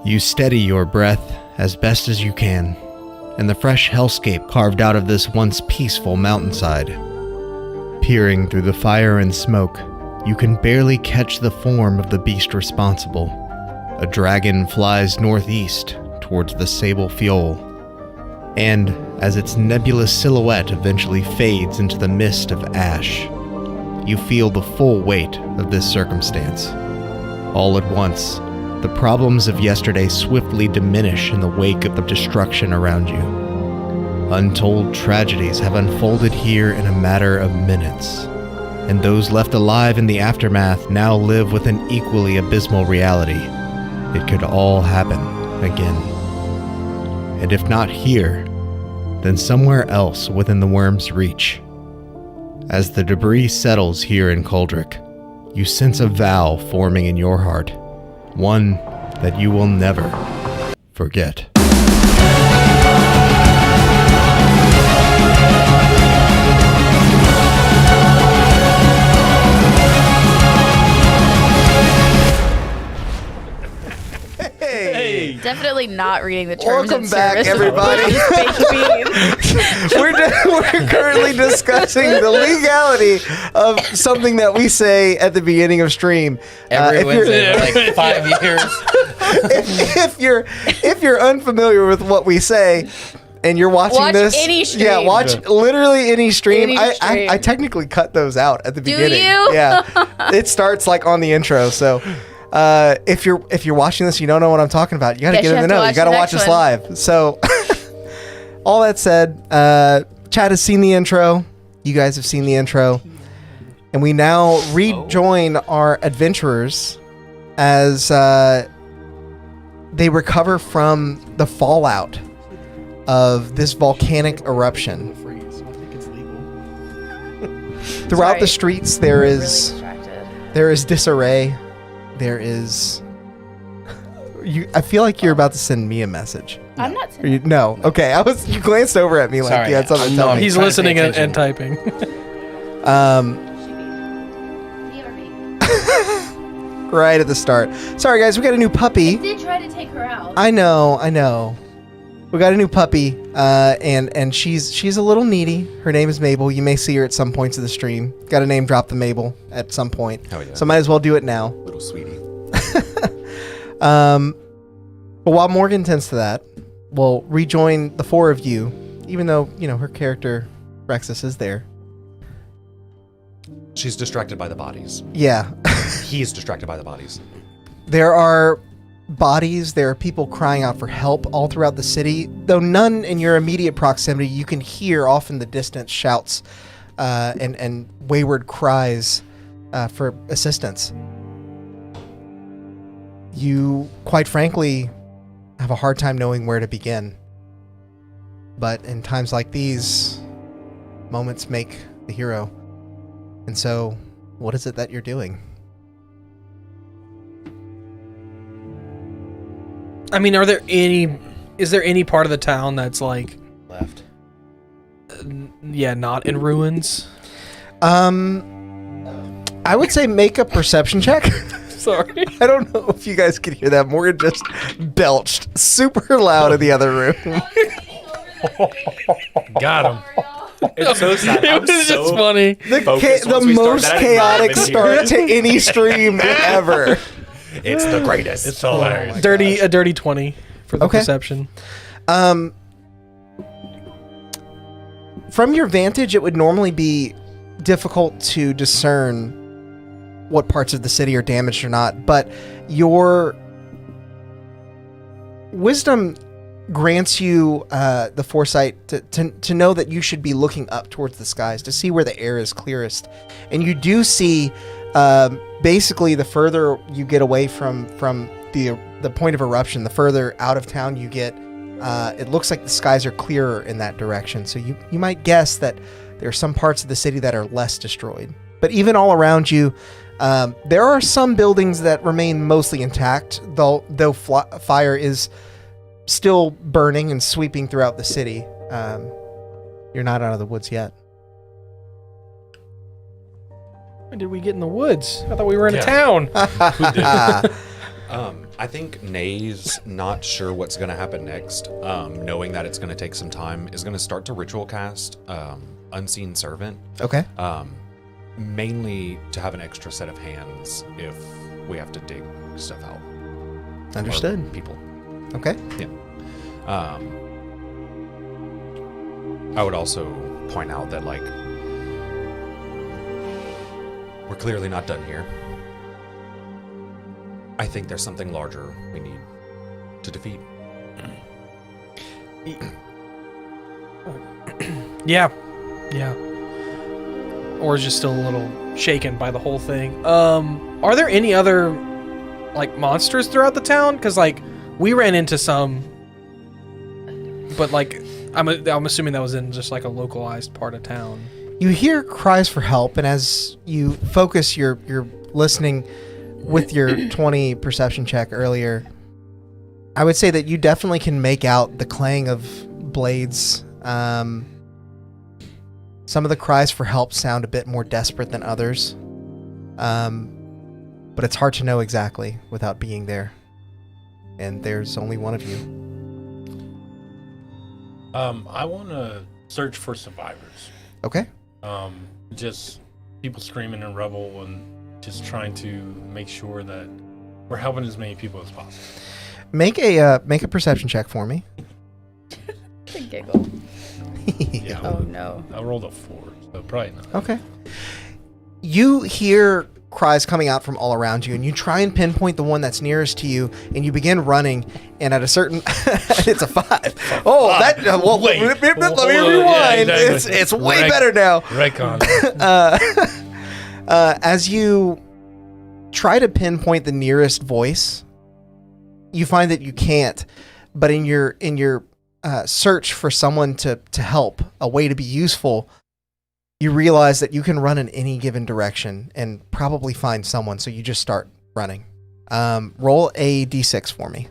You steady your breath as best as you can, in the fresh hellscape carved out of this once peaceful mountainside. Peering through the fire and smoke, you can barely catch the form of the beast responsible. A dragon flies northeast towards the sable fiol, and as its nebulous silhouette eventually fades into the mist of ash, you feel the full weight of this circumstance. All at once, the problems of yesterday swiftly diminish in the wake of the destruction around you. Untold tragedies have unfolded here in a matter of minutes, and those left alive in the aftermath now live with an equally abysmal reality. It could all happen again. And if not here, then somewhere else within the worm's reach. As the debris settles here in Culdric, you sense a vow forming in your heart, one that you will never forget. Hey. Definitely not reading the terms Welcome and back, service. everybody. We're currently discussing the legality of something that we say at the beginning of stream. Every Wednesday for like 5 years. If you're unfamiliar with what we say, and you're watching this, any stream. yeah, watch literally any stream. Any stream. I technically cut those out at the beginning. you? Yeah, it starts like on the intro. So if you're watching this, you don't know what I'm talking about. You got to get in the know. You got to watch us live. So all that said, Chad has seen the intro. You guys have seen the intro, and we now rejoin our adventurers as they recover from the fallout of this volcanic eruption. Throughout the streets, there is disarray. There is. I feel like you're about to send me a message. I'm not sending. No. Okay. You glanced over at me like Sorry, you had something to tell me. He's listening and typing. Right at the start. Sorry, guys. We got a new puppy. I did try to take her out. I know. We got a new puppy, and she's a little needy. Her name is Mabel. You may see her at some points of the stream. Got to name drop the Mabel at some point. Oh, yeah. So might as well do it now. Little sweetie. But while Morgan tends to that, we'll rejoin the four of you, even though, her character, Rexus, is there. She's distracted by the bodies. Yeah. He's distracted by the bodies. There are bodies, there are people crying out for help all throughout the city, though none in your immediate proximity. You can hear off in the distance shouts and wayward cries for assistance. You, quite frankly, have a hard time knowing where to begin. But in times like these, moments make the hero. And so, what is it that you're doing? I mean, is there any part of the town that's like Left. Not in ruins? I would say make a perception check. Sorry. I don't know if you guys could hear that. Morgan just belched super loud in the other room. Got him. It's so sad. It was just funny. The most chaotic start to any stream ever. It's the greatest. It's hilarious. A dirty 20 for the perception. From your vantage, it would normally be difficult to discern what parts of the city are damaged or not, but your wisdom grants you the foresight to know that you should be looking up towards the skies to see where the air is clearest. And you do see, basically, the further you get away from the point of eruption, the further out of town you get, it looks like the skies are clearer in that direction. So you might guess that there are some parts of the city that are less destroyed. But even all around you, there are some buildings that remain mostly intact, though fire is still burning and sweeping throughout the city. You're not out of the woods yet. When did we get in the woods? I thought we were in a town. Who did? I think Nay's not sure what's going to happen next, knowing that it's going to take some time, is going to start to ritual cast Unseen Servant, Okay. mainly to have an extra set of hands if we have to dig stuff out. Understood. Or people. Okay. Yeah. I would also point out that, like, we're clearly not done here. I think there's something larger we need to defeat. Yeah. Or is just still a little shaken by the whole thing. Are there any other like monsters throughout the town? Because like we ran into some, but like I'm assuming that was in just like a localized part of town. You hear cries for help, and as you focus your listening with your 20 perception check earlier, I would say that you definitely can make out the clang of blades. Some of the cries for help sound a bit more desperate than others, but it's hard to know exactly without being there. And there's only one of you. I want to search for survivors. Okay. Just people screaming in rubble and just trying to make sure that we're helping as many people as possible. Make a perception check for me. The giggle. Yeah. Oh no. I rolled a 4, so probably not. Okay. You hear cries coming out from all around you, and you try and pinpoint the one that's nearest to you, and you begin running, and at a certain... it's a 5. Oh, that... well, Wait. let me Yeah, rewind. exactly. It's way better now. Recon. As you try to pinpoint the nearest voice, you find that you can't, but in your search for someone to help, a way to be useful, you realize that you can run in any given direction and probably find someone, so you just start running. Roll a d6 for me.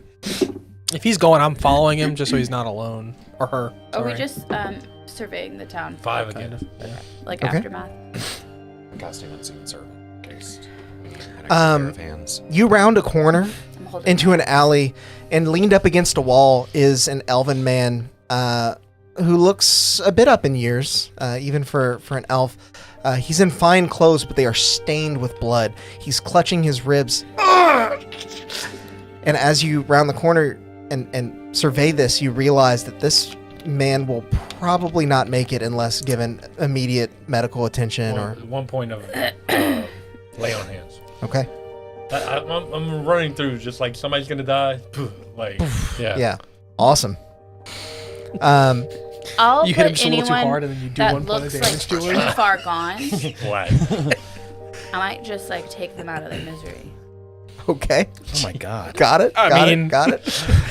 If he's going, I'm following him just so he's not alone. Or her. Are we sorry. just surveying the town? 5 Kind again. of, yeah. Like Okay. aftermath? I'm casting Unseen Servant in case we need an extra pair of hands. You round a corner I'm holding into an alley, and leaned up against a wall is an elven man who looks a bit up in years, even for an elf. He's in fine clothes, but they are stained with blood. He's clutching his ribs. And as you round the corner and survey this, you realize that this man will probably not make it unless given immediate medical attention. One point of lay on hands. Okay. I'm running through just like somebody's gonna die. Like, Yeah. Awesome. I'll You put hit him just a little too anyone hard and then you do that 1 point of looks damage like to him. too far gone. Flat. I might just like take them out of their misery. Okay. Oh my god. Got it. I mean- Got it.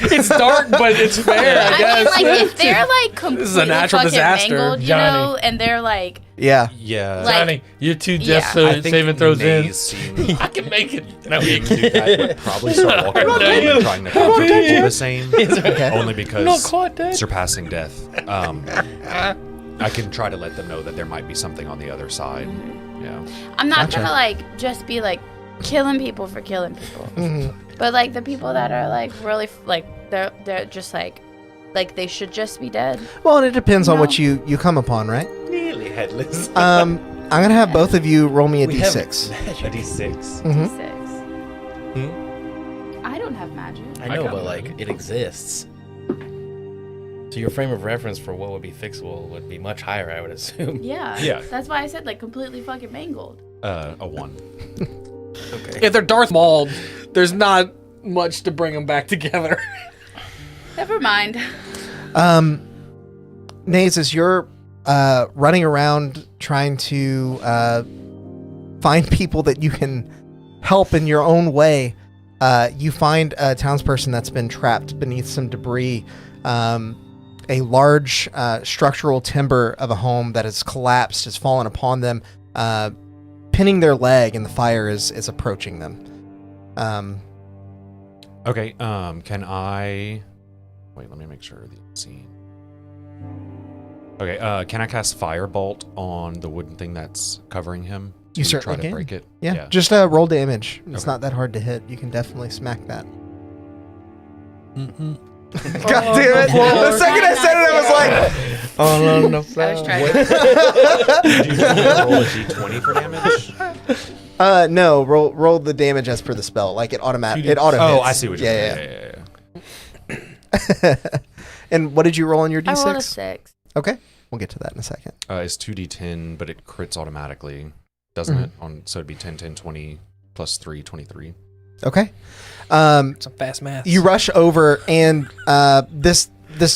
It's dark, but it's fair, I guess. mean, like if they're like This is a completely natural fucking disaster. mangled, you Johnny. know, and they're like, Yeah. Yeah. Like- Johnny, you're too Yeah. just I think saving throws in. Nay's seen I can make it. No, being do that would probably start walking around Damn. and trying to comfort people the same. Okay. Only because quite dead. surpassing death. I can try to let them know that there might be something on the other side. Yeah. I'm not Gotcha. gonna like just be like killing people for killing people, Mhm. but like the people that are like really like they're just like they should just be dead. Well, and it depends on No. what you come upon, right? Nearly headless. I'm gonna have both of you roll me a We have d6. a D6. Mhm. 6. I don't have magic. I know, got but mine. like it exists. So your frame of reference for what would be fixable would be much higher, I would assume. Yeah. Yeah. That's why I said like completely fucking mangled. A 1. Okay. If they're Darth Mauled, there's not much to bring them back together. Never mind. Naze, as you're running around trying to find people that you can help in your own way, you find a townsperson that's been trapped beneath some debris. A large structural timber of a home that has collapsed has fallen upon them, pinning their leg, and the fire is approaching them. Okay. Can I... Wait, let me make sure the scene. Okay, can I cast Firebolt on the wooden thing that's covering him? to You try certainly to can. break it? Yeah, just roll damage. It's Okay. not that hard to hit. You can definitely smack that. Mm-mm. God damn it! The second I said it, I was like, All on the I was floor. trying. Did you roll a d20 for damage? no, roll the damage as per the spell. Like it automatic. It auto. Oh, hits. I see what you're Yeah, saying. yeah. And what did you roll on your I rolled a d6? 6. Okay, we'll get to that in a second. It's 2d10, but it crits automatically, doesn't it? So it'd be 10, 10, 20, plus 3, 23. Okay. Some fast math. You rush over, and this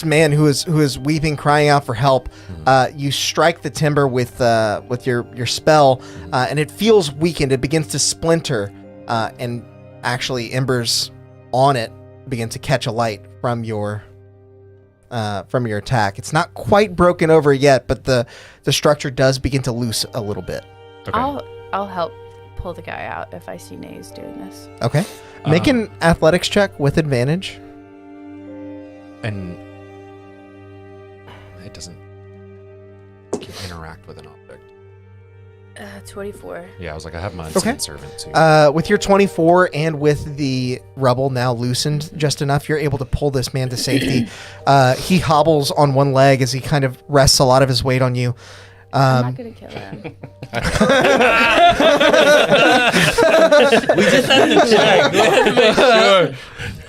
man who is weeping, crying out for help. You strike the timber with your spell, and it feels weakened. It begins to splinter, and actually embers on it begin to catch alight from your attack. It's not quite broken over yet, but the structure does begin to loose a little bit. Okay. I'll help pull the guy out if I see Nays doing this. Okay. Make an athletics check with advantage. And it doesn't interact with an object. 24. Yeah, I was like, I have my unseen Okay. servant too. With your 24 and with the rubble now loosened just enough, you're able to pull this man to safety. He hobbles on one leg as he kind of rests a lot of his weight on you. I'm not gonna kill him. We just had to check. We had to make sure.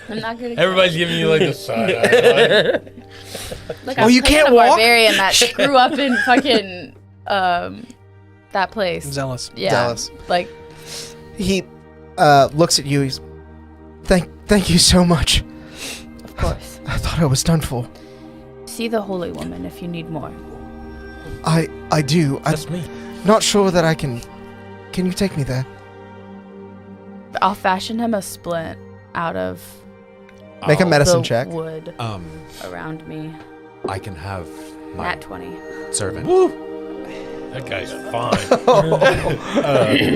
I'm not gonna. Everybody's giving you like the side eye. Look, Oh, I'm you playing can't a walk? barbarian that grew up in fucking that place. Zealous. Yeah, Zealous. like He looks at you. He's thank you so much. of course. I thought I was done for. See the holy woman if you need more. I do. I'm That's me. not sure that I can. Can you take me there? I'll fashion him a splint out of Make a I'll- medicine the check. wood Um, around me. I can have my Nat 20. servant. That guy's fine.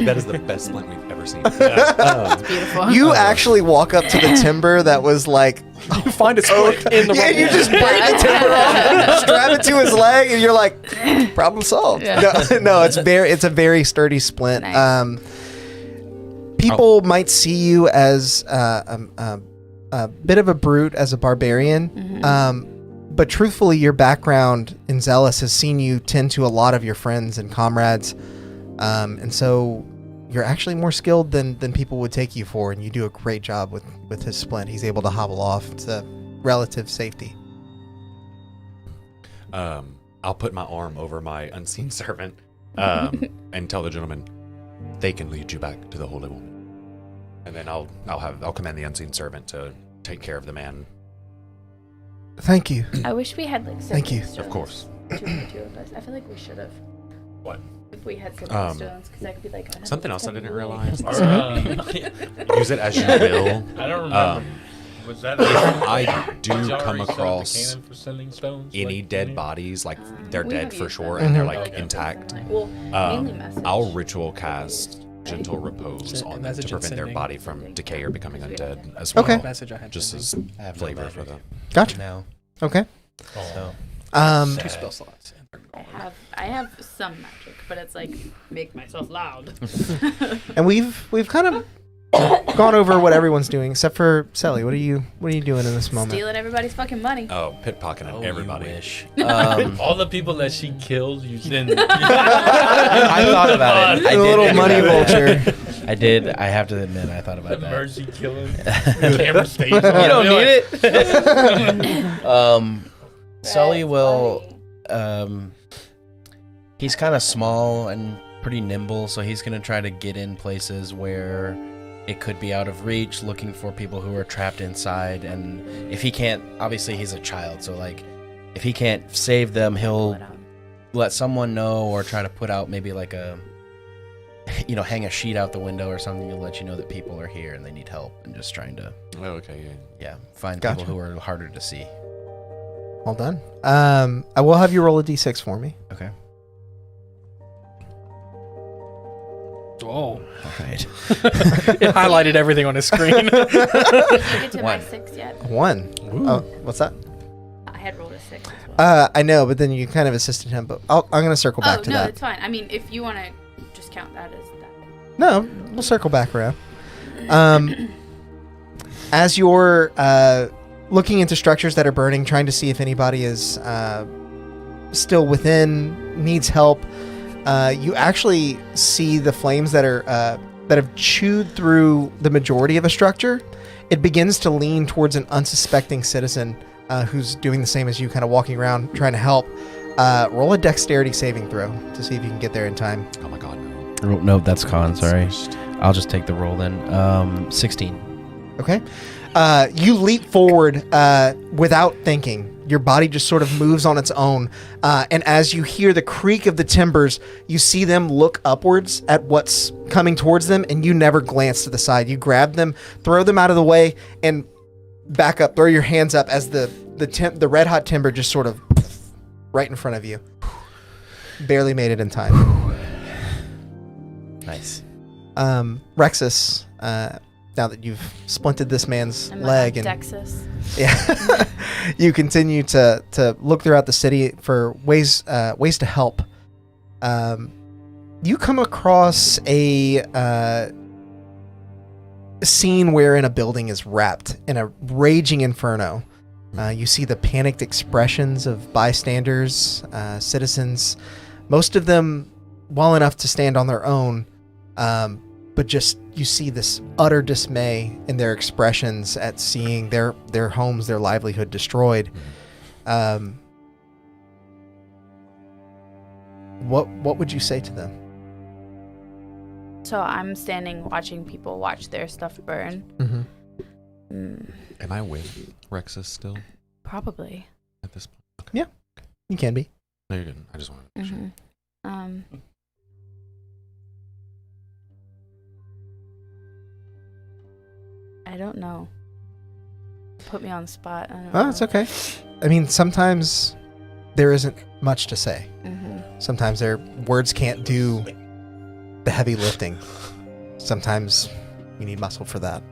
That is the best splint we've ever seen. Beautiful. You actually walk up to the timber that was like. You find a split in the Yeah, rubble. you just break the timber off, strap it to his leg, and you're like, problem solved. Yeah. No, it's a very sturdy splint. Nice. People might see you as a bit of a brute, as a barbarian, but truthfully, your background in Zealous has seen you tend to a lot of your friends and comrades, and so you're actually more skilled than people would take you for, and you do a great job with his splint. He's able to hobble off to relative safety. I'll put my arm over my unseen servant and tell the gentleman they can lead you back to the holy woman, and then I'll command the unseen servant to take care of the man. Thank you. I wish we had like Thank you. stones. Of course. Two of us. I feel like we should have. What? If we had some stones, because I could be like. I have Something a else I didn't seven realize. blades. Use it as you will. I don't remember. Was that? If I do Did y'all come already set up the across cannon for sending stones? any Like, dead any- bodies, like they're We dead have for used sure them. and they're Mhm. like Okay. intact, Well, mainly message. I'll ritual cast gentle repose Send- on them message to and prevent their sending. body from decay or becoming undead as well. Okay. Message I had. Just sending. as I have flavor no for magic them. Gotcha. now. Okay. Oh, So Two spell sad. slots. I have some magic, but it's like make myself loud. And we've kind of gone over what everyone's doing except for Sally. What are you doing in this moment? Stealing everybody's fucking money. Oh, pickpocketing oh, everybody. You wish. All the people that she killed, you didn't. I thought about it. I A did little think money about it. vulture. I did. I have to admit, I thought The about that. mercy killing. Camera stays on. You don't You're need like, it. Sully That's will. funny. He's kind of small and pretty nimble, so he's gonna try to get in places where it could be out of reach, looking for people who are trapped inside. And if he can't, obviously he's a child, so like, if he can't save them, he'll let someone know or try to put out maybe like a, hang a sheet out the window or something to let you know that people are here and they need help, and just trying to, Oh, okay, yeah. find Gotcha. people who are harder to see. Well done. I will have you roll a d6 for me. Okay. Oh. All right. It highlighted everything on his screen. Did you get to my One. 6 yet? 1. Oh, what's that? I had rolled a 6 as well. I know, but then you kind of assisted him. But I'm gonna circle back to no, that. it's fine. I mean, if you want to just count that as that. No, we'll circle back around. As you're looking into structures that are burning, trying to see if anybody is still within, needs help, you actually see the flames that are that have chewed through the majority of a structure. It begins to lean towards an unsuspecting citizen who's doing the same as you, kind of walking around trying to help. Roll a dexterity saving throw to see if you can get there in time. Oh my god, no. No, that's con. Sorry. I'll just take the roll then. 16. Okay. You leap forward without thinking. Your body just sort of moves on its own. And as you hear the creak of the timbers, you see them look upwards at what's coming towards them, and you never glance to the side. You grab them, throw them out of the way, and back up, throw your hands up as the red hot timber just sort of right in front of you. Barely made it in time. Nice. Rexus, now that you've splinted this man's And leg and Dexus. yeah, you continue to look throughout the city for ways to help. You come across a scene wherein a building is wrapped in a raging inferno. You see the panicked expressions of bystanders, citizens, most of them well enough to stand on their own, but just you see this utter dismay in their expressions at seeing their homes, their livelihood destroyed. What would you say to them? So I'm standing watching people watch their stuff burn. Mm-hmm. Am I with Rexus still Probably. at this point? Okay. Yeah. You can be. No, you're good. I just wanted to make sure. I don't know. Put me on the spot. I don't Oh, know. it's okay. I mean, sometimes there isn't much to say. Sometimes their words can't do the heavy lifting. Sometimes you need muscle for that,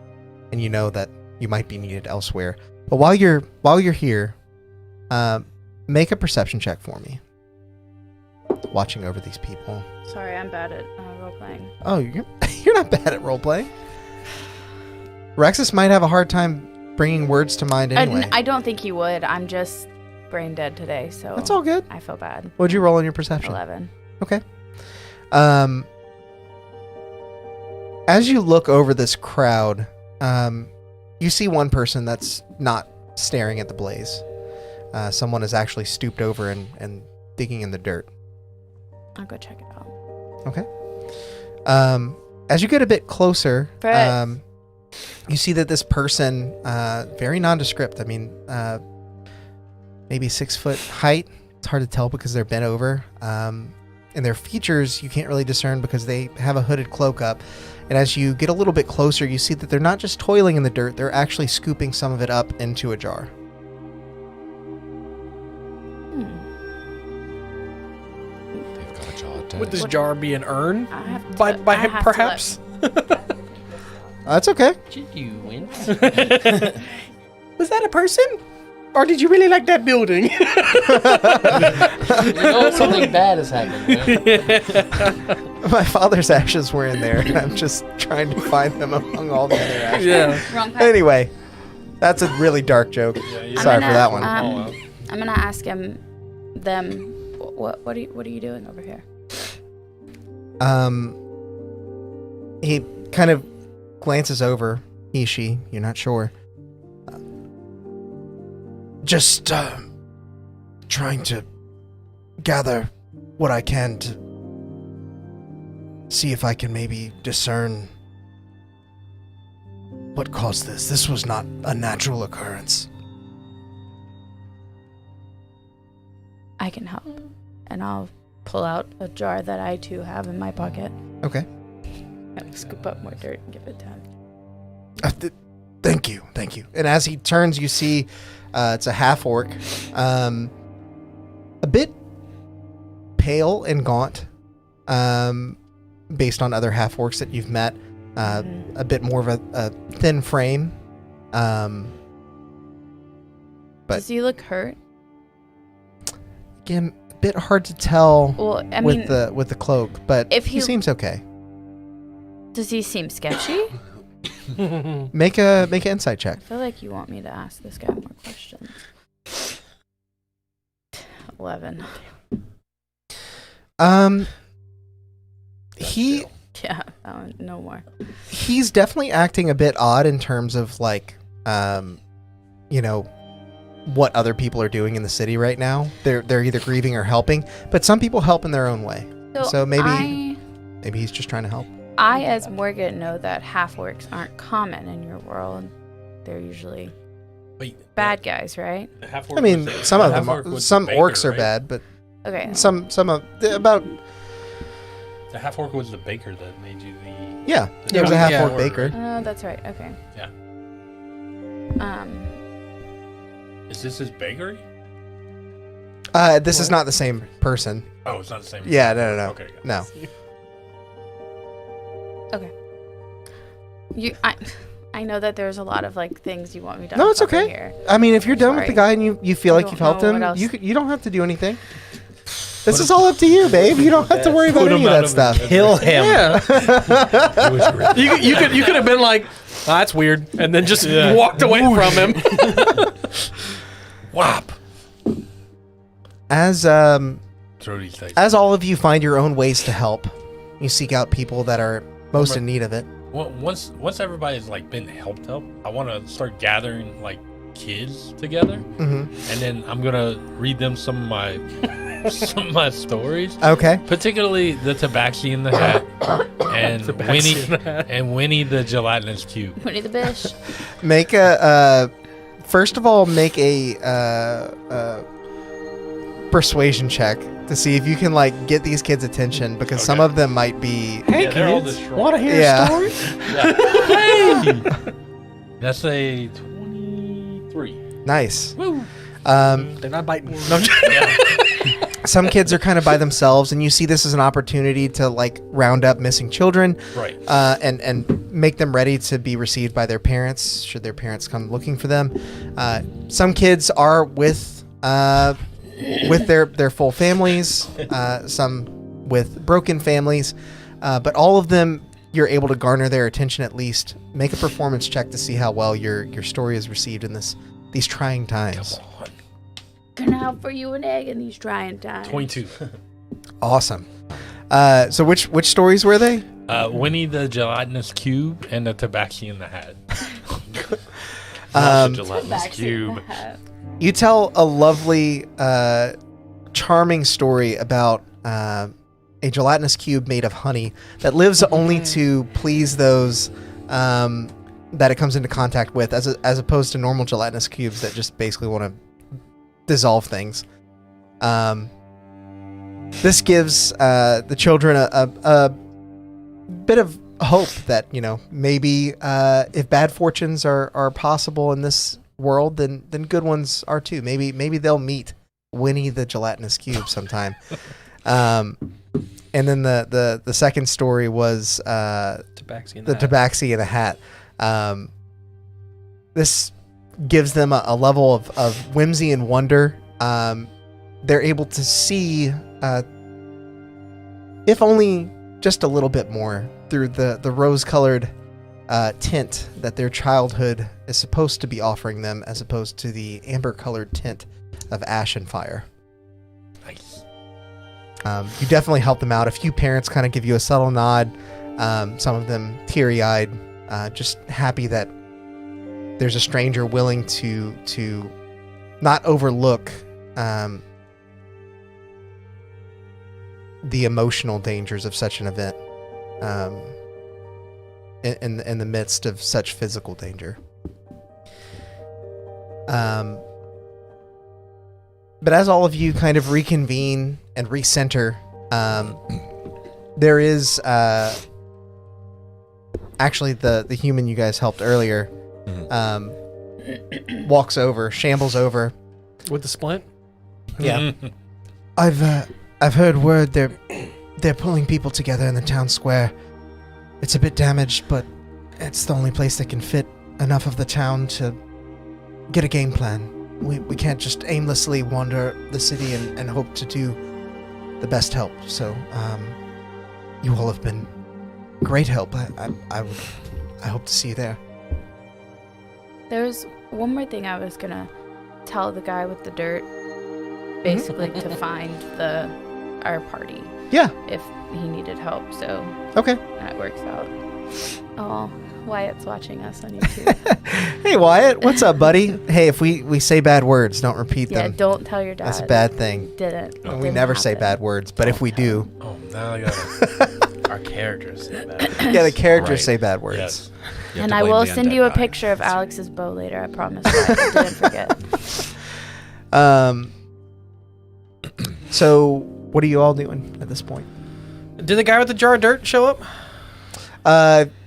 and you know that you might be needed elsewhere. But while you're here, make a perception check for me. Watching over these people. Sorry, I'm bad at role playing. Oh, you're not bad at role playing. Rexus might have a hard time bringing words to mind anyway. I don't think he would. I'm just brain dead today, so That's all good. I feel bad. What'd you roll in your perception? 11. Okay. As you look over this crowd, you see one person that's not staring at the blaze. Someone is actually stooped over and digging in the dirt. I'll go check it out. Okay. As you get a bit closer, you see that this person, very nondescript. I mean, maybe 6 foot height. It's hard to tell because they're bent over. And their features you can't really discern because they have a hooded cloak up. And as you get a little bit closer, you see that they're not just toiling in the dirt, they're actually scooping some of it up into a jar. They've got a jaw attached. Would this jar be an urn? I have to, By I him, have to perhaps? That's okay. Did you win? Was that a person? Or did you really like that building? You know something bad is happening, right? My father's ashes were in there, and I'm just trying to find them among all the other ashes. Yeah. Wrong path. Anyway, that's a really dark joke. Sorry for that one. I'm gonna ask them. What are you doing over here? He kind of glances over. He, she, you're not sure. Just trying to gather what I can to see if I can maybe discern what caused this. This was not a natural occurrence. I can help, and I'll pull out a jar that I too have in my pocket. Okay. And scoop up more dirt and give it to him. Thank you. And as he turns, you see it's a half-orc. A bit pale and gaunt, based on other half-orcs that you've met. A bit more of a thin frame. But does he look hurt? again, bit hard to tell Well, I with mean, the cloak, but if he he- seems okay. does he seem sketchy? Make an insight check. I feel like you want me to ask this guy more questions. 11. He Yeah, no more. he's definitely acting a bit odd in terms of like you know, what other people are doing in the city right now. They're either grieving or helping, but some people help in their own way. So maybe he's just trying to help. I, as Morgan, know that half-orcs aren't common in your world. They're usually Wait, bad guys, right? the half-orc I mean, was the- some the of them half-orc are, was some the baker, orcs are right? bad, but Okay. some of about The half-orc was the baker that made you the. yeah. There was a Yeah. half-orc Yeah. baker. Oh, that's right. Okay. Yeah. Um. Is this his bakery? This is not the same person. Oh, it's not the same. Yeah, no. Okay. got it. No. I know that there's a lot of like things you want me to. No, it's uncover okay. Here. I mean, if you're done with the Sorry. guy and you feel I like don't you've helped know what him, else. you don't have to do anything. This is all up to you, babe. You don't have to worry about Put any him of out that of stuff. his Kill him. Yeah. It was great. You could have been like, oh, that's weird, and then just Yeah. walked away from him. Whop. As Throw these dice. as all of you find your own ways to help, you seek out people that are most in need of it. Well, once everybody's like been helped up, I want to start gathering like kids together, hmm and then I'm gonna read them some of my stories, Okay. particularly the Tabaxi in the Hat and Tabaxi in the Hat. Winnie the gelatinous cube. Winnie the Bish. Make a first of all, make a persuasion check to see if you can like get these kids' attention, because some Okay. of them might be. Hey, Yeah, they're all kids, distraught. want to hear Yeah. a story? Hey! That's a 23. Nice. Woo! They're not biting. No, I'm just- Some kids are kind of by themselves, and you see this as an opportunity to like round up missing children, Right. and make them ready to be received by their parents should their parents come looking for them. Some kids are with their full families, some with broken families, but all of them you're able to garner their attention at least. Make a performance check to see how well your story is received in these trying times. Come on. Gonna offer you an egg in these trying times. 22. Awesome. So which stories were they? Winnie the gelatinous cube and the Tabaxi in the Hat. Um, the gelatinous cube. You tell a lovely, charming story about a gelatinous cube made of honey that lives only to please those that it comes into contact with, as opposed to normal gelatinous cubes that just basically want to dissolve things. This gives the children a bit of hope that, you know, maybe if bad fortunes are possible in this world, then good ones are too. Maybe they'll meet Winnie the gelatinous cube sometime. And then the second story was Tabaxi in the the Hat. Tabaxi in a Hat. This gives them a level of whimsy and wonder. They're able to see, if only just a little bit more, through the rose-colored tint that their childhood is supposed to be offering them, as opposed to the amber-colored tint of ash and fire. Nice. You definitely help them out. A few parents kind of give you a subtle nod. Some of them teary-eyed, just happy that there's a stranger willing to not overlook the emotional dangers of such an event in the midst of such physical danger. But as all of you kind of reconvene and recenter, there is actually the human you guys helped earlier walks over, shambles over. With the splint? Yeah. I've heard word they're pulling people together in the town square. It's a bit damaged, but it's the only place that can fit enough of the town to get a game plan. We can't just aimlessly wander the city and hope to do the best help. So, you all have been great help. I hope to see you there. There's one more thing I was gonna tell the guy with the dirt, basically to find our party. Yeah. If he needed help, so Okay. that works out. Oh, Wyatt's watching us on YouTube. Hey, Wyatt. What's up, buddy? Hey, if we say bad words, don't repeat Yeah, them. don't tell your dad. That's a bad thing. Didn't. We Didn't never say happen. bad words, but if we do, Oh, now I got it. Our characters say that. yeah, the characters Right. say bad words. Yes. You have And to I blame will the send undead you a guy. picture of Alex's bow later. I promise. I didn't forget. So what are you all doing at this point? Did the guy with the jar of dirt show up?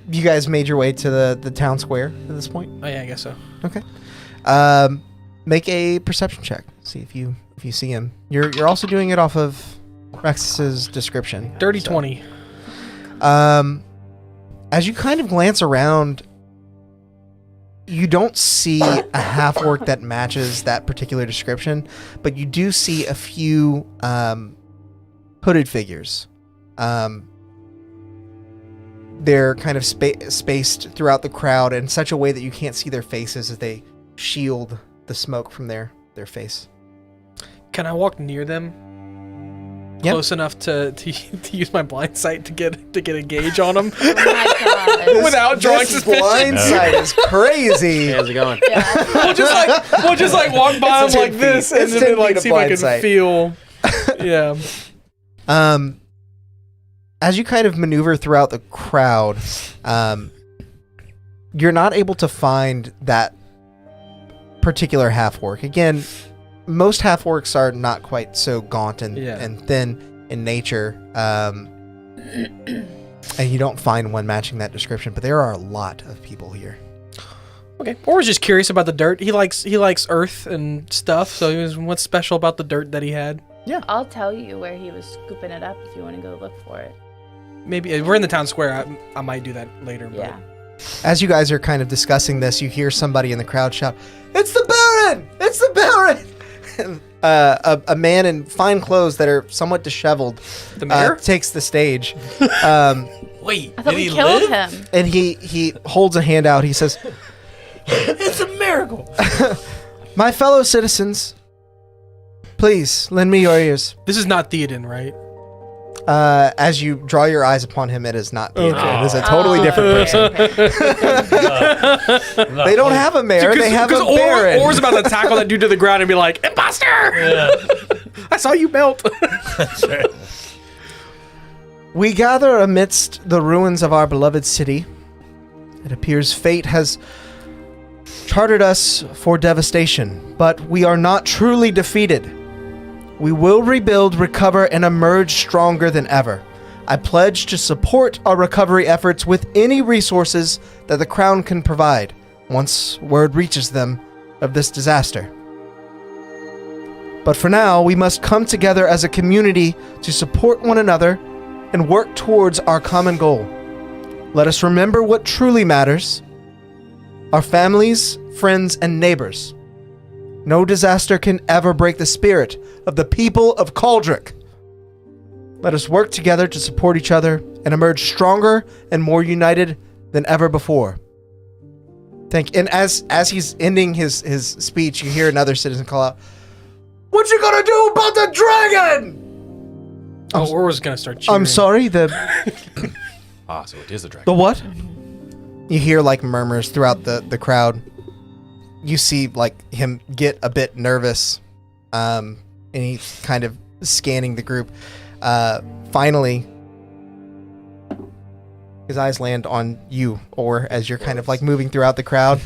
You guys made your way to the town square at this point. Oh yeah, I guess so. Okay. Make a perception check. See if you see him. You're also doing it off of Rex's description. Dirty So, 20. As you kind of glance around, you don't see a half-orc that matches that particular description, but you do see a few hooded figures. They're kind of spaced throughout the crowd in such a way that you can't see their faces as they shield the smoke from their face. Can I walk near them? Yep. Close enough to use my blind sight to get a gauge on them Oh my god. without drawing This suspicion. blind sight is crazy. Hey, how's it going? Yeah. We'll just like walk by It's them 10 like this feet. and It's then 10 like feet of see if I blind can sight. feel. Yeah. As you kind of maneuver throughout the crowd, you're not able to find that particular half-orc. Again, most half-orcs are not quite so gaunt and thin in nature, and you don't find one matching that description, but there are a lot of people here. Okay. Or was just curious about the dirt. He likes earth and stuff. So he was, what's special about the dirt that he had? I'll tell you where he was scooping it up if you want to go look for it. Maybe we're in the town square. I might do that later. But. Yeah. As you guys are kind of discussing this, you hear somebody in the crowd shout, "It's the Baron! It's the Baron!" And, a man in fine clothes that are somewhat disheveled The mayor? takes the stage. Wait, I thought did we he killed live? him. And he holds a hand out. He says, It's a miracle. "My fellow citizens, please lend me your ears." This is not Theoden, right? As you draw your eyes upon him, it is not Theodore. Okay. It is a totally different person. They don't have a mayor. They have a baron. Or's about to tackle that dude to the ground and be like, "Imposter! Yeah. I saw you melt." That's right. We gather amidst the ruins of our beloved city. It appears fate has chartered us for devastation, but we are not truly defeated. We will rebuild, recover, and emerge stronger than ever. I pledge to support our recovery efforts with any resources that the Crown can provide once word reaches them of this disaster. But for now, we must come together as a community to support one another and work towards our common goal. Let us remember what truly matters: our families, friends, and neighbors. No disaster can ever break the spirit of the people of Cauldrick. Let us work together to support each other and emerge stronger and more united than ever before. And as he's ending his speech, you hear another citizen call out, "What you gonna do about the dragon?" Oh, Or was gonna start cheering. I'm sorry, the So it is a dragon. the what? You hear like murmurs throughout the crowd. You see like him get a bit nervous, and he's kind of scanning the group. Finally, his eyes land on you, or as you're kind of like moving throughout the crowd.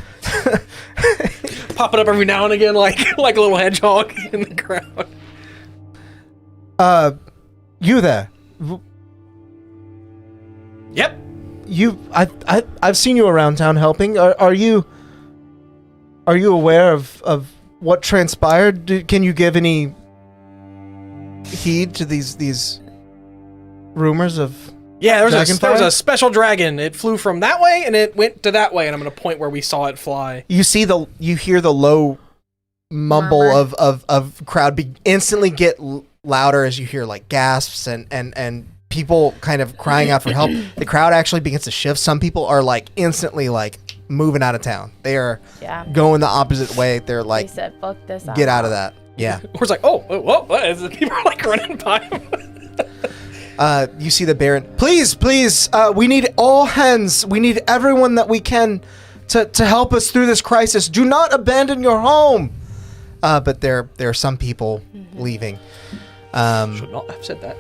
Popping up every now and again, like a little hedgehog in the crowd. You there? Yep. I've seen you around town helping. Are you aware of what transpired? Can you give any heed to these rumors of? Yeah, there was Dragonfire? a special dragon. It flew from that way and it went to that way, and I'm gonna point where we saw it fly. You hear the low mumble Murmur. of crowd instantly get louder as you hear like gasps and people kind of crying out for help. The crowd actually begins to shift. Some people are like instantly like moving out of town. They are going the opposite way. They're like, They said, fuck this. get out of that. Yeah. We're like, oh, what is it? People are like running by him. You see the Baron. Please, we need all hands. We need everyone that we can to help us through this crisis. Do not abandon your home. But there are some people leaving. Should not have said that.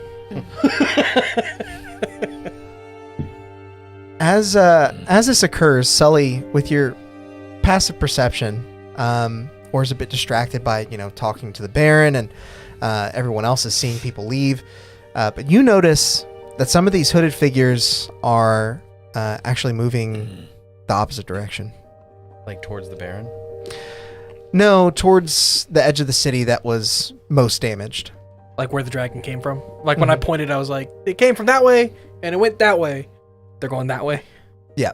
As this occurs, Sully, with your passive perception, or is a bit distracted by talking to the Baron and everyone else is seeing people leave. But you notice that some of these hooded figures are actually moving the opposite direction. Like towards the Baron? No, towards the edge of the city that was most damaged. Like where the dragon came from. Like when I pointed, I was like, it came from that way and it went that way. They're going that way. Yeah.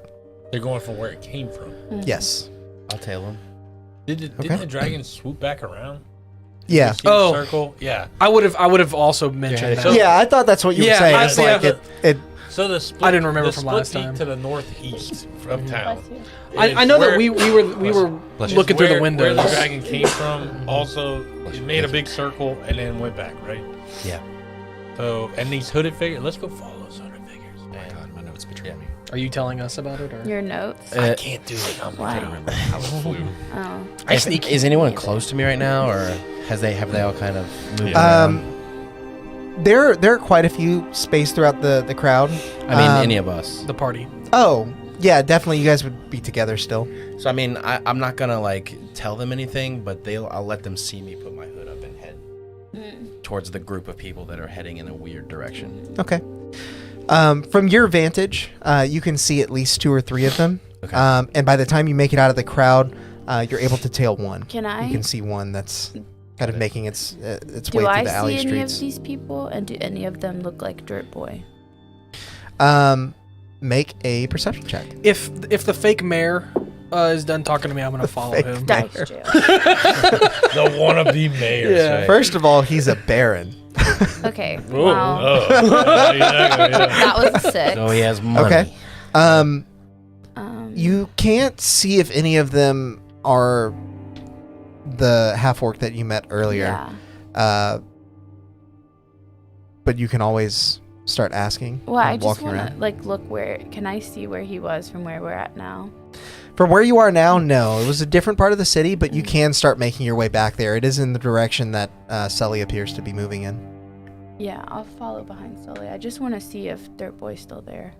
They're going from where it came from. Yes. I'll tail him. Didn't the dragon swoop back around? Yeah. You see the circle? Yeah. I would have also mentioned that. Yeah, I thought that's what you were saying. It's like it. So the split, I didn't remember the from split last peak time. to the northeast of town. I know that we were looking through the windows. Where the dragon came from also it made a big circle and then went back, right? Yeah. So and these hooded figures, let's go follow those hooded figures. Oh my god, my notes betray me. Are you telling us about it? Or? Your notes? I can't do it. I'm Why? not remember how it flew. Oh. Is anyone close to me right now, or have they all kind of moved around? There are quite a few spaced throughout the crowd. I mean, any of us. The party. Oh, yeah, definitely. You guys would be together still. So I mean, I'm not gonna like tell them anything, but I'll let them see me put my hood up and head towards the group of people that are heading in a weird direction. Okay. From your vantage, you can see at least 2 or 3 of them. Okay. And by the time you make it out of the crowd, you're able to tail one. Can I? You can see one that's kind of making its way Do through I the alley see any of streets. these people? And do any of them look like Dirt Boy? Make a perception check. If the fake mayor is done talking to me, I'm gonna follow fake him. Dice jail. The wannabe mayor. Yeah. Right? First of all, he's a baron. Okay. Whoa. Wow. Yeah. That was sick. So he has money. Okay. You can't see if any of them are the half-orc that you met earlier. Yeah. But you can always start asking. Well, I just walking want around. to look where. Can I see where he was from where we're at now? From where you are now, no. It was a different part of the city, but you can start making your way back there. It is in the direction that Sully appears to be moving in. Yeah, I'll follow behind Sully. I just want to see if Dirt Boy's still there.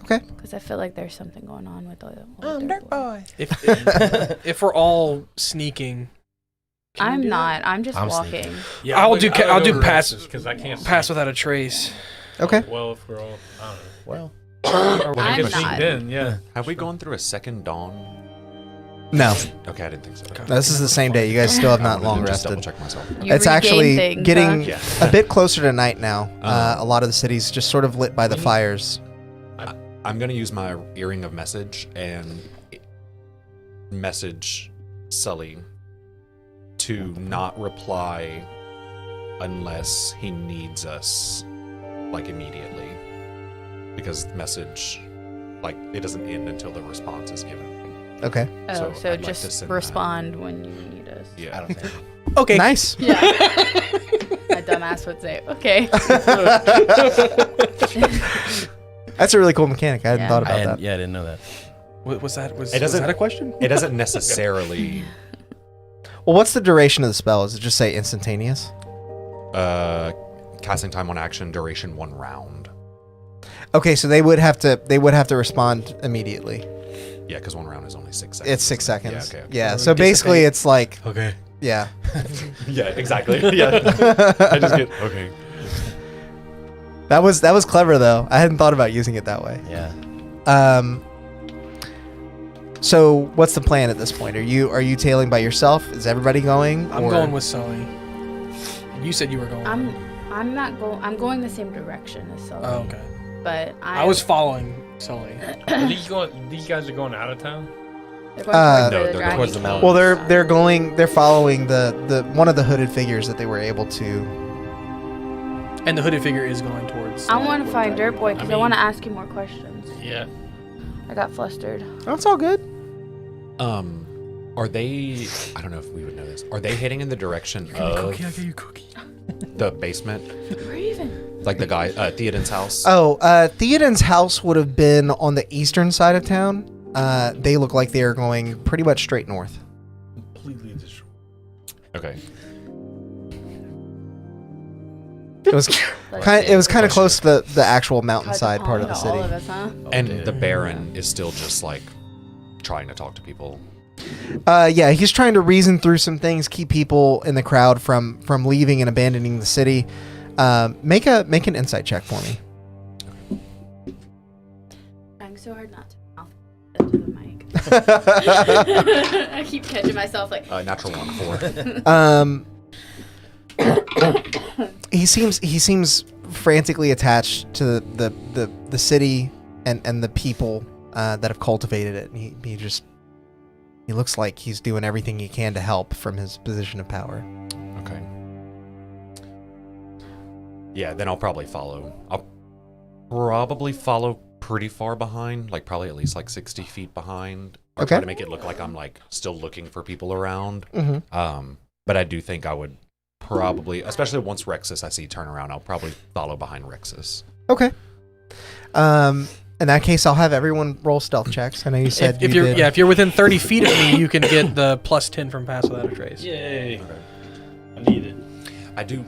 Okay. Because I feel like there's something going on with Dirt Boy. If we're all sneaking, I'm not. I'm just I'm walking. Yeah, I'll do pass because I can't pass see. without a trace. Okay. Well, if we're all, I don't know. Well, I I'm can sneak not. in, yeah. Have we gone through a second dawn? No. Okay, I didn't think so. Okay. This is the same day. You guys still have I not wanted long to just double rested. check myself. You It's regain actually things, getting huh? Yeah. a bit closer to night now. Uh-huh. A lot of the city's just sort of lit by the fires. I'm gonna use my earring of message and message Sully to not reply unless he needs us, like immediately, because the message, like, it doesn't end until the response is given. Okay. Oh, So so I'd like to just send that. respond when you need us. Yeah. I don't think. Okay. Nice. Yeah. My dumbass would say, okay. That's a really cool mechanic. I hadn't Yeah. thought about that. Yeah, I didn't know that. Was that doesn't- that a question? It doesn't necessarily Well, what's the duration of the spell? Does it just say instantaneous? casting time on action, duration 1 round. Okay, so they would have to respond immediately. Yeah, because 1 round is only 6 seconds. It's 6 seconds. Yeah, okay. Yeah, so basically it's like, Okay. yeah. Yeah, exactly. Yeah. I just get okay. That was clever though. I hadn't thought about using it that way. Yeah. So what's the plan at this point? Are you tailing by yourself? Is everybody going? I'm or- going with Sully. You said you were going. I'm not going. I'm going the same direction as Sully. Oh, okay. But I was following Sully. Are these guys are going out of town? They're going towards No, where the they're dragon towards the came mountain. Well, from. they're following the one of the hooded figures that they were able to And the hooded figure is going towards. I want to find Dirt Boy because I mean- want to ask you more questions. Yeah. I got flustered. Oh, it's all good. Are they? I don't know if we would know this. Are they heading in the direction of I'll give you a cookie. the basement, Where even? like the guy Theoden's house? Oh, Theoden's house would have been on the eastern side of town. They look like they are going pretty much straight north. Completely destroyed. Okay. It was kind of close to the actual mountainside part of the All of city. us, huh? And the Baron is still just like trying to talk to people. Yeah, he's trying to reason through some things, keep people in the crowd from leaving and abandoning the city. Make an insight check for me. Trying so hard not to mouth into the mic. I keep catching myself like. Natural 1, 4. He seems frantically attached to the city and the people that have cultivated it. And he looks like he's doing everything he can to help from his position of power. Okay. Yeah, then I'll probably follow. I'll probably follow pretty far behind, like probably at least like 60 feet behind. I'll Okay. try to make it look like I'm like still looking for people around. Mm-hmm. But I do think I would probably, especially once Rexus I see turn around, I'll probably follow behind Rexus. Okay. In that case, I'll have everyone roll stealth checks. I know you said if you you're did. if you're within 30 feet of me, you can get the +10 from Pass Without a Trace. Yay. I need it. I do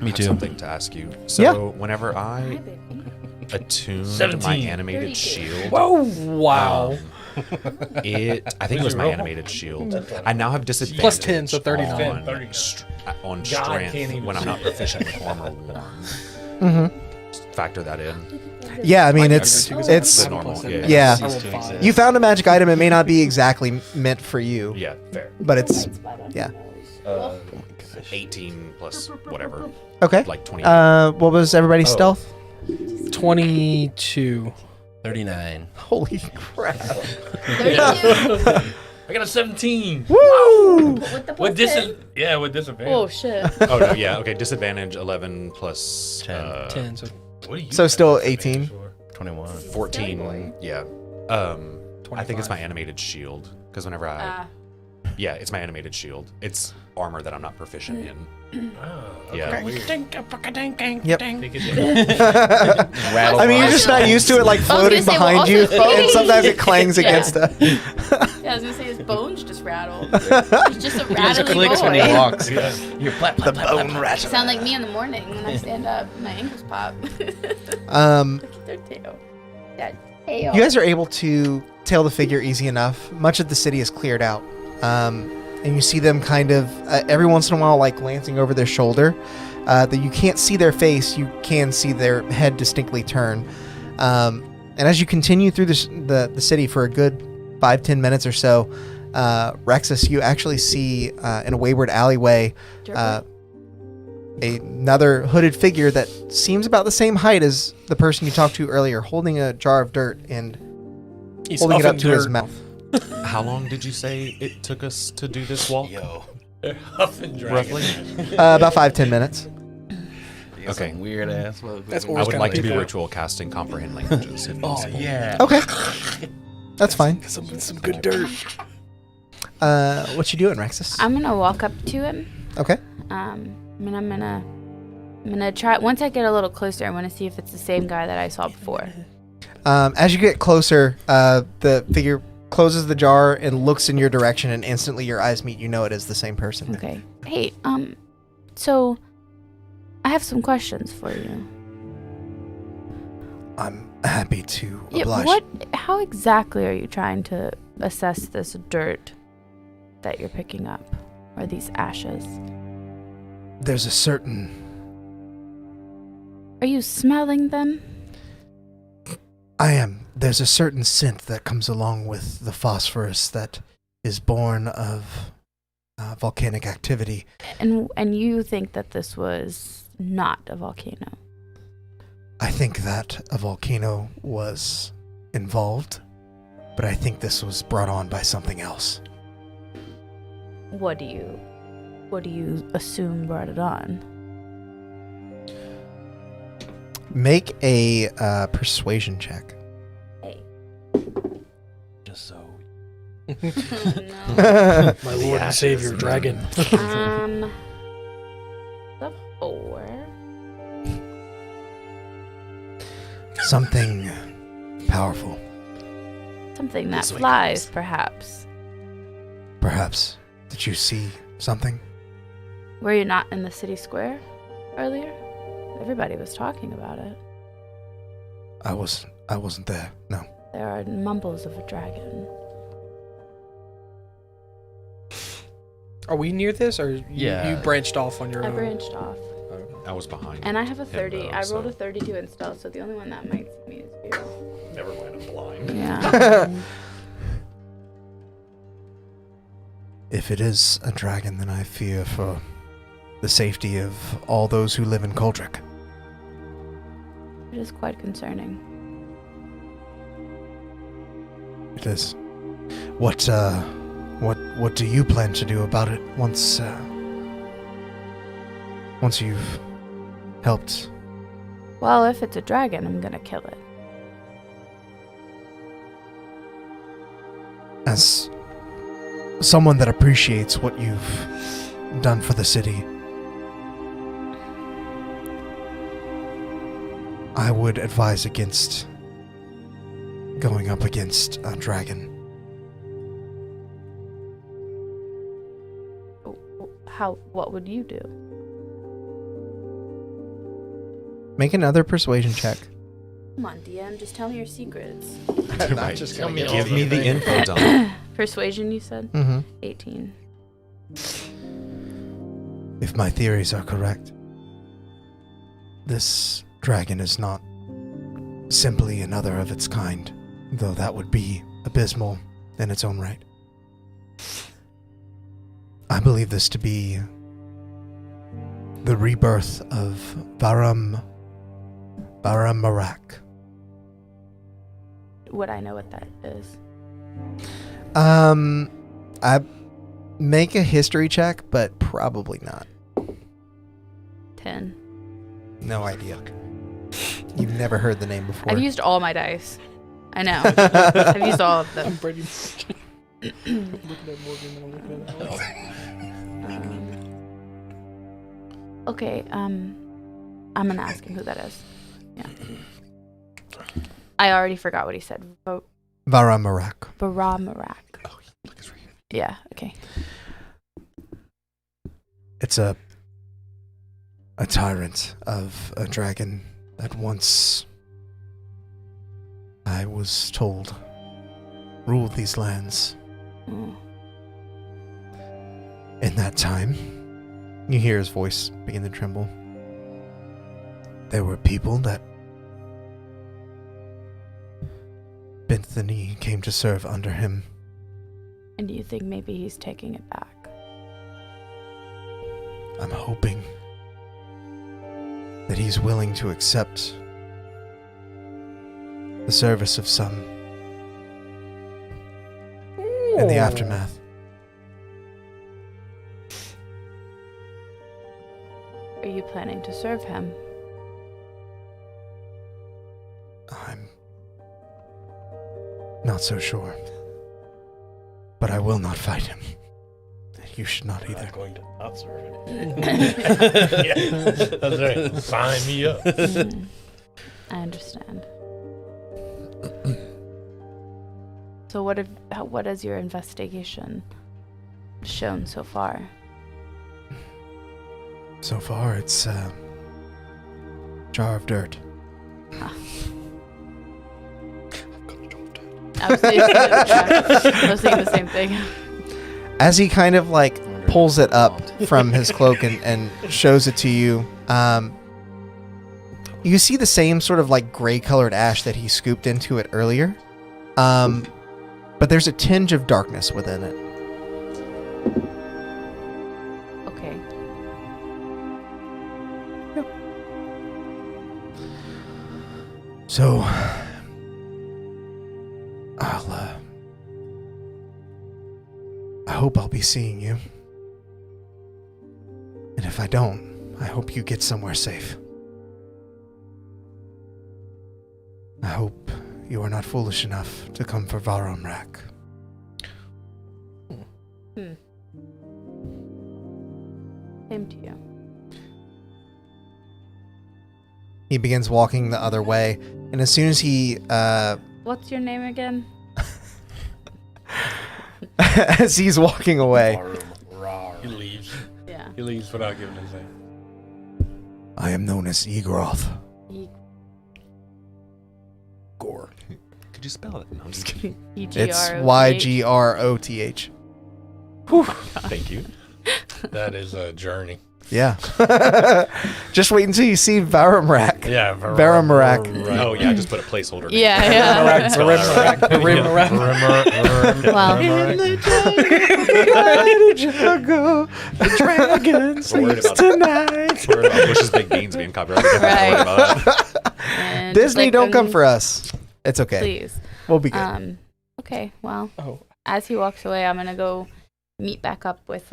Me have too. something to ask you. So Yeah. whenever I attune my 17. animated 32. shield, Whoa! Wow. I think it was my animated shield. I now have disadvantage Plus 10, so 39. on, 39. on God, strength can't even when I'm not see. proficient with armor 1. Mm-hmm. Factor that in. Yeah, I mean I it's do too. it's The normal, yeah. I rolled 5. You found a magic item. It may not be exactly meant for you, Yeah, fair. but it's yeah. 18 plus whatever, Okay. like 20. What was everybody's Oh. stealth? 22. 39. Holy crap! 32. I got a 17. Woo! With the With plus 10? with disadvantage. Oh shit. Oh no, yeah, okay. Disadvantage 11 plus 10. 10. So What do you So have still disadvantage 18? for? 21. 14. Yeah. I think it's my animated shield because whenever I yeah, it's my animated shield. It's armor that I'm not proficient in. Oh, okay, Yeah. weird. Yep. Take it down. Rattle. I mean, you're just not used to it like floating say, well, behind also you, it's bones. and sometimes it clangs Yeah. against a. Yeah, I was gonna say his bones just rattle. He's just a He just rattly clicks boy. when he walks. Yeah. You're plap, plap, plap, plap, plap. Sound like me in the morning when I stand up, my ankles pop. Their tail. Yeah, tail. You guys are able to tail the figure easy enough. Much of the city is cleared out. And you see them kind of every once in a while, like glancing over their shoulder. That you can't see their face, you can see their head distinctly turn. And as you continue through the city for a good 5-10 minutes or so, Rexus, you actually see in a wayward alleyway another hooded figure that seems about the same height as the person you talked to earlier, holding a jar of dirt and he's holding it up huffing to his dirt. mouth. How long did you say it took us to do this walk? Yo. Huff and drag. Roughly? About 5-10 minutes. Okay. Weird ass. That's I would like to be Yeah. ritual casting comprehend languages. If Oh, possible. yeah. Okay. That's fine. Some good dirt. What you doing, Rexus? I'm gonna walk up to him. Okay. And I'm gonna try. Once I get a little closer, I want to see if it's the same guy that I saw before. As you get closer, the figure closes the jar and looks in your direction, and instantly your eyes meet. You know it is the same person. Okay. Hey, so I have some questions for you. I'm happy to Yeah, oblige. how exactly are you trying to assess this dirt that you're picking up, or these ashes? There's a certain. Are you smelling them? I am. There's a certain scent that comes along with the phosphorus that is born of volcanic activity. And you think that this was not a volcano? I think that a volcano was involved, but I think this was brought on by something else. What do you assume brought it on? Make a persuasion check. Just so. No. My lord and savior, dragon. The 4. Something powerful. Something that This way, flies, guys. perhaps. Perhaps. Did you see something? Were you not in the city square earlier? Everybody was talking about it. I wasn't there. No. There are mumbles of a dragon. Are we near this, or Yeah. you branched off on your I own? branched off. I was behind. And I have a him, 30. though, I rolled so- a 32 in stealth, so the only one that might see me is you. Never mind, I'm blind. Yeah. If it is a dragon, then I fear for the safety of all those who live in Coldrick. It is quite concerning. It is. What do you plan to do about it once you've helped? Well, if it's a dragon, I'm gonna kill it. As someone that appreciates what you've done for the city, I would advise against going up against a dragon. What would you do? Make another persuasion check. Come on, DM, just tell me your secrets. Not just tell gonna me get give all me the the things. info, Dom. Persuasion, you said? Mm-hmm. 18. If my theories are correct, this dragon is not simply another of its kind, though that would be abysmal in its own right. I believe this to be the rebirth of Baramarak. Would I know what that is? I make a history check, but probably not. 10. No idea. You've never heard the name before. I've used all my dice. I know. I've used all of them. Looking at Morgan and looking at Alex. Okay, I'm gonna ask him who that is. Yeah. I already forgot what he said. Baramarak. Baramarak. Yeah, okay. It's a tyrant of a dragon that once, I was told, ruled these lands. Mm. In that time, you hear his voice begin to tremble. There were people that bent the knee and came to serve under him. And do you think maybe he's taking it back? I'm hoping that he's willing to accept the service of some in the aftermath. Are you planning to serve him? I'm not so sure. But I will not fight him. You should not either. I'm going to not serve it. Yeah, that's right. Sign me up. I understand. So what has your investigation shown so far? So far, it's a jar of dirt. I was thinking, I was thinking the same thing. As he kind of like pulls it up from his cloak and shows it to you, you see the same sort of like gray colored ash that he scooped into it earlier. But there's a tinge of darkness within it. Okay. So, I hope I'll be seeing you. And if I don't, I hope you get somewhere safe. you are not foolish enough to come for Varumrak. Same to you. He begins walking the other way, and as soon as he, What's your name again? as he's walking away, He leaves. Yeah. He leaves without giving his name. I am known as Egroth. Gore. Could you spell it? No, I'm just kidding. It's Ygroth. Thank you. That is a journey. Yeah. Just wait until you see Varumrak. Yeah, Varumrak. Oh yeah, just put a placeholder. name. Yeah, yeah. Well, The dragon We're worried about tonight. We're worried about Bush's baked beans being copyrighted. Don't worry Right. about that. and Disney, like, don't come for us. It's okay. Please. We'll be good. Okay, well, Oh. as he walks away, I'm going to go meet back up with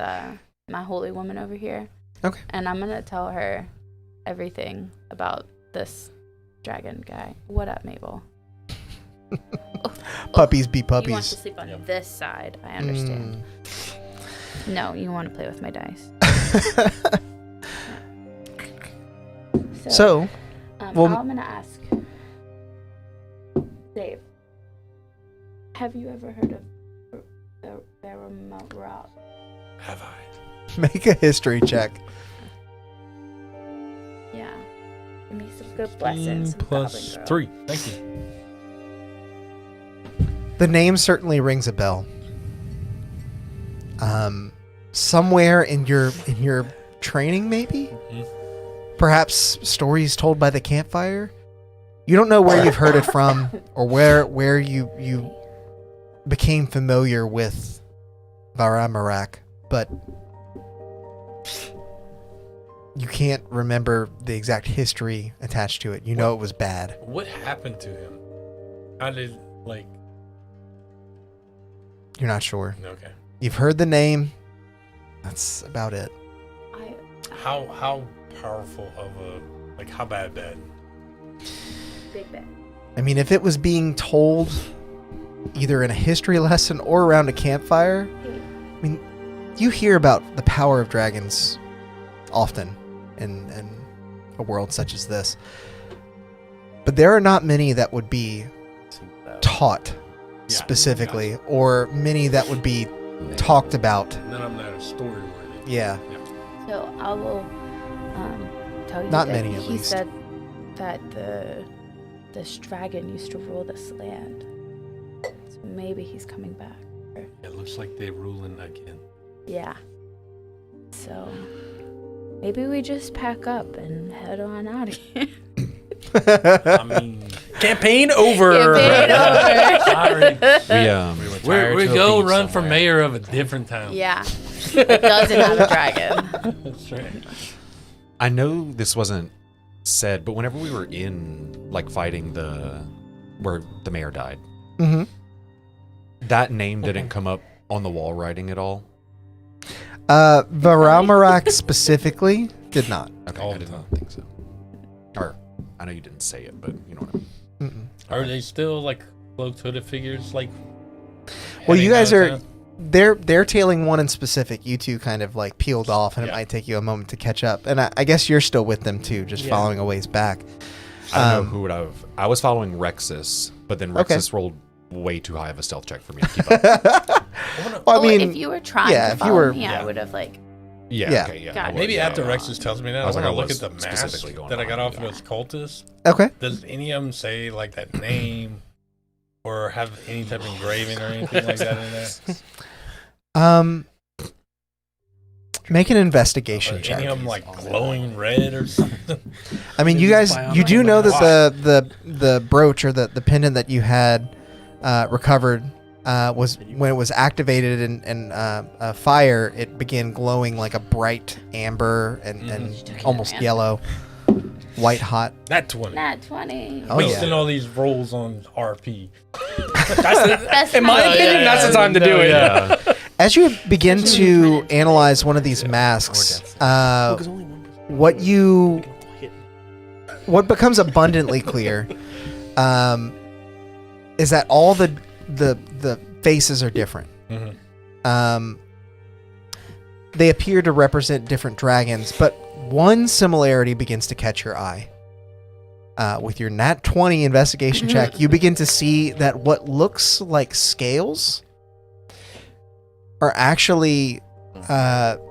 my holy woman over here. Okay. And I'm going to tell her everything about this dragon guy. What up, Mabel? Puppies be You want to puppies. sleep on this side. I understand. No, you want to play with my dice. So, well- I'm going to ask Dave, have you ever heard of Baramarat? Have I? make a history check. Yeah. Give me some good blessings. Plus Goblin Girl. 3. Thank you. The name certainly rings a bell. Somewhere in your training, maybe? Mhm. Perhaps stories told by the campfire? You don't know where you've heard it from or where you became familiar with Varamarak, but you can't remember the exact history attached to it. You know it was bad. What happened to him? How did, like... You're not sure. Okay. You've heard the name. That's about it. How powerful of a... Like, how bad? Big bad. I mean, if it was being told either in a history lesson or around a campfire, I mean, you hear about the power of dragons often in a world such as this. But there are not many that would be taught specifically, or many that would be talked about. None of them that are story worthy. Yeah. So I will tell you Not that many, at he least. said that this dragon used to rule this land. So maybe he's coming back. It looks like they're ruling again. Yeah. So maybe we just pack up and head on out of here. I mean... Campaign over. Sorry. We We go run for mayor of a different town. Yeah. It doesn't have a dragon. That's right. I know this wasn't said, but whenever we were in like fighting where the mayor died, Mm-hmm. that name didn't come up on the wall writing at all. Varamarak specifically did not. Okay, All I the did not time. think so. Or I know you didn't say it, but you know what I mean. Mm-mm. Are they still like cloaked hooded figures? Like, Well, you heading guys out are. of town? They're tailing one in specific. You two kind of like peeled off, and it Yeah. might take you a moment to catch up. And I guess you're still with them too, just Yeah. following a ways back. I don't know who would have. I was following Rexus, but then Okay. Rexus rolled way too high of a stealth check for me to keep up. Well, I Oh, mean, if you were trying yeah, to if you follow were- me, I Yeah. would have like. Yeah. Yeah. Okay. Got I it. would, Maybe yeah, after no. Rexus tells me that, I I was want to like, look what's at the mask specifically going that I got on? off of those cultists. okay. Does any of them say like that name or have any type of engraving or anything like that in there? Make an investigation Are check. any of them like glowing red or something? I mean, you guys, you do know that the brooch or the pendant that you had recovered was when it was activated and fire, it began glowing like a bright amber and almost yellow, white hot. That 20. Nat 20. Oh Wasting yeah. all these rolls on RP. That's In my fine. opinion, that's the time to do it. Yeah. As you begin to analyze one of these masks, what becomes abundantly clear is that all the faces are different. Mm-hmm. They appear to represent different dragons, but one similarity begins to catch your eye. With your nat 20 investigation check, you begin to see that what looks like scales are actually,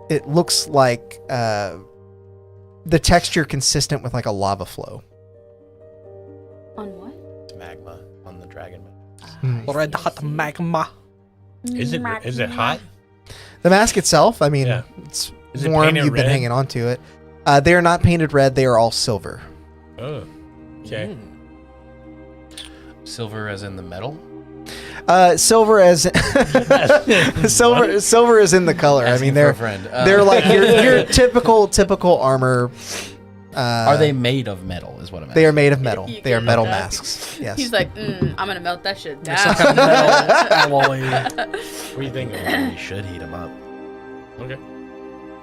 it looks like the texture consistent with like a lava flow. On what? It's magma on the dragon. Red hot magma. Is it hot? The mask itself, I mean, Yeah. it's Is it warm. painted You've been red? hanging on to it. They are not painted red. They are all silver. Oh, okay. Silver as in the metal? Silver as silver is in the color. I Asking mean, for a they're friend. they're like your typical armor. Are they made of metal? Is what I'm asking. They are made of metal. You They are get metal that? masks. Yes. He's like, I'm gonna melt that shit down. Some kind of metal alloy. What do you think? We should heat them up Okay.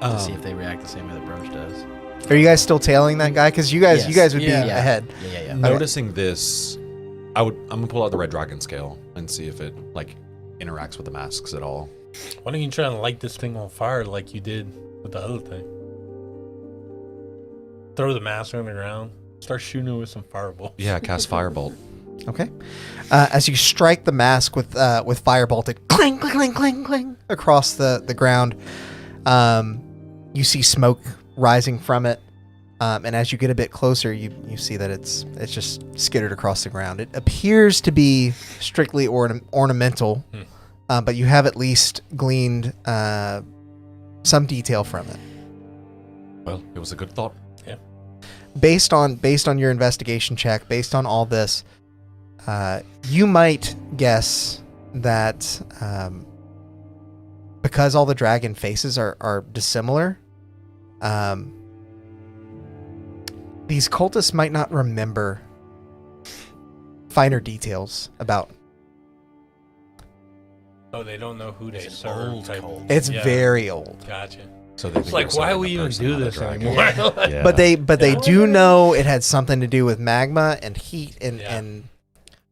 to see if they react the same way the brooch does. Are you guys still tailing that guy? Because you guys would Yeah. be ahead. Yeah. Noticing this, I'm gonna pull out the red dragon scale and see if it like interacts with the masks at all. Why don't you try and light this thing on fire like you did with the other thing? Throw the mask on the ground. Start shooting it with some fireball. Yeah, cast firebolt. Okay. As you strike the mask with firebolt, it cling, cling, cling, cling, cling across the ground. You see smoke rising from it, and as you get a bit closer, you see that it's just skittered across the ground. It appears to be strictly ornamental, but you have at least gleaned some detail from it. Well, it was a good thought. Based on your investigation check, based on all this, you might guess that because all the dragon faces are dissimilar, these cultists might not remember finer details about. Oh, they don't know who they It's an serve. old cult. It's Yeah. very old. Gotcha. So they It's like, why we even do this anymore? Yeah. But they do know it had something to do with magma and heat, and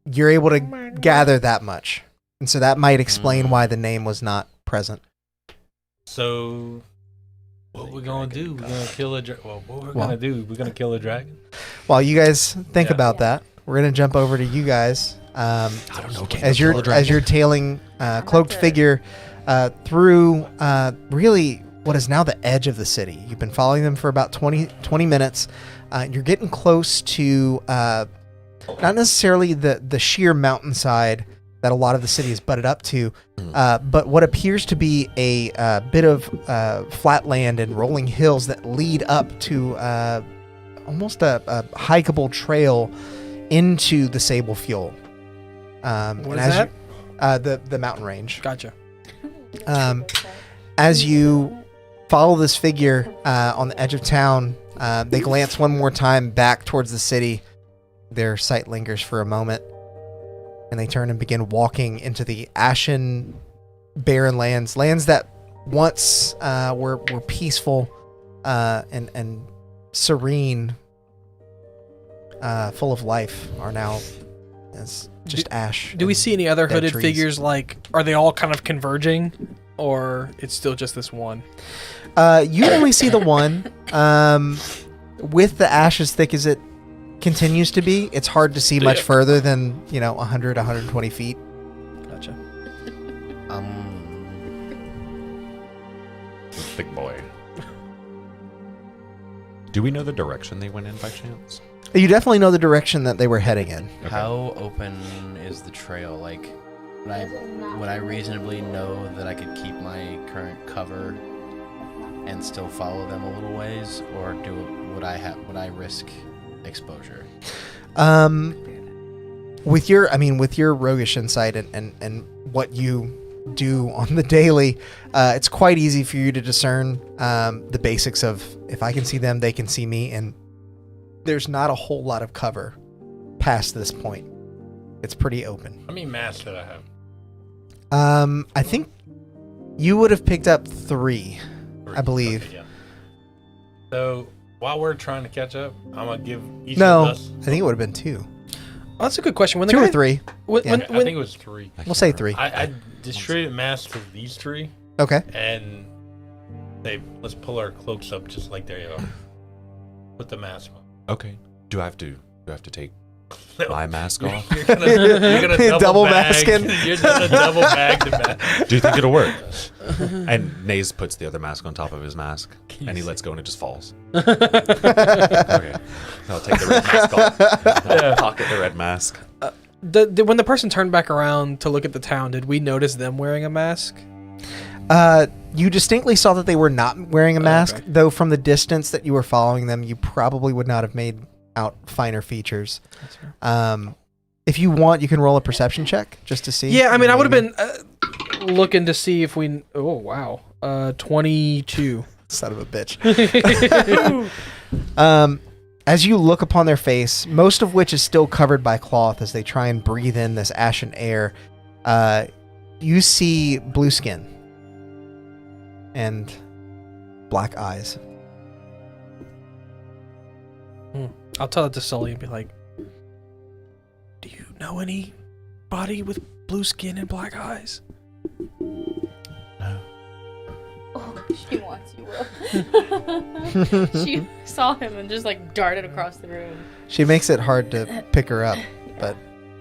you're able to gather that much, and so that might explain why the name was not present. So, what we're gonna do? We're gonna kill a dragon. Well, what we're gonna do? We're gonna kill a dragon. While you guys think Yeah. about that, we're gonna jump over to you guys. I don't know. As you're tailing cloaked figure through really what is now the edge of the city. You've been following them for about 20 minutes. You're getting close to not necessarily the sheer mountainside that a lot of the city is butted up to, but what appears to be a bit of flat land and rolling hills that lead up to almost a hikeable trail into the Sable Fuel. What is that? The mountain range. Gotcha. As you follow this figure on the edge of town, they glance one more time back towards the city. Their sight lingers for a moment, and they turn and begin walking into the ashen, barren lands that once were peaceful and serene, full of life, are now as just ash. Do we and see any other dead hooded trees. figures? Like, are they all kind of converging, or it's still just this one? You only see the one. With the ash as thick as it continues to be, it's hard to see much further than 100, 120 feet. Gotcha. Big boy. Do we know the direction they went in by chance? You definitely know the direction that they were heading in. Okay. How open is the trail? Like, would I reasonably know that I could keep my current cover and still follow them a little ways, or would I risk exposure? With your roguish insight and what you do on the daily, it's quite easy for you to discern the basics of, if I can see them, they can see me, and there's not a whole lot of cover past this point. It's pretty open. How many masks did I have? I think you would have picked up 3, I believe. Okay, yeah. So while we're trying to catch up, I'm gonna give each No, of us. I think it would have been 2. Oh, that's a good question. When the 2 or guy- 3. When, Yeah. when, I think it when, was 3. We'll say 3. I distributed masks for these 3, Okay. and let's pull our cloaks up just like they are. Put the mask on. Okay. Do I have to take my mask off? You're gonna double, Double bag. masking. You're gonna double bag the mask. Do you think it'll work? And Naze puts the other mask on top of his mask, and he lets go, and it just falls. Okay. I'll take the red mask off. I'll pocket the red mask. when the person turned back around to look at the town, did we notice them wearing a mask? You distinctly saw that they were not wearing a mask, okay. though from the distance that you were following them, you probably would not have made out finer features. That's fair. If you want, you can roll a perception check just to see. Yeah, I mean, I would have been looking to see if we. Oh wow, 22. Son of a bitch. As you look upon their face, most of which is still covered by cloth as they try and breathe in this ashen air, you see blue skin and black eyes. I'll tell it to Sully and be like, "Do you know anybody with blue skin and black eyes?" Oh, she wants you, Will. She saw him and just like darted across the room. She makes it hard to pick her up, but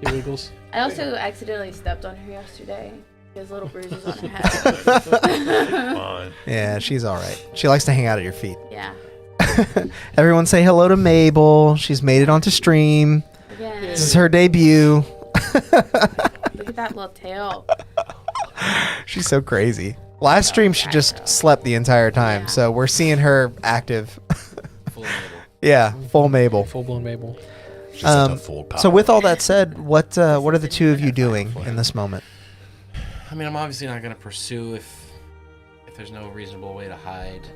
He wiggles. I also accidentally stepped on her yesterday. She has little bruises on her head. Fine. yeah, she's all right. She likes to hang out at your feet. Yeah. Everyone say hello to Mabel. She's made it onto stream. Again. This is her debut. Look at that little tail. She's so crazy. Last stream, she just slept the entire time, Yeah. so we're seeing her active. Full Mabel. Yeah, full Mabel. Full blown Mabel. She's such a full power. So with all that said, what are the two of you doing in this moment? I mean, I'm obviously not going to pursue if there's no reasonable way to hide,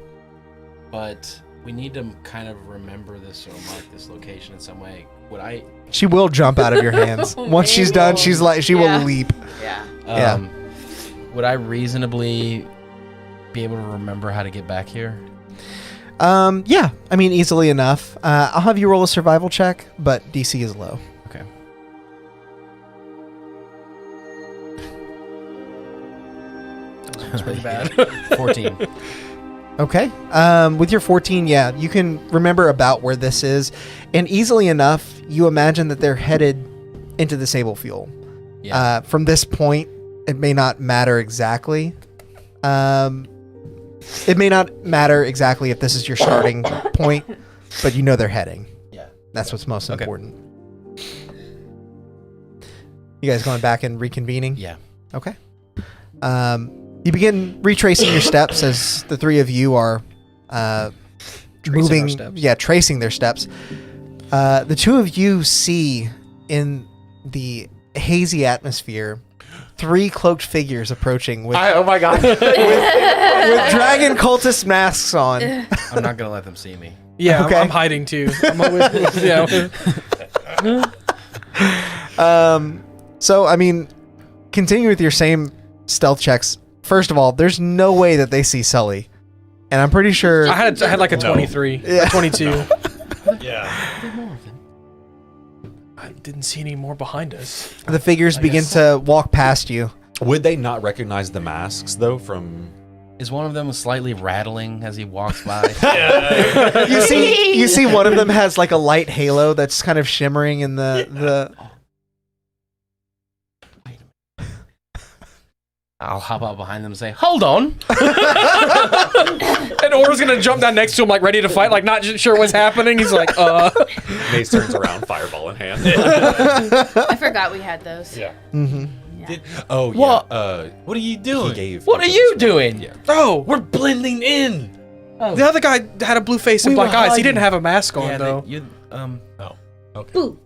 but we need to kind of remember this or mark this location in some way. Would I? She will jump out of your hands. Once she's done, she's like, she Yeah. will leap. Yeah. Yeah. Would I reasonably be able to remember how to get back here? Yeah, I mean, easily enough. I'll have you roll a survival check, but DC is low. Okay. That's pretty bad. 14. Okay. With your 14, yeah, you can remember about where this is, and easily enough, you imagine that they're headed into the Sable Fuel. Yeah. From this point, it may not matter exactly. It may not matter exactly if this is your starting point, but you know they're heading. Yeah. That's what's most Okay. important. You guys going back and reconvening? Yeah. Okay. You begin retracing your steps as the three of you are moving. our steps. Yeah, tracing their steps. The two of you see in the hazy atmosphere 3 cloaked figures approaching with oh my god. with dragon cultist masks on. I'm not going to let them see me. Yeah, Okay. I'm hiding too. I'm always, yeah. So I mean, continue with your same stealth checks. First of all, there's no way that they see Sully, and I'm pretty sure. I had like a No. 23, Yeah. a 22. Yeah. I didn't see any more behind us. The figures begin to walk past you. Would they not recognize the masks though from? Is one of them slightly rattling as he walks by? Yeah. You see one of them has like a light halo that's kind of shimmering in the I'll hop out behind them and say, "Hold on." And Ora's gonna jump down next to him, like ready to fight, like not sure what's happening. He's like, Mace turns around, fireball in hand. I forgot we had those. Yeah. Mhm. Yeah. Oh yeah. What? What are you He doing? gave. What are you doing? Yeah. oh, We're blending in. the other guy had a blue face and We were black eyes. He hiding. didn't have a mask on Yeah, though. you Okay. Boo.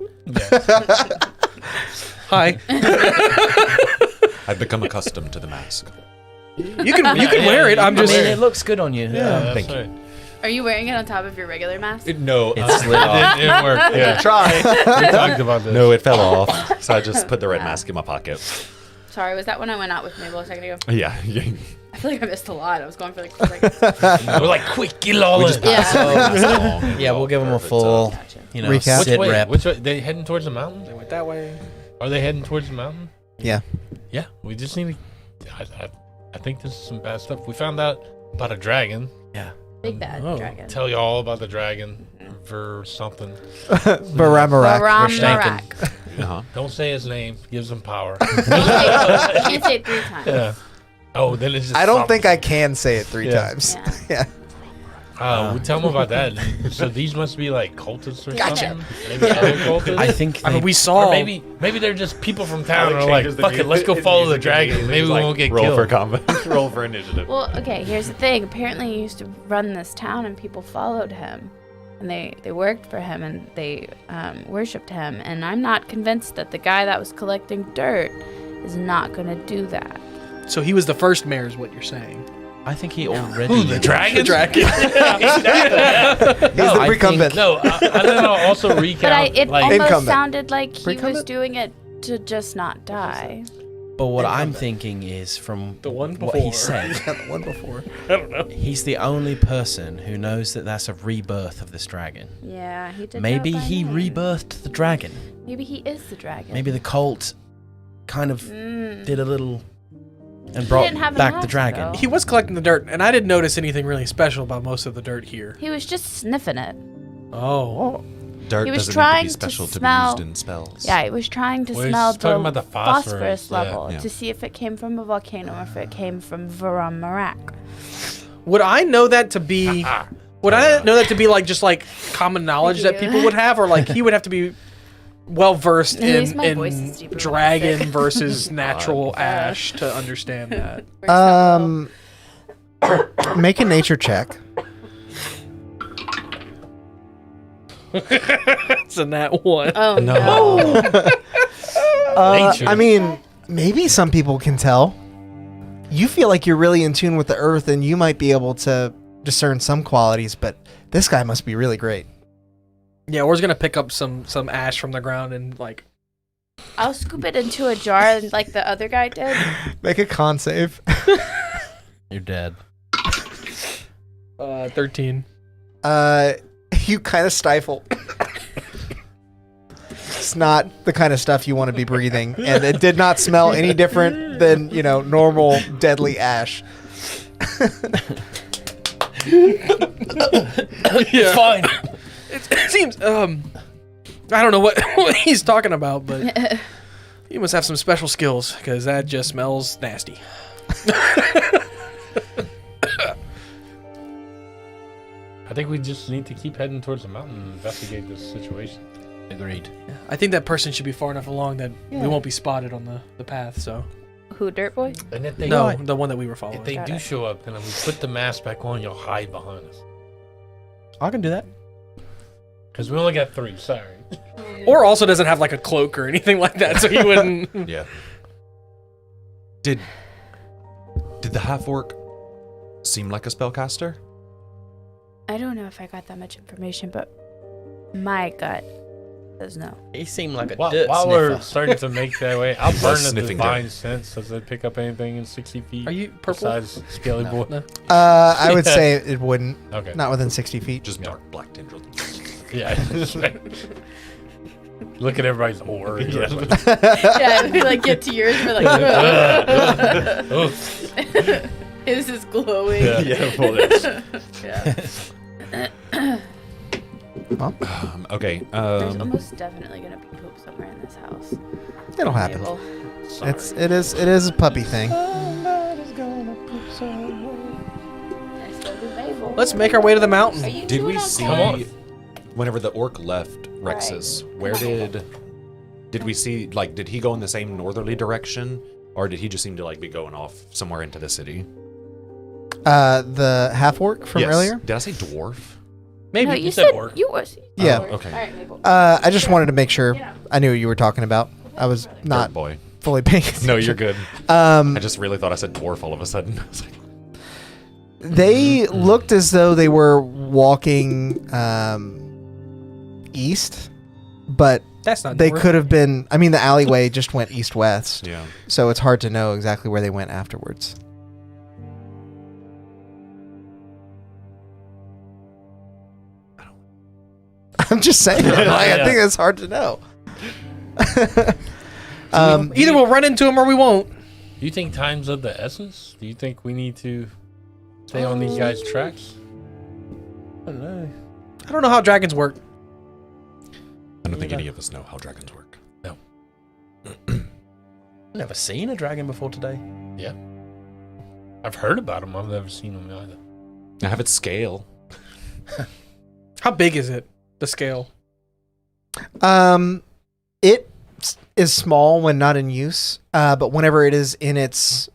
Hi, I've become accustomed to the mask. you can wear it. I'm I just. mean, it looks good on you. Yeah, thank that's you. right. Are you wearing it on top of your regular mask? No, It slid off. It didn't work. Yeah. try. We talked about this. No, it fell off. So I just put the red mask in my pocket. Sorry, was that when I went out with Mabel a second ago? Yeah. I feel like I missed a lot. I was going for like 2 seconds. We're like, quick, get all We in. just passed Yeah. the mask along. Yeah, we'll give him a Perfect, full Gotcha. Recap. Which sit way? rep. Which way? They heading towards the mountain? They went that way. Are they heading towards the mountain? Yeah. Yeah. We just need to. I think this is some bad stuff. We found out about a dragon. Big bad Oh. dragon. Tell you all about the dragon for something. Baramarak. Baramarak. Uh-huh. Don't say his name. Gives him power. You can't say it 3 times. Yeah. Oh, then it's just. I don't think I can say it 3 times. Yeah. Yeah. We tell them about that. So these must be like cultists or Gotcha. something. Maybe other cultists. I think I mean, we Or saw. maybe they're just people from town and are like, changes the fuck it, music- let's go his follow the music dragon. immediately. Maybe we Like, won't get roll killed. for combat. Roll for initiative. Well, okay, here's the thing. Apparently, he used to run this town, and people followed him, and they worked for him, and they worshipped him. And I'm not convinced that the guy that was collecting dirt is not going to do that. So he was the first mayor, is what you're saying. I think he already. Who, the dragon? The dragon. He's the I recumbent. No, and then I'll also recount. But it like, almost Incumbent. sounded like he was Recumbent? doing it to just not die. But what I'm thinking is from The one what he before. said, The one before. I don't know. he's the only person who knows that that's a rebirth of this dragon. Yeah, he did. Maybe know by he name. rebirthed the dragon. Maybe he is the dragon. Maybe the cult kind of Mm. did a little and brought didn't have a back the mask, dragon. though. He was collecting the dirt, and I didn't notice anything really special about most of the dirt here. He was just sniffing it. Oh. Dirt He was doesn't trying need to to be special to be smell- used in spells. Yeah, he was trying to Well, he's smell talking the, about the phosphorus, yeah. level Yeah. to see if it came from a volcano or if it came from Varamarak. Would I know that to be? Would I know that to be like just like common knowledge that people would have, or like he would have to be well versed At least in, my voice is deeper when I dragon say it. versus natural ash to understand that? Make a nature check. It's a nat one. Oh no. Nature. I mean, maybe some people can tell. You feel like you're really in tune with the earth, and you might be able to discern some qualities, but this guy must be really great. Yeah, we're just gonna pick up some ash from the ground and like. I'll scoop it into a jar like the other guy did. Make a con save. You're dead. 13. You kind of stifle. It's not the kind of stuff you want to be breathing, and it did not smell any different than, normal deadly ash. Yeah. Fine. It seems. I don't know what he's talking about, but he must have some special skills because that just smells nasty. I think we just need to keep heading towards the mountain and investigate this situation. Agreed. I think that person should be far enough along that we Yeah. won't be spotted on the path. So Who, Dirt Boy? And if they no, the one that we were following. if they Got do it. show up, then we put the mask back on. You'll hide behind us I can do that. because we only got 3. Sorry. Or also doesn't have like a cloak or anything like that, so he wouldn't. Yeah. Did the half orc seem like a spellcaster? I don't know if I got that much information, but my gut says no. He seemed like a While dirt we're sniffer. starting to make that way, I'll He burn was the sniffing divine dirt. sense. Does it pick up anything in 60 feet? Are you purple? Besides Scaly No. Boy? No. I would Yeah. say it wouldn't. Okay. Not within 60 feet. Just dark black tendrils. Yeah. Look at everybody's ore. Yeah, we like get to yours, we're like, Oh. his is glowing. Yeah, pull this. Yeah. Okay. There's almost definitely gonna be poop somewhere in this house. It'll happen. Mabel. It is a puppy thing. I still do Mabel. Let's make our way to the Are mountain. you Did we doing see okay? Come on. whenever the orc left Rex's? Where did we see, like, did he go in the same northerly direction, or did he just seem to like be going off somewhere into the city? The half orc from Yes. earlier. Did I say dwarf? Maybe No, you you said said orc. you was. Yeah. okay. All right, Mabel. I just wanted to make sure I knew what you were talking about. I was not Dirt boy. fully paying attention. No, you're good. Um, I just really thought I said dwarf all of a sudden. I was like, they looked as though they were walking east, but That's not. they north. could have been. I mean, the alleyway just went east-west, yeah. so it's hard to know exactly where they went afterwards. I'm just saying. Like, I think it's hard to know. Either we'll run into him or we won't. Do you think time's of the essence? Do you think we need to stay on these guys' tracks? I don't know. I don't know how dragons work. I don't think any of us know how dragons work. No. Never seen a dragon before today. Yeah. I've heard about them. I've never seen them either. I have its scale. How big is it? The scale. It is small when not in use, but whenever it is in its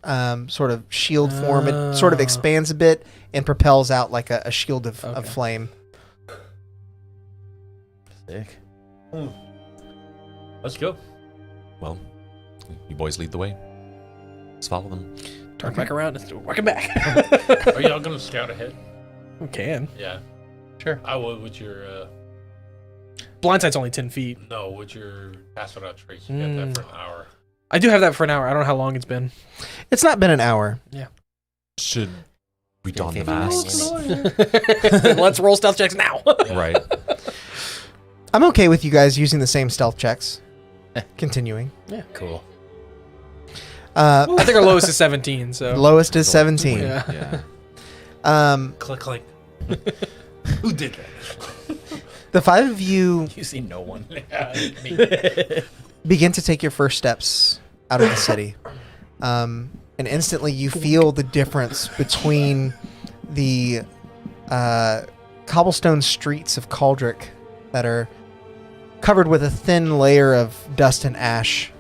sort of shield form, it sort of expands a bit and propels out like a shield of flame. Sick. Let's go. Well, you boys lead the way. Let's follow them. Turn back around and work it back. Are y'all gonna scout ahead? We can. Yeah. Sure. I would with your Blindsight's only 10 feet. with your pass without trace. You got that for an hour. I do have that for an hour. I don't know how long it's been. It's not been an hour. Should we don the 50 masks? Let's roll stealth checks now. Right. I'm okay with you guys using the same stealth checks. Continuing. Yeah, cool. I think our lowest is 17, so. Lowest is 17. Yeah. Yeah. Click, click. Who did that? The five of you You see no one. begin to take your first steps out of the city. And instantly you feel the difference between the cobblestone streets of Caldric that are covered with a thin layer of dust and ash,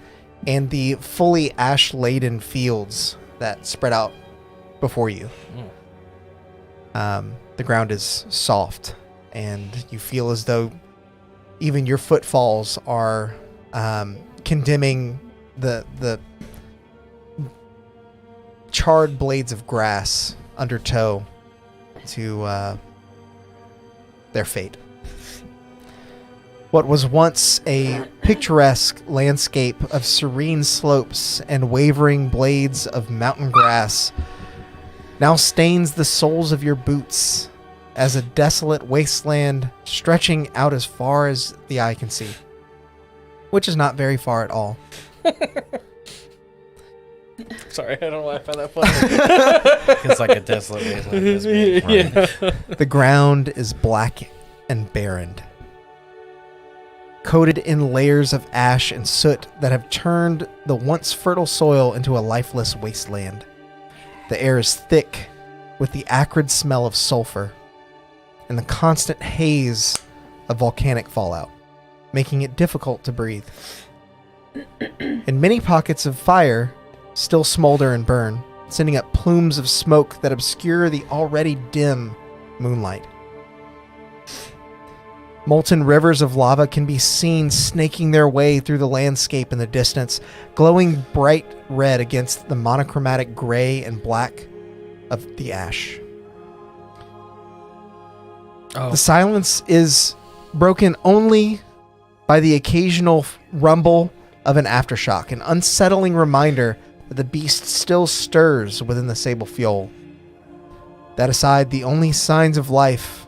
and the fully ash-laden fields that spread out before you. The ground is soft, and you feel as though even your footfalls are condemning the charred blades of grass under toe to their fate. What was once a picturesque landscape of serene slopes and wavering blades of mountain grass now stains the soles of your boots as a desolate wasteland stretching out as far as the eye can see, which is not very far at all. Sorry, I don't know why I found that funny. It's like a desolate wasteland. Yeah. The ground is black and barren, coated in layers of ash and soot that have turned the once fertile soil into a lifeless wasteland. The air is thick with the acrid smell of sulfur and the constant haze of volcanic fallout, making it difficult to breathe. And many pockets of fire still smolder and burn, sending up plumes of smoke that obscure the already dim moonlight. Molten rivers of lava can be seen snaking their way through the landscape in the distance, glowing bright red against the monochromatic gray and black of the ash. Oh. The silence is broken only by the occasional rumble of an aftershock, an unsettling reminder that the beast still stirs within the sable fuel. That aside, the only signs of life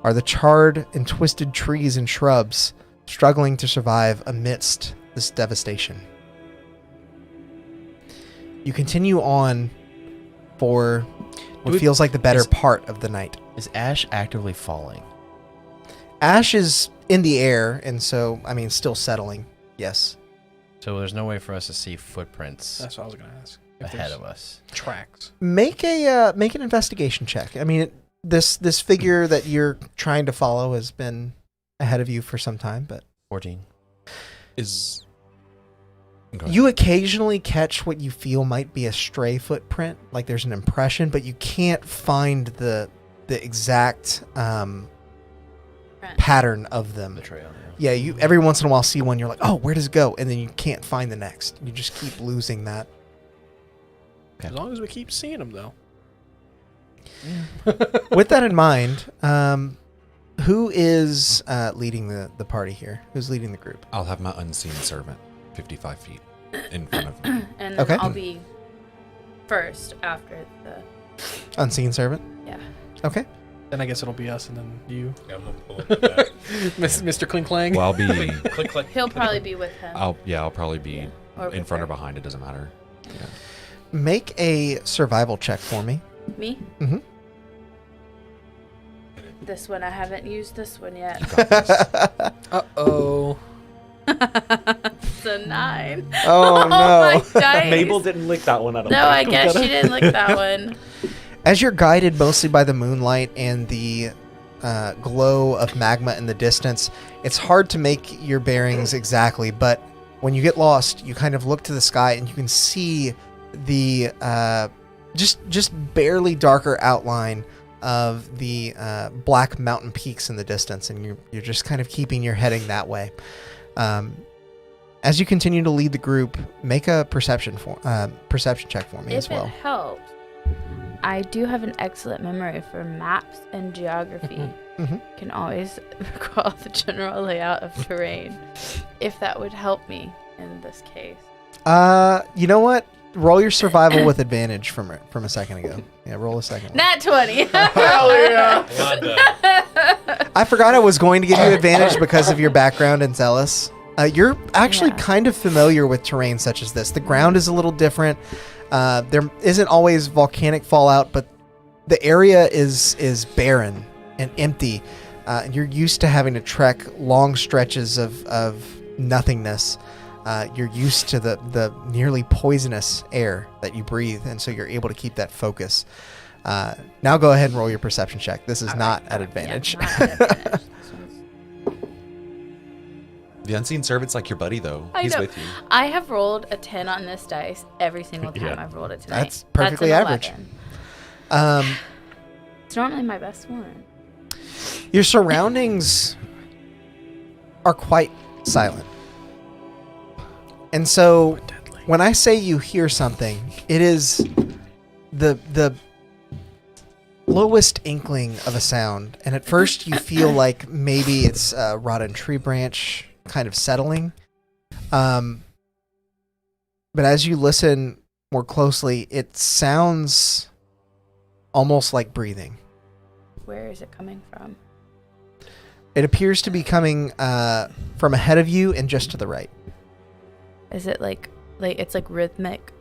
are the charred and twisted trees and shrubs struggling to survive amidst this devastation. You continue on for what feels like the better part of the night. Is ash actively falling? Ash is in the air, and so, still settling. Yes. So there's no way for us to see footprints That's what I was going to ask. ahead of us. Tracks. Make an investigation check. This figure that you're trying to follow has been ahead of you for some time, but 14. Is you occasionally catch what you feel might be a stray footprint, like there's an impression, but you can't find the exact pattern of them. The trail. Yeah, you every once in a while see one, you're like, oh, where does it go? And then you can't find the next. You just keep losing that. As long as we keep seeing them, though. With that in mind, who is leading the party here? Who's leading the group? I'll have my unseen servant 55 feet in front of me. And Okay. I'll be first after the. Unseen servant? Yeah. Okay. Then I guess it'll be us and then you, Yeah, I'm gonna pull up that. Mr. Cling Clang. Well, I'll be. Click, click. He'll probably be with him. I'll probably be Or in with front her. or behind. It doesn't matter. Make a survival check for me. Me? Mm-hmm. This one, I haven't used this one yet. Uh-oh. It's a 9. Oh, no. my dice. Mabel didn't lick that one. I don't No, think. I guess she didn't lick that one. As you're guided mostly by the moonlight and the glow of magma in the distance, it's hard to make your bearings exactly, but when you get lost, you kind of look to the sky and you can see the just barely darker outline of the black mountain peaks in the distance, and you're just kind of keeping your heading that way. As you continue to lead the group, make a perception check for me as well. If it helps, I do have an excellent memory for maps and geography. Mhm. Can always recall the general layout of terrain, if that would help me in this case. You know what? Roll your survival with advantage from a second ago. Yeah, roll a second one. Nat 20. Hell yeah! Well done. I forgot I was going to give you advantage because of your background in Zealous. You're actually Yeah. kind of familiar with terrain such as this. The ground is a little different. There isn't always volcanic fallout, but the area is barren and empty. And you're used to having to trek long stretches of nothingness. You're used to the nearly poisonous air that you breathe, and so you're able to keep that focus. Now go ahead and roll your perception check. This is not at advantage. Yeah, not at advantage. This one's- The unseen servant's like your buddy, though. I He's know. with you. I have rolled a 10 on this dice every single time Yeah. I've rolled it tonight. That's perfectly an average. 11. It's normally my best one. Your surroundings are quite silent. And so when I say you hear something, it is the lowest inkling of a sound. And at first you feel like maybe it's a rotten tree branch kind of settling. But as you listen more closely, it sounds almost like breathing. Where is it coming from? It appears to be coming from ahead of you and just to the right. Is it like it's like rhythmic?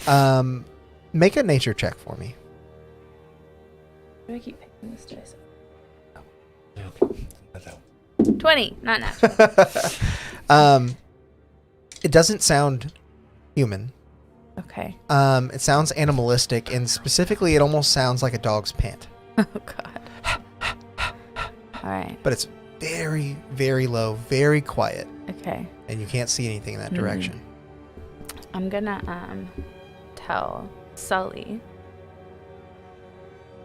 Make a nature check for me. Why do I keep picking this dice? That's out. 20, not natural. It doesn't sound human. Okay. It sounds animalistic, and specifically, it almost sounds like a dog's pant. Oh god. All right. But it's very, very low, very quiet, Okay. and you can't see anything in that direction. I'm gonna tell Sully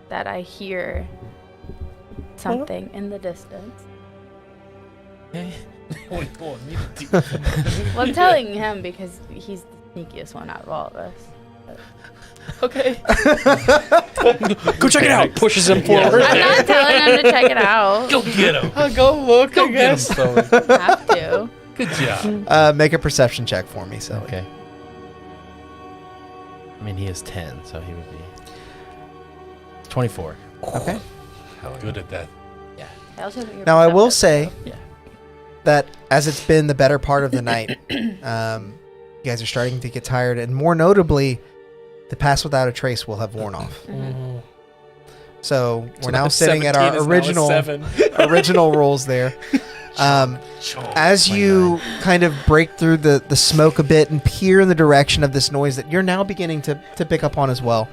that I hear something in the distance. Wait, hold on, me too. Well, I'm telling him because he's the sneakiest one out of all of us. Okay. Go check it out. Pushes him forward. I'm not telling him to check it out. Go get him. Go look. Go get him, Sully. Have to. Good job. Make a perception check for me, so. Okay. I mean, he is 10, so he would be 24. Okay. Good at that. I also know your Now, I will perception. say Yeah. that as it's been the better part of the night, you guys are starting to get tired, and more notably, the Pass Without a Trace will have worn off. Mhm. So we're So now now sitting at 17 is our now a original 7. original rolls there. As you kind of break through the smoke a bit and peer in the direction of this noise that you're now beginning to pick up on as well,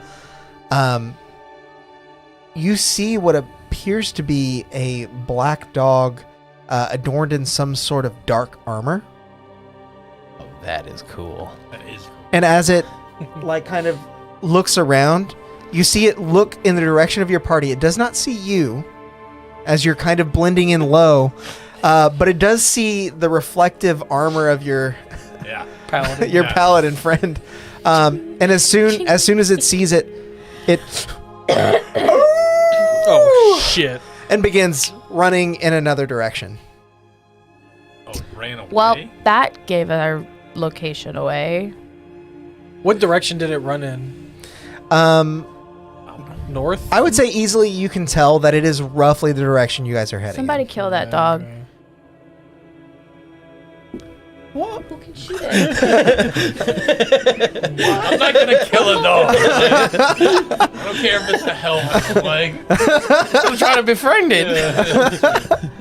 you see what appears to be a black dog adorned in some sort of dark armor. Oh, that is cool. That is. And as it like kind of looks around, you see it look in the direction of your party. It does not see you as you're kind of blending in low, but it does see the reflective armor of your Yeah. Paladin. your Yeah. paladin friend. And as soon as it sees it, it Oh shit. and begins running in another direction. Oh, it ran away. Well, that gave our location away. What direction did it run in? north. I would say easily you can tell that it is roughly the direction you guys are heading. Somebody kill that dog. What? Who can shoot it? I'm not gonna kill a dog. I don't care if it's a helmet. Like, I'm trying to befriend it.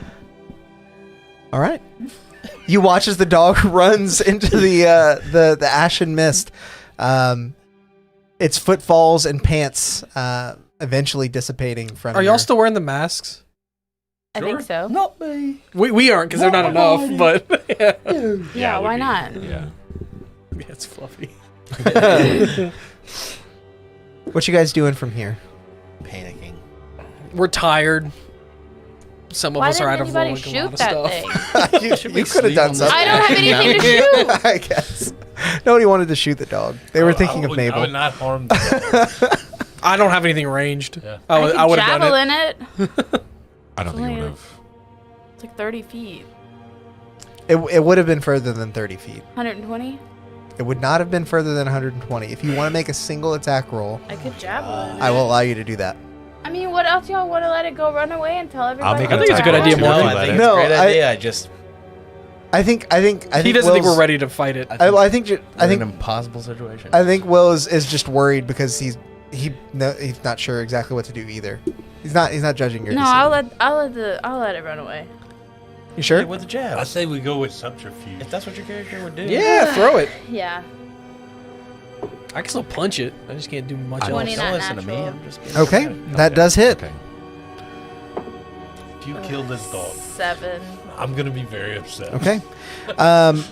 All right. You watch as the dog runs into the ashen mist. Its footfalls and pants eventually dissipating from. Are y'all still wearing the masks? I think so. Not me. We aren't because they're not enough. But yeah, Yeah, why not? Yeah. it's fluffy. What you guys doing from here? Panicking. We're tired. Some of Why us are out didn't of anybody rolling a shoot lot of that stuff. thing? You could have done something. I don't have anything to shoot. I guess nobody wanted to shoot the dog. They were thinking of I Mabel. would not harm the dog. I don't have anything ranged. Yeah. I would have done javelin it. it. I don't think it would have. It's like 30 feet. It would have been further than 30 feet. 120? It would not have been further than 120. If you want to make a single attack roll, I could javelin I it. will allow you to do that. I mean, what else y'all want to let it go run away and tell everybody? I'll make I an think it's a attack good roll idea, too, Morgan. if you I let think it. it's No, a great I- idea. I just. I think He doesn't think Will's- we're ready to fight it. I think We're I in think an impossible situation. I think Will is just worried because he's not sure exactly what to do either. He's not judging your No, decision. I'll let it run away. You sure? With a jab. I say we go with subterfuge. If that's what your character would do. Yeah, throw it. Yeah. I can still punch it. I just can't do much Don't, else. 20 don't not listen to me. natural. I'm just being Okay, that does hit. Okay. If you kill this dog, 7. I'm gonna be very upset. Okay. I'm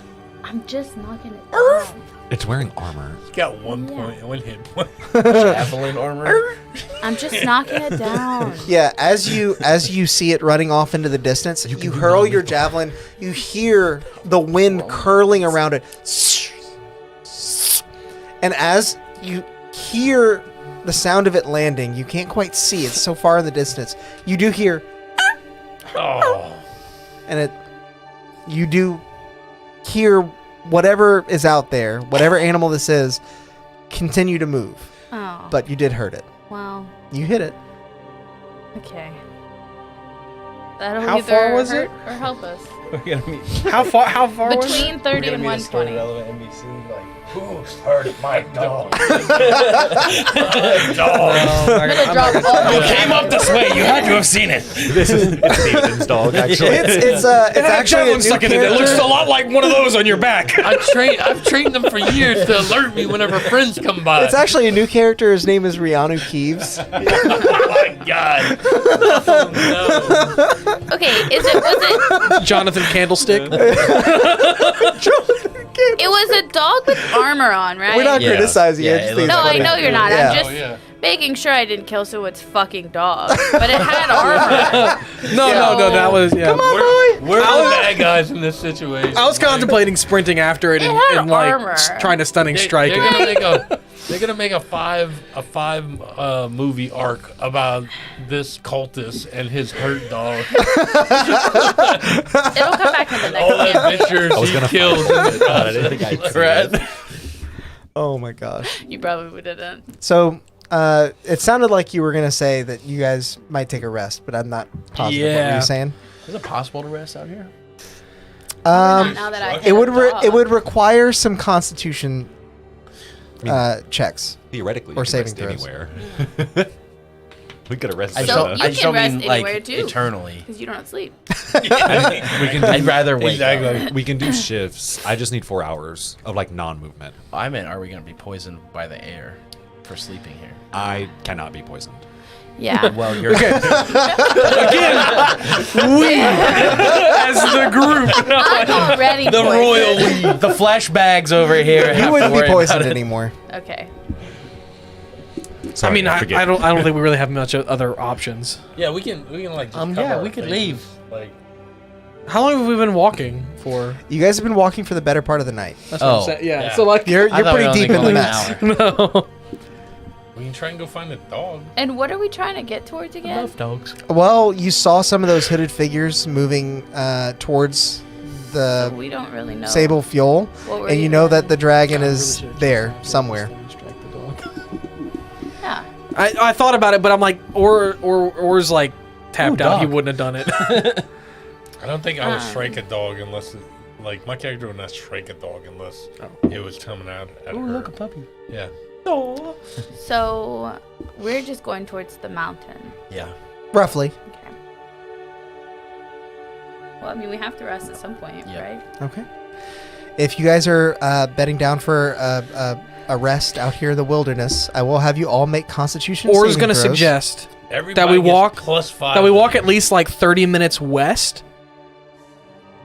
just knocking it down. It's wearing armor. It's got one Yeah. point, one hit point. Javelin armor. I'm just knocking it down. Yeah, as you see it running off into the distance, you hurl your javelin. You hear the wind curling around it, and as you hear the sound of it landing, you can't quite see. It's so far in the distance. You do hear, Oh, and you do hear whatever is out there, whatever animal this is, continue to move. Oh. But you did hurt it. Wow. You hit it. Okay. That'll How either far was hurt it? or help us. We're gonna meet. How far was it? Between 30 and 120. relevant NBC. Like, who hurt my dog? I'm gonna drop all you my came up this way. You had to have seen it. This is Nathan's dog, actually. It's actually a new It looks a character. lot like one of those on your back. I've trained them for years to alert me whenever friends come by. It's actually a new character. His name is Rianu Keeves. Oh my god. Oh, no. Okay, was it Jonathan Candlestick. it was a dog with armor on, right? We're not Yeah. criticizing Yeah, it. it Just looks think No, it's I funny. know you're not. Yeah. I'm just Oh, yeah. making sure I didn't kill someone's fucking dog. But it had armor. No, that was yeah. We're the bad guys in this situation. I was contemplating sprinting after it It and, had and like armor. trying to stunning strike They're it. gonna make a five movie arc about this cultist and his hurt dog. It'll come back in the All next the game. adventures I was he gonna kills in the I didn't think I'd see process. Oh my gosh. You probably didn't. So, it sounded like you were gonna say that you guys might take a rest, but I'm not positive. What were Yeah. you saying? Is it possible to rest out here? Now that I It hit would a dog. it would require some Constitution checks. Theoretically, Or you saving can rest throws. anywhere. We could arrest So the you can rest anywhere, like too. eternally. Because you don't sleep. we can do, I'd rather wake Exactly. up. we can do shifts. I just need 4 hours of like non-movement. I meant, are we going to be poisoned by the air for sleeping here? I cannot be poisoned. Yeah. Well, you're We as the group. I'm already the poisoned. royal we. The flesh bags over here. You wouldn't be poisoned anymore. Okay. I Sorry, mean, I forget. don't think we really have much other options. Yeah, we can like just cover yeah, our we could faces. leave. Like How long have we been walking for? You guys have been walking for the better part of the night. That's what I'm Oh. saying. Yeah. Yeah. So like, You're I thought we pretty were deep only in the going an mess. hour. no. we can try and go find a dog. And what are we trying to get towards again? Love dogs. Well, you saw some of those hooded figures moving towards So the we don't really know. Sable Fuel, what we're and you even- know that the dragon is there somewhere. Yeah. I thought about it, but I'm like, Or's like tapped out. He wouldn't have done it. I don't think I would strike a dog unless, like, my character would not strike a dog unless it was coming out at her. Look, a puppy. Yeah. Oh. So we're just going towards the mountain. Yeah. Roughly. Okay. Well, I mean, we have to rest at some point, right? Okay. If you guys are bedding down for a rest out here in the wilderness, I will have you all make Constitution Or's saving going to throws. suggest Everybody that we gets walk +5. that we walk at least like 30 minutes west,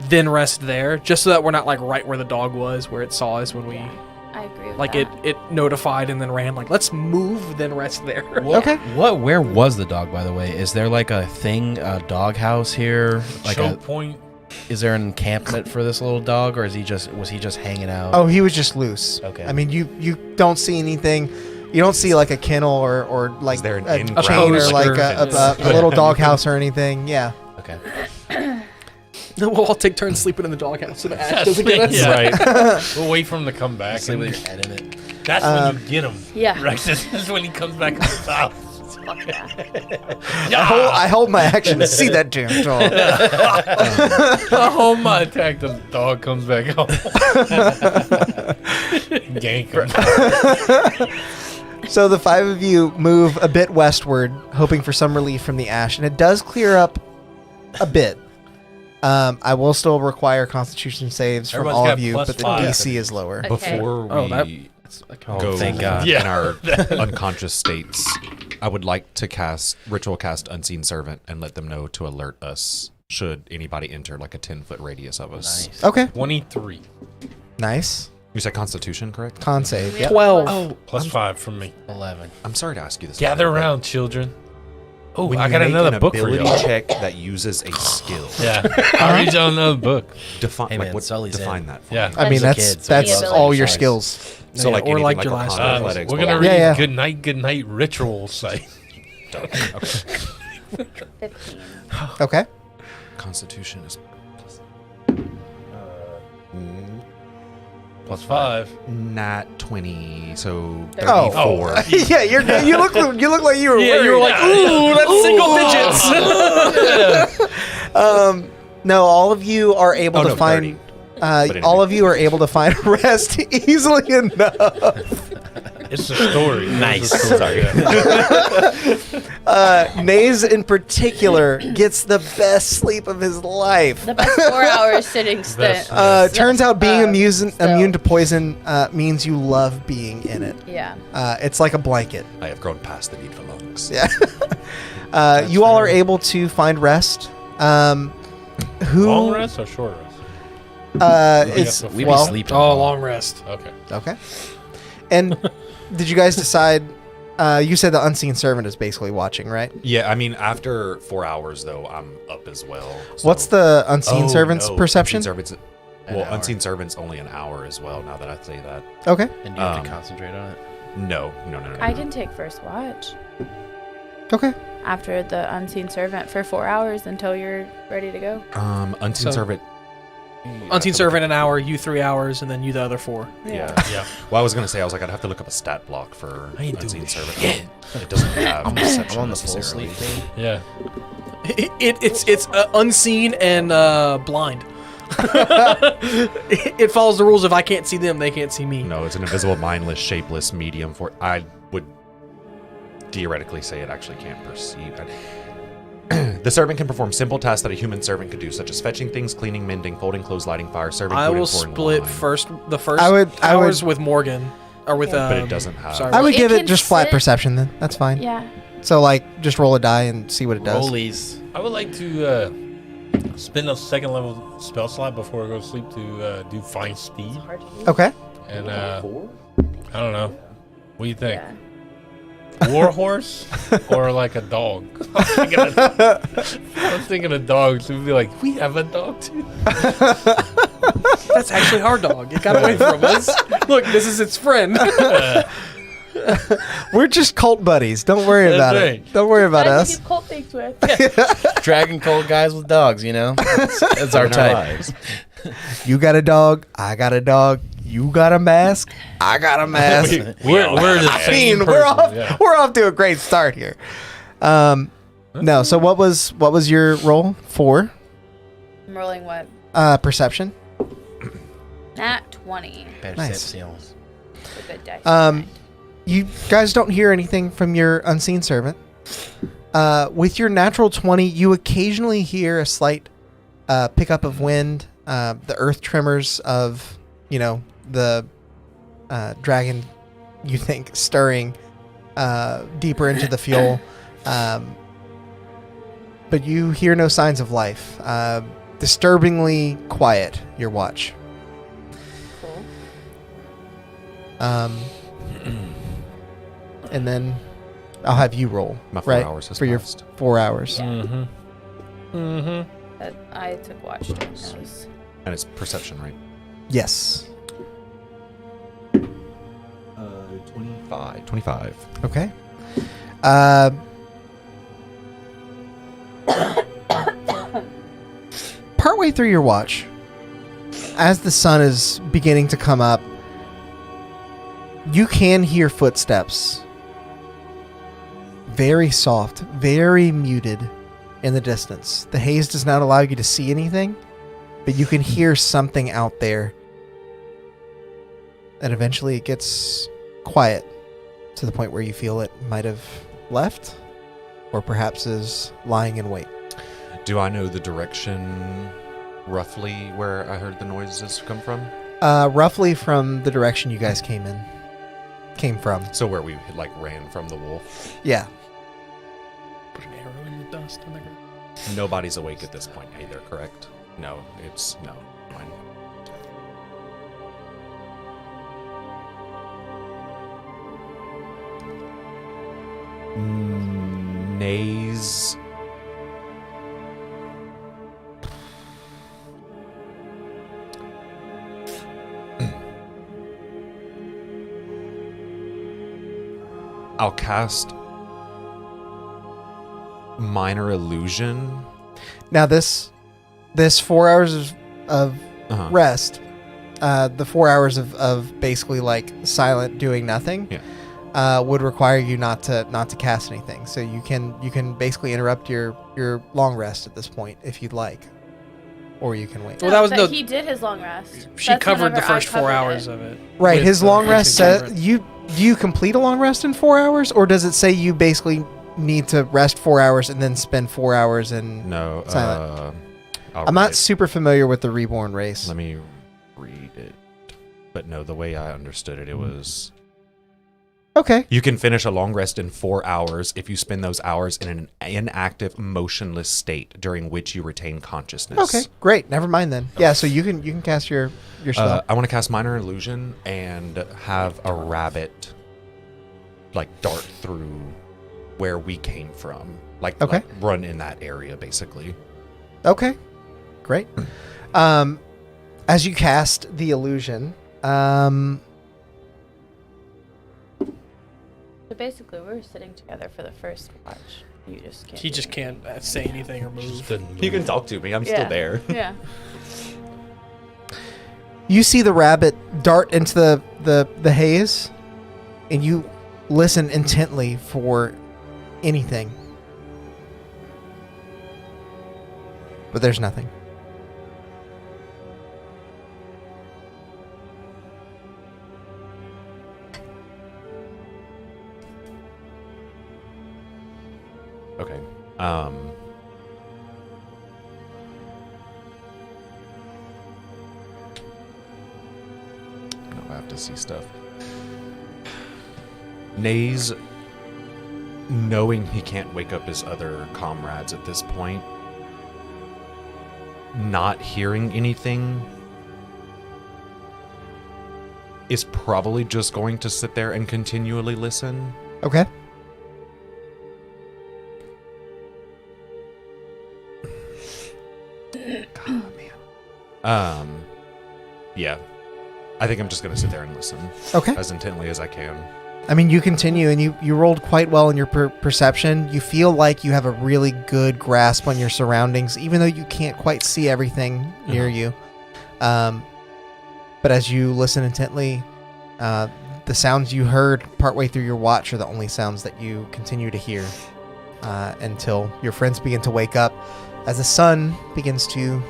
then rest there, just so that we're not like right where the dog was, where it saw us when we I agree with like that. it notified and then ran. Like, let's move, then rest there. Okay. Where was the dog, by the way? Is there like a dog house here? Like Choke point. Is there an encampment for this little dog, or was he just hanging out? Oh, he was just loose. Okay. I mean, you don't see anything. You don't see like a kennel or like Is there an a in-ground chain or like fence? a little dog house or anything. Yeah. Okay. We'll all take turns sleeping in the doghouse so the ash doesn't get us. Yeah. Right. We'll wait for him to come back. Sleep And with your head in it. that's when you get him. Yeah. Right. This is when he comes back to the house. I hold my action to see that damn dog. I hold my attack. The dog comes back home. Gank him. So the 5 of you move a bit westward, hoping for some relief from the ash, and it does clear up a bit. I will still require Constitution saves from Everyone's all got of you, but the +5. DC is lower. Okay. Before we Oh, thank God. in our unconscious states, I would like to ritual cast Unseen Servant and let them know to alert us should anybody enter like a 10-foot radius of us. Nice. Okay. 23. Nice. You said Constitution, correct? Con save. Yep. 12. +5 from me. 11. I'm sorry to ask you this. Gather Tyler, but around, children. Oh, when I you got make another an book for ability you. check that uses a skill. Yeah. I'll read you another book. Define Hey, man, Sully's define in. that. For Yeah. me. I mean, That's that's kids. that's Any all your ability skills. So Yeah, like or anything like like your Arcana last athletics. We're but gonna like- read Yeah, yeah. good night ritual site. 15. Okay. Constitution is +5. not 20, so Oh. 34. Yeah, you look like you were. Yeah, you were like, ooh, that's single digits. No, all of you are able Oh, to no, find. 30. anyway. All of you are able to find rest easily enough. It's a story. Nice. It's a story, yeah. Naze in particular gets the best sleep of his life. The best 4 hours sitting Best. still. Turns out being still. immune to poison means you love being in it. Yeah. It's like a blanket. I have grown past the need for lungs. Yeah. You all are able to find rest. Who? Long rest or short rest? It's We We well, be sleeping. Oh, long rest. Okay. okay. And did you guys decide? You said the unseen servant is basically watching, right? Yeah, I mean, after 4 hours, though, I'm up as well. so- What's the unseen Oh, servant's no, perception? Unseen Servant's, An hour. Unseen Servant's only an hour as well, now that I say that. Okay. And do you have to Um, concentrate on it? No. I can take first watch Okay. after the unseen servant for 4 hours until you're ready to go. Unseen So- Servant. Unseen Servant an hour, you 3 hours, and then you the other 4. Yeah. Yeah. Well, I was going to say, I'd have to look up a stat block for I ain't Unseen doing Servant. It doesn't have I'm perception on the full necessarily. sleep thing. Yeah. It's unseen and blind. It follows the rules of I can't see them, they can't see me. No, it's an invisible, mindless, shapeless medium for. I would theoretically say it actually can't perceive. The servant can perform simple tasks that a human servant could do, such as fetching things, cleaning, mending, folding clothes, lighting fire, serving I food, will and pouring split wine. the first I would- hours with Morgan. Or with Yeah. But it doesn't have. Sorry, I would It give it can just flat sit- perception then. That's fine. Yeah. So like, just roll a die and see what it does. Rollies. I would like to spend a second level spell slot before I go to sleep to do Find Speed. Hard to do. Okay. And I don't know. What do you think? Yeah. Warhorse or like a dog? I was thinking a dog. So we'd be like, we have a dog too. That's actually our dog. It got away from us. Look, this is its friend. We're just cult buddies. Don't worry That's about right. it. Don't worry about Guys us. you do cult things with. Dragon cold guys with dogs, you know? That's our In our type. lives. You got a dog. I got a dog. You got a mask. I got a mask. We're the I same mean, we're off. person, yeah. We're off to a great start here. No. So what was your roll for? I'm rolling what? Perception. Nat 20. Perceptions. It's a good dice. You guys don't hear anything from your unseen servant. With your natural 20, you occasionally hear a slight pickup of wind, the earth tremors of, the dragon, you think, stirring deeper into the fuel. But you hear no signs of life. Disturbingly quiet, your watch. Cool. And then I'll have you roll. My 4 hours has for your passed. 4 hours. Yeah. Mm-hmm. I took watch during those. And it's perception, right? Yes. 25. Okay. Partway through your watch, as the sun is beginning to come up, you can hear footsteps. Very soft, very muted in the distance. The haze does not allow you to see anything, but you can hear something out there. And eventually it gets quiet to the point where you feel it might have left, or perhaps is lying in wait. Do I know the direction roughly where I heard the noises come from? Roughly from the direction you guys came from. So where we ran from the wolf. Yeah. Put an arrow in the dust. And Nobody's awake at this point either, correct? No, no. Fine. Nays. I'll cast Minor Illusion. Now this 4 hours of rest, the 4 hours of basically silent doing nothing, would require you not to cast anything. So you can basically interrupt your long rest at this point if you'd like, or you can wait. Well, that was but he did his long rest. She That's covered the whenever I first 4 covered hours it. of it. Right, with his the long rest action says coverage. do you complete a long rest in 4 hours, or does it say you basically need to rest 4 hours and then spend 4 hours in No. silent? I'll I'm read not it. super familiar with the Reborn race. Let me read it. But no, the way I understood it was Okay. you can finish a long rest in 4 hours if you spend those hours in an inactive, motionless state during which you retain consciousness. Okay, great. Never mind then. Yeah, so you can cast your spell. I want to cast Minor Illusion and have a rabbit dart through where we came from. Okay. Run in that area, basically. Okay, great. As you cast the illusion, So basically, we were sitting together for the first watch. You just can't. He do just anything. can't say anything or move. You can talk to me. I'm still there. Yeah. you see the rabbit dart into the haze, and you listen intently for anything. But there's nothing. Okay. No, I have to see stuff. Nays, knowing he can't wake up his other comrades at this point, not hearing anything, is probably just going to sit there and continually listen. Okay. God, man. Yeah. I think I'm just going to sit there and listen Okay. as intently as I can. I mean, you continue, and you rolled quite well in your perception. You feel like you have a really good grasp on your surroundings, even though you can't quite see everything near you. But but as you listen intently, the sounds you heard partway through your watch are the only sounds that you continue to hear until your friends begin to wake up as the sun begins to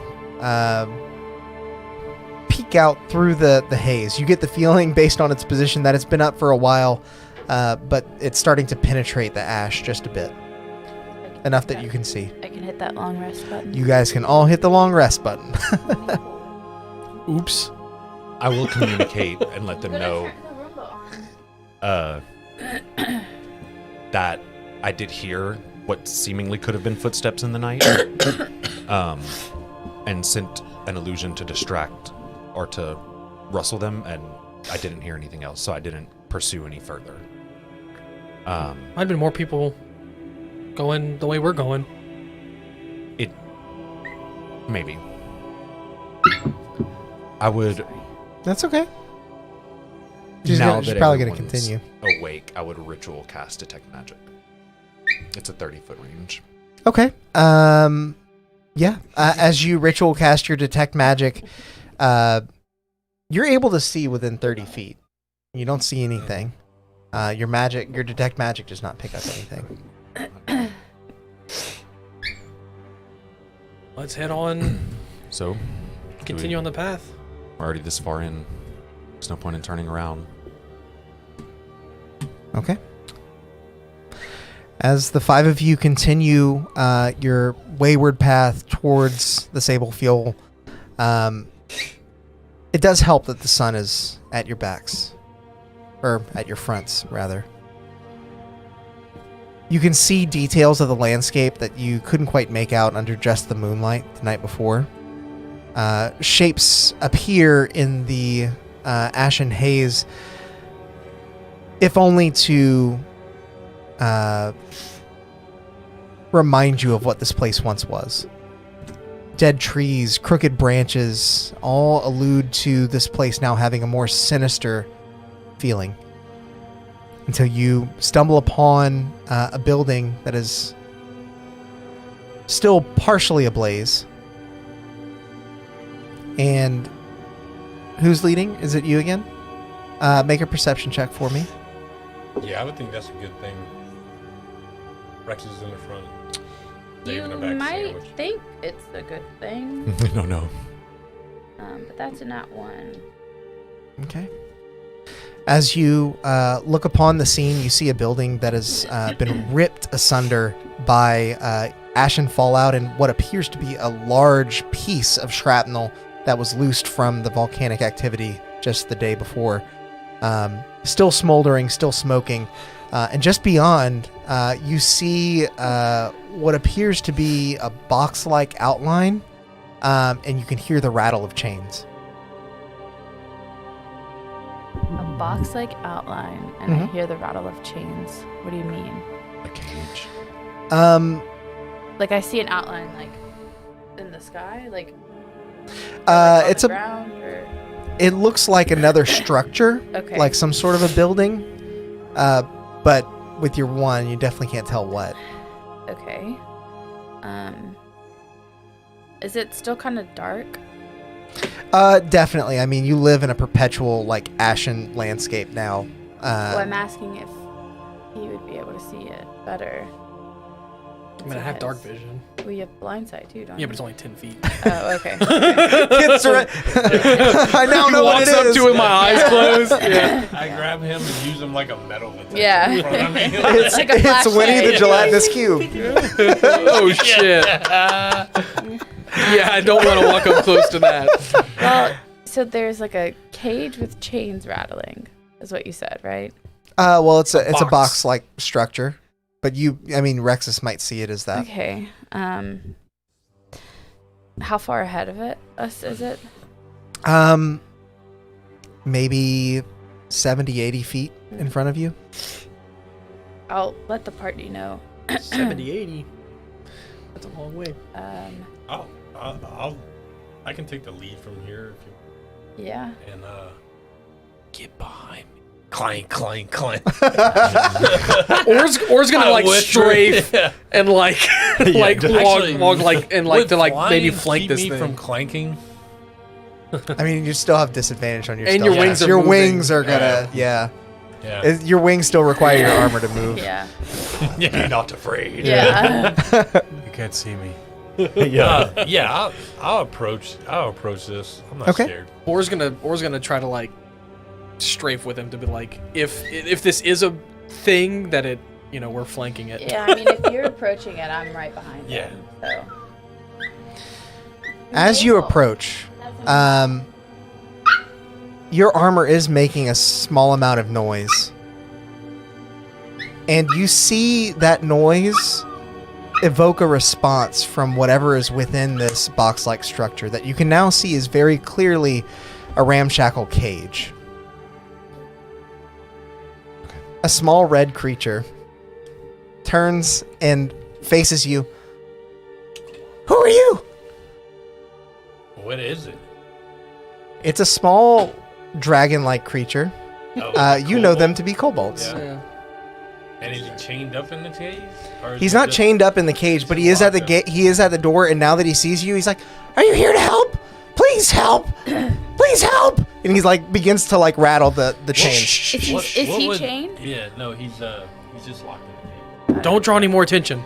peek out through the haze. You get the feeling, based on its position, that it's been up for a while, but it's starting to penetrate the ash just a bit. Enough that you can see. I can hit that long rest button. You guys can all hit the long rest button. Oops. I will communicate and let them know that I did hear what seemingly could have been footsteps in the night, and sent an illusion to distract or to rustle them, and I didn't hear anything else, so I didn't pursue any further. Might have been more people going the way we're going. Maybe. I would. That's okay. She's Now she's that probably going to everyone's continue. awake, I would ritual cast Detect Magic. It's a 30-foot range. Okay. Yeah. As you ritual cast your Detect Magic, you're able to see within 30 feet. You don't see anything. Your Detect Magic does not pick up anything. Let's head on. So, Continue on the path. we're already this far in. There's no point in turning around. Okay. As the five of you continue your wayward path towards the Sable Fuel, it does help that the sun is at your backs. Or at your fronts, rather. You can see details of the landscape that you couldn't quite make out under just the moonlight the night before. Shapes appear in the ashen haze, if only to remind you of what this place once was. Dead trees, crooked branches, all allude to this place now having a more sinister feeling. Until you stumble upon a building that is still partially ablaze. And who's leading? Is it you again? Make a perception check for me. Yeah, I would think that's a good thing. Rex is in the front. Dave You in the back might sandwich. think it's a good thing, No. but that's a nat 1. Okay. As you look upon the scene, you see a building that has been ripped asunder by ashen fallout and what appears to be a large piece of shrapnel that was loosed from the volcanic activity just the day before. Still smoldering, still smoking. And just beyond, you see what appears to be a box-like outline, and you can hear the rattle of chains. A box-like outline, and I hear the rattle of chains. What do you mean? A cage. Like I see an outline, like in the sky, like It's on the a. ground, or It looks like another structure, okay. like some sort of a building, but with your one, you definitely can't tell what. Okay. Is it still kind of dark? Definitely. I mean, you live in a perpetual, like, ashen landscape now. Well, I'm asking if he would be able to see it better. I mean, I have dark vision. Well, you have blind sight too, don't Yeah, you? but it's only 10 feet. Oh, okay. It's right. I now know what it Walks up is. to it with my eyes closed. Yeah. I grab him and use him like a metal detector Yeah. in front of me. It's, Like a it's Winnie the flashlight. Gelatinous Cube. Oh, shit. Yeah, I don't want to walk up close to that. Well, so there's like a cage with chains rattling, is what you said, right? Well, it's a Box. box-like structure, but Rexus might see it as that. Okay. How far ahead of us is it? Maybe 70, 80 feet in front of you. I'll let the party know. 70, 80. That's a long way. I can take the lead from here if you Yeah. and get behind me. Clank, clank, clank. Or's gonna like strafe and like like Actually, walk like and like would to like maybe flying flank keep this me thing. from clanking. I mean, you still have disadvantage on your And stealth your checks. wings are Your moving. wings are gonna, yeah. Yeah. Your wings still require your armor to move. Yeah. Be not afraid. Yeah. You can't see me. Yeah. I'll approach this. I'm not Okay. scared. Or's gonna try to like strafe with him to be like, if this is a thing that it, we're flanking it. Yeah, I mean, if you're approaching it, I'm right behind Yeah. him. So. As you approach, your armor is making a small amount of noise. And you see that noise evoke a response from whatever is within this box-like structure that you can now see is very clearly a ramshackle cage. A small red creature turns and faces you. Who are you? What is it? It's a small dragon-like creature. Oh, You know them to be kobolds. Yeah. Yeah. And is he chained up in the cage? Or is He's it not just- chained up in the cage, but he is at the gate. He is at the door, and now that he sees you, he's like, "Are you here to help? Please help! Please help!" And he's like begins to like rattle the chain. Is he would- chained? Yeah, no, he's just locked in the cage. Don't draw any more attention.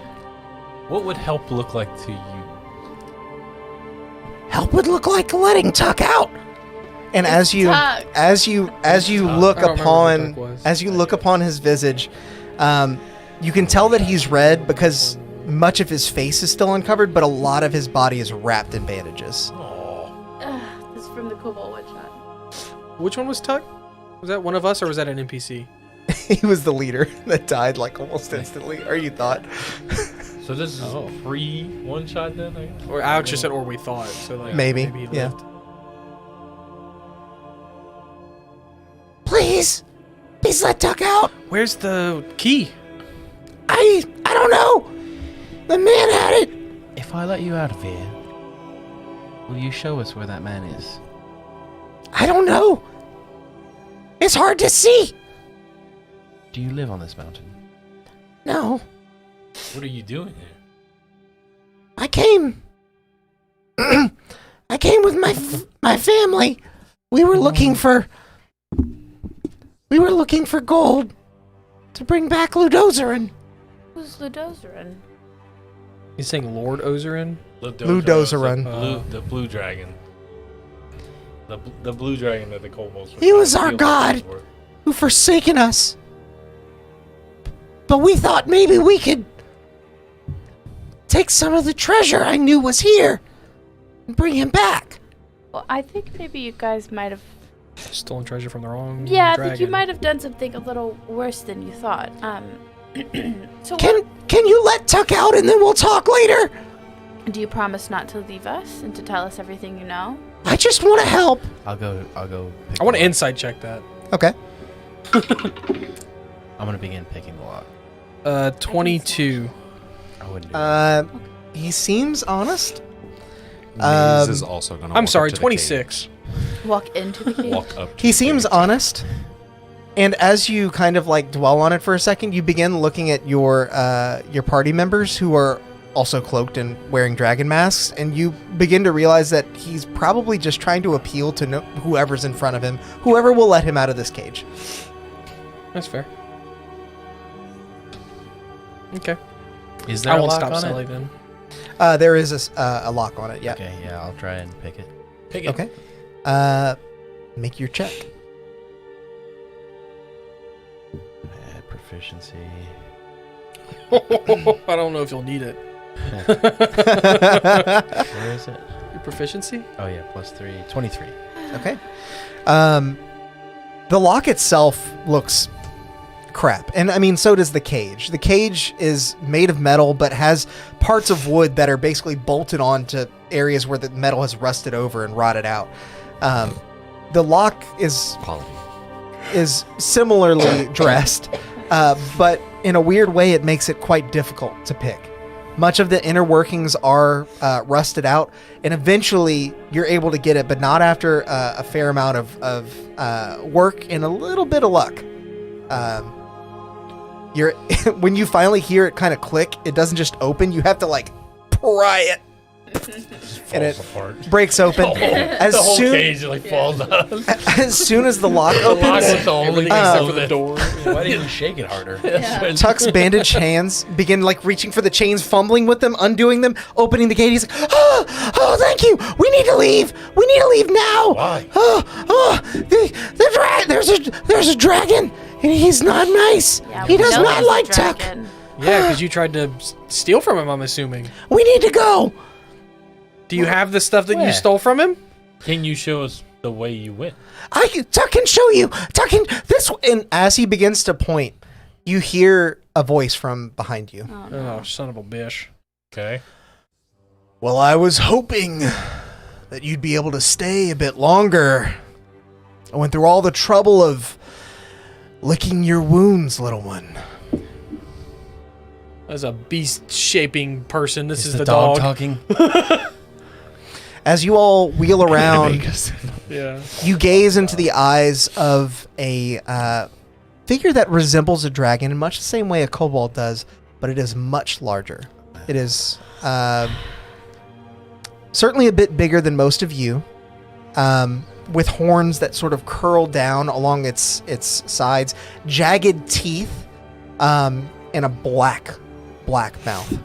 What would help look like to you? Help would look like letting Tuck out. And It's as you Tuck. as you look I don't remember who upon Tuck was. as you look upon his visage, you can tell that he's red because much of his face is still uncovered, but a lot of his body is wrapped in bandages. This is from the Kobold one shot. Which one was Tuck? Was that one of us or was that an NPC? He was the leader that died like almost instantly, or you thought. So this is Oh. pre one shot then, I guess? Or Alex just said, or we thought. So like Maybe, he yeah. lived. Please let Tuck out. Where's the key? I don't know. The man had it. If I let you out of here, will you show us where that man is? I don't know. It's hard to see. Do you live on this mountain? No, What are you doing here? I came. I came with my family. We were looking for gold to bring back Ludozerin. Who's Ludozerin? He's saying Lord Ozerin. Ludozerin. The blue dragon. The blue dragon that the kobolds were He was trying our to god. steal for. Who forsaken us. But we thought maybe we could take some of the treasure I knew was here and bring him back. Well, I think maybe you guys might have. Stolen treasure from the wrong Yeah, I dragon. think you might have done something a little worse than you thought. So Can you let Tuck out and then we'll talk later? do you promise not to leave us and to tell us everything you know? I just want to help. I'll go. Pick I want the to lock. inside check that. Okay. I'm gonna begin picking the lock. 22. I wouldn't do that. He seems honest. Maze is also going to I'm sorry, 26. Walk into the cave. Walk up to He the seems cage. honest. And as you kind of like dwell on it for a second, you begin looking at your party members who are also cloaked and wearing dragon masks, and you begin to realize that he's probably just trying to appeal to whoever's in front of him, whoever will let him out of this cage. That's fair. Okay. Is there I a won't lock stop on selling it? then. There is a lock on it. Yeah. Okay, yeah, I'll try and pick it. Pick it. Okay. Make your check. Proficiency. I don't know if you'll need it. Where is it? Your proficiency? Oh yeah, +3. 23. Okay. The lock itself looks crap. And I mean, so does the cage. The cage is made of metal, but has parts of wood that are basically bolted onto areas where the metal has rusted over and rotted out. The lock is Quality. similarly dressed, but in a weird way, it makes it quite difficult to pick. Much of the inner workings are rusted out, and eventually you're able to get it, but not after a fair amount of work and a little bit of luck. When you finally hear it kind of click, it doesn't just open. You have to like pry it and it Falls apart. breaks open. As The whole soon cage like falls out. as soon as the lock The lock opens, was the only Except for thing the door. Why didn't you shake it harder? Tuck's bandaged hands begin like reaching for the chains, fumbling with them, undoing them, opening the gate. He's like, oh, thank you. We need to leave. We need to leave now. Why? There's a dragon, and he's not nice. Yeah, He we does know not there's a like Tuck. dragon. Yeah, because you tried to steal from him, I'm assuming. We need to go. Do you have the stuff that you Where? stole from him? Can you show us the way you went? Tuck can show you. Tuck can this. And as he begins to point, you hear a voice from behind you. Oh, no. Oh, son of a bitch. Okay. Well, I was hoping that you'd be able to stay a bit longer. I went through all the trouble of licking your wounds, little one. As a beast-shaping person, this is the the dog dog. talking. As you all wheel around, Yeah. you gaze into the eyes of a figure that resembles a dragon in much the same way a kobold does, but it is much larger. It is certainly a bit bigger than most of you, with horns that sort of curl down along its sides, jagged teeth, and a black mouth.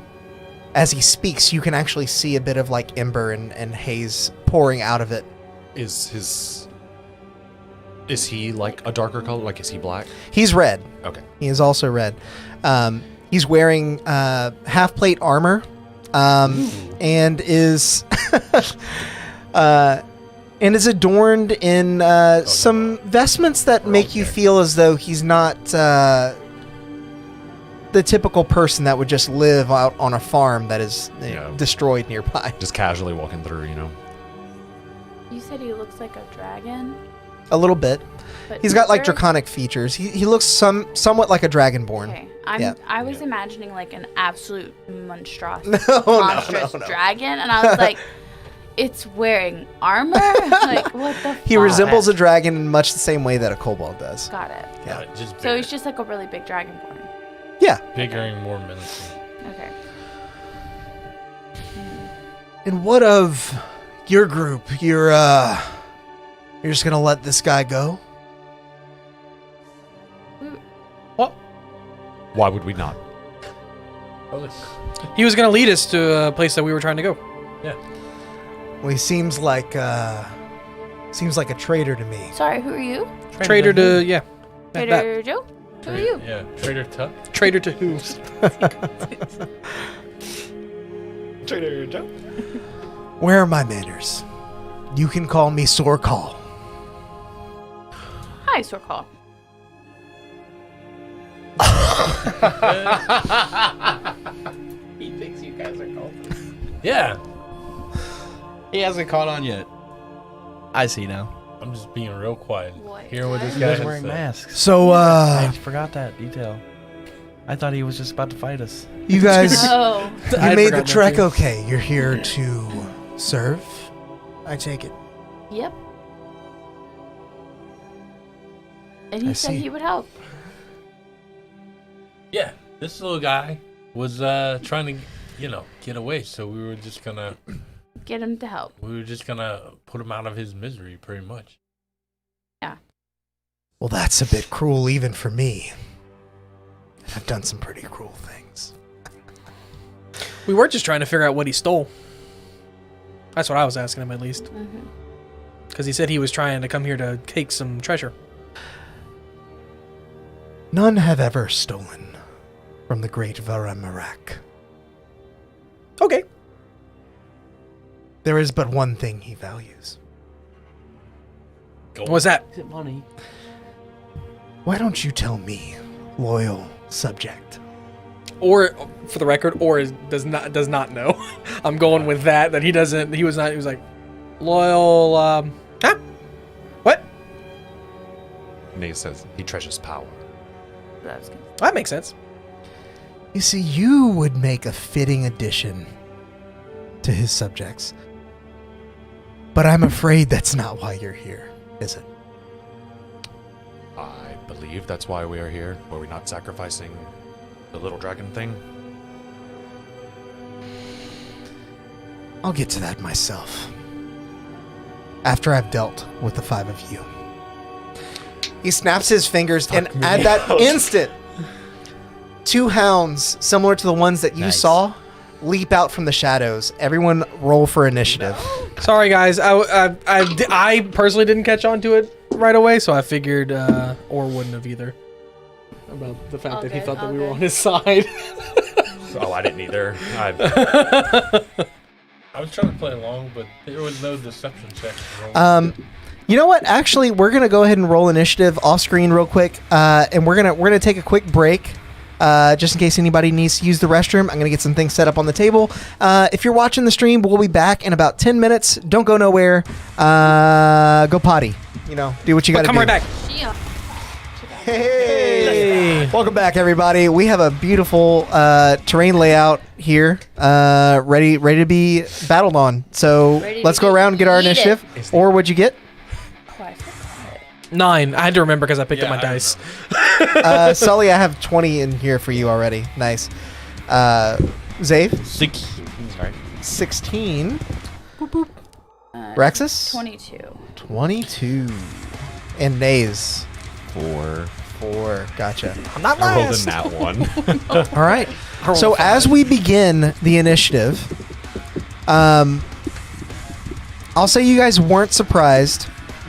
As he speaks, you can actually see a bit of like ember and haze pouring out of it. Is he like a darker color? Like, is he black? He's red. Okay. He is also red. He's wearing half plate armor, and is adorned in some vestments that make you feel as though he's not the typical person that would just live out on a farm that is destroyed nearby. Just casually walking through, you know? You said he looks like a dragon? A little bit. But He's got like bigger? draconic features. He looks somewhat like a dragonborn. Okay. Yeah. I was imagining like an absolute monstrous No. dragon, and I was like, it's wearing armor? Like, what the fuck? He resembles a dragon in much the same way that a kobold does. Got it. Yeah. Just bigger, So he's just like a really big dragonborn. Yeah. bigger and more menacing. Okay. And what of your group? You're just gonna let this guy go? Why would we not? He was going to lead us to a place that we were trying to go. Well, he seems like a traitor to me. Sorry, who are you? Trader to, yeah. that- Trader Joe? Who are you? Yeah, Trader Tuck. Trader to who? Where are my manners? You can call me Sorko. Hi, Sorko. He thinks you guys are cultists. Yeah. He hasn't caught on yet. I see now. I'm just being real quiet. What? Hearing what this He guy was has wearing said. masks. So, I forgot that detail. I thought he was just about to fight us. you guys, Oh. you I'd made the forgotten that trek too. okay. You're here to serve? I take it. Yep. And he I said see. he would help. Yeah, this little guy was trying to, get away. So we were just gonna Get him to help. put him out of his misery, pretty much. Well, that's a bit cruel even for me. I've done some pretty cruel things. We were just trying to figure out what he stole. That's what I was asking him, at least. Mm-hmm. Because he said he was trying to come here to take some treasure. None have ever stolen from the great Varamarak. Okay. There is but one thing he values. What's that? Is it money? Why don't you tell me, loyal subject? Or, for the record, or does not know. I'm going with that he doesn't, he was like, loyal, huh? What? Nate says he treasures power. What I was gonna That makes sense. You see, you would make a fitting addition to his subjects. But I'm afraid that's not why you're here, is it? I believe that's why we are here. Were we not sacrificing the little dragon thing? I'll get to that myself. After I've dealt with the 5 of you. He snaps his fingers, and at that instant, 2 hounds, similar to the ones that you saw, leap out from the shadows. Everyone roll for initiative. Sorry, guys. I personally didn't catch on to it right away, so I figured Or wouldn't have either. About the fact that he thought that we were on his side. Oh, I didn't either. I was trying to play along, but there was no deception check. You know what? Actually, we're gonna go ahead and roll initiative off screen real quick, and we're gonna take a quick break, just in case anybody needs to use the restroom. I'm gonna get some things set up on the table. If you're watching the stream, we'll be back in about 10 minutes. Don't go nowhere. Go potty. You know, do what you gotta do. Come right back. Hey! Welcome back, everybody. We have a beautiful terrain layout here, ready to be battled on. So let's go around and get our initiative. Or what'd you get? 9. I had to remember because I picked up my dice. Sully, I have 20 in here for you already. Nice. Zave? 16. Boop, boop. Rexus? 22. 22. And Nays? 4. Gotcha. I'm not I rolled last. in that one. All right. So as we begin the initiative, I'll say you guys weren't surprised,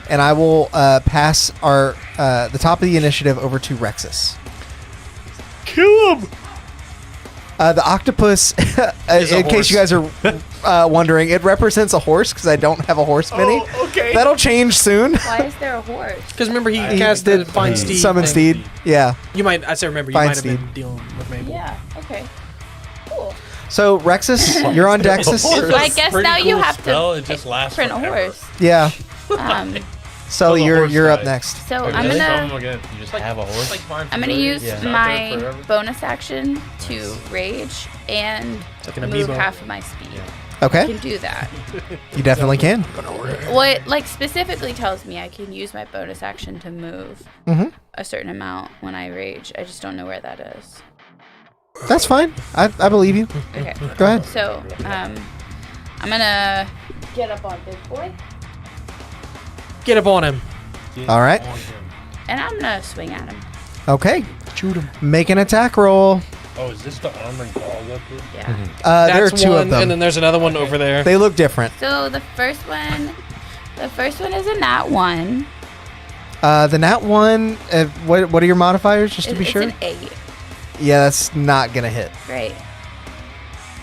and I will pass the top of the initiative over to Rexus. Kill him! The octopus, in case you guys are wondering, it represents a horse because I don't have a horse mini. Oh, okay. That'll change soon. Why is there a horse? Because remember, he cast the Find Steed. Summon thing. Steed. Yeah. You might, I say remember, you Find might have Steed. been dealing with Mabel. Yeah, okay. Cool. So, Rexus, you're on Dexus. So I guess now you have spell, to it just lasts print a forever. horse. Yeah. Sully, the you're horse up died. next. So Okay, I'm let's gonna go again. You just Have a horse? I'm gonna use Yeah. Out there my forever. bonus action to rage and like an move amiibo. half of my speed. I Okay. can do that. You definitely can. What like specifically tells me I can use my bonus action to move Mm-hmm. a certain amount when I rage. I just don't know where that is. That's fine. I believe you. Okay. Go ahead. So I'm gonna get up on Big Boy Get up on him. All right. and I'm gonna swing at him. Okay. Shoot him. Make an attack roll. Oh, is this the armored dog up here? Yeah. There are That's 2 one, of them. and then there's another one over there. They look different. So the first one is a nat 1. The nat 1, what are your modifiers, just to be It's sure? an 8. Yeah, that's not going to hit. Great.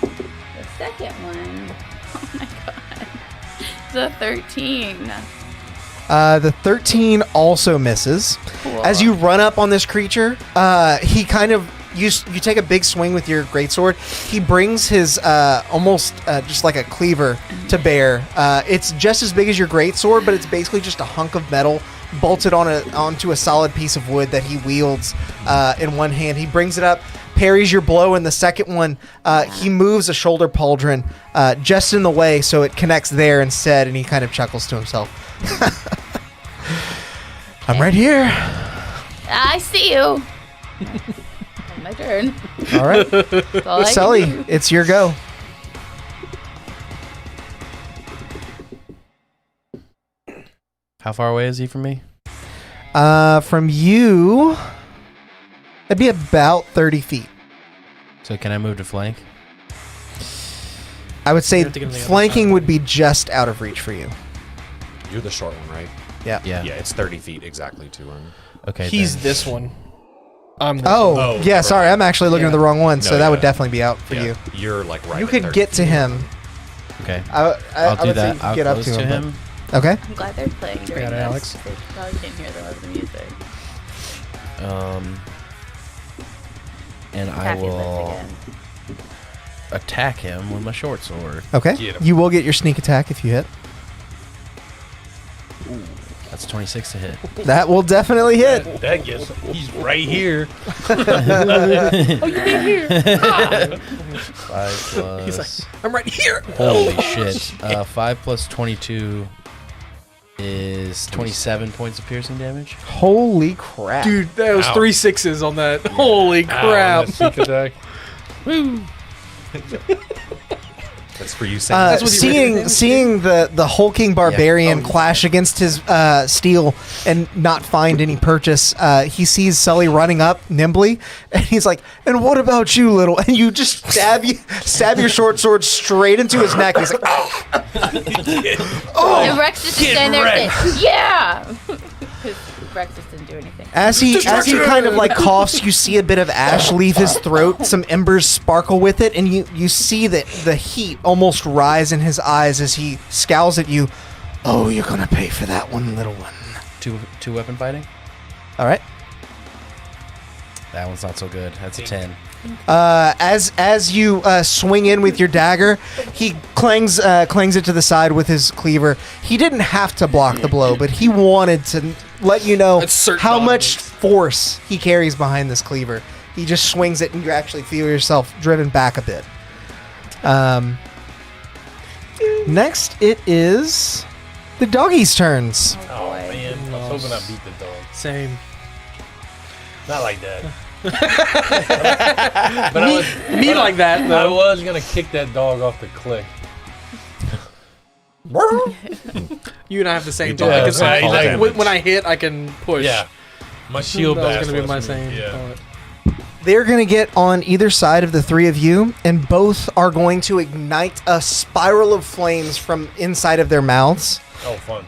The second one, oh my god, the 13. The 13 also misses. Cool. As you run up on this creature, he kind of you take a big swing with your greatsword. He brings his almost just like a cleaver to bear. It's just as big as your greatsword, but it's basically just a hunk of metal bolted onto a solid piece of wood that he wields in one hand. He brings it up, parries your blow, and the second one, he moves a shoulder pauldron just in the way, so it connects there instead, and he kind of chuckles to himself. I'm right here. I see you. My turn. All right. That's all I can Sully, do. it's your go. How far away is he from me? From you, that'd be about 30 feet. So can I move to flank? I would say You have to get on the other flanking would be just out of reach for you. You're the short one, right? Yeah. Yeah. Yeah, it's 30 feet exactly to him. Okay. He's then. this one. I'm this Oh, Oh, yeah, sorry. right. I'm actually looking at the wrong one, so No, that yeah. would definitely be out for Yeah, you. You're like right. You at could 30 get to feet. him. Okay. I I'll do would say that. you could I'll get up close to to him. him. but- Okay. I'm glad they're playing during Got it, this. Alex. They probably can't hear the music. And I Happy lips will again. attack him with my short sword. Okay. Get him. You will get your sneak attack if you hit. That's 26 to hit. That will definitely hit. That gets he's right here. 5 plus. He's like, I'm right here. Holy shit. 5 plus 22 is 27 points of piercing damage. Holy crap. Dude, that was Ow. 3 6s on that. Holy Ow, crap. that sneak attack. That's for you saying. Seeing the hulking barbarian clash against his steel and not find any purchase, he sees Sully running up nimbly, and he's like, "And what about you, little?" And you just stab your short sword straight into his neck. He's like, "Oh!" And Rex just standing there, saying, "Yeah." Because Rex just didn't do anything. As he kind of like coughs, you see a bit of ash leave his throat. Some embers sparkle with it, and you see that the heat almost rise in his eyes as he scowls at you. "Oh, you're gonna pay for that one, little one." Two weapon fighting. All right. That one's not so good. That's a 10. As you swing in with your dagger, he clangs it to the side with his cleaver. He didn't have to block the blow, but he wanted to let you know how much force he carries behind this cleaver. He just swings it, and you actually feel yourself driven back a bit. Next, it is the doggies' turns. Oh man, I was hoping I beat the dog. Same. Not like that. But Me like that, I though. was gonna kick that dog off the cliff. You and I have the same We dog. do have Because the same like, damage. when I hit, I can push. Yeah, my shield That bash was going to be my was same. Yeah. thought. They're going to get on either side of the three of you, and both are going to ignite a spiral of flames from inside of their mouths. Oh, fun.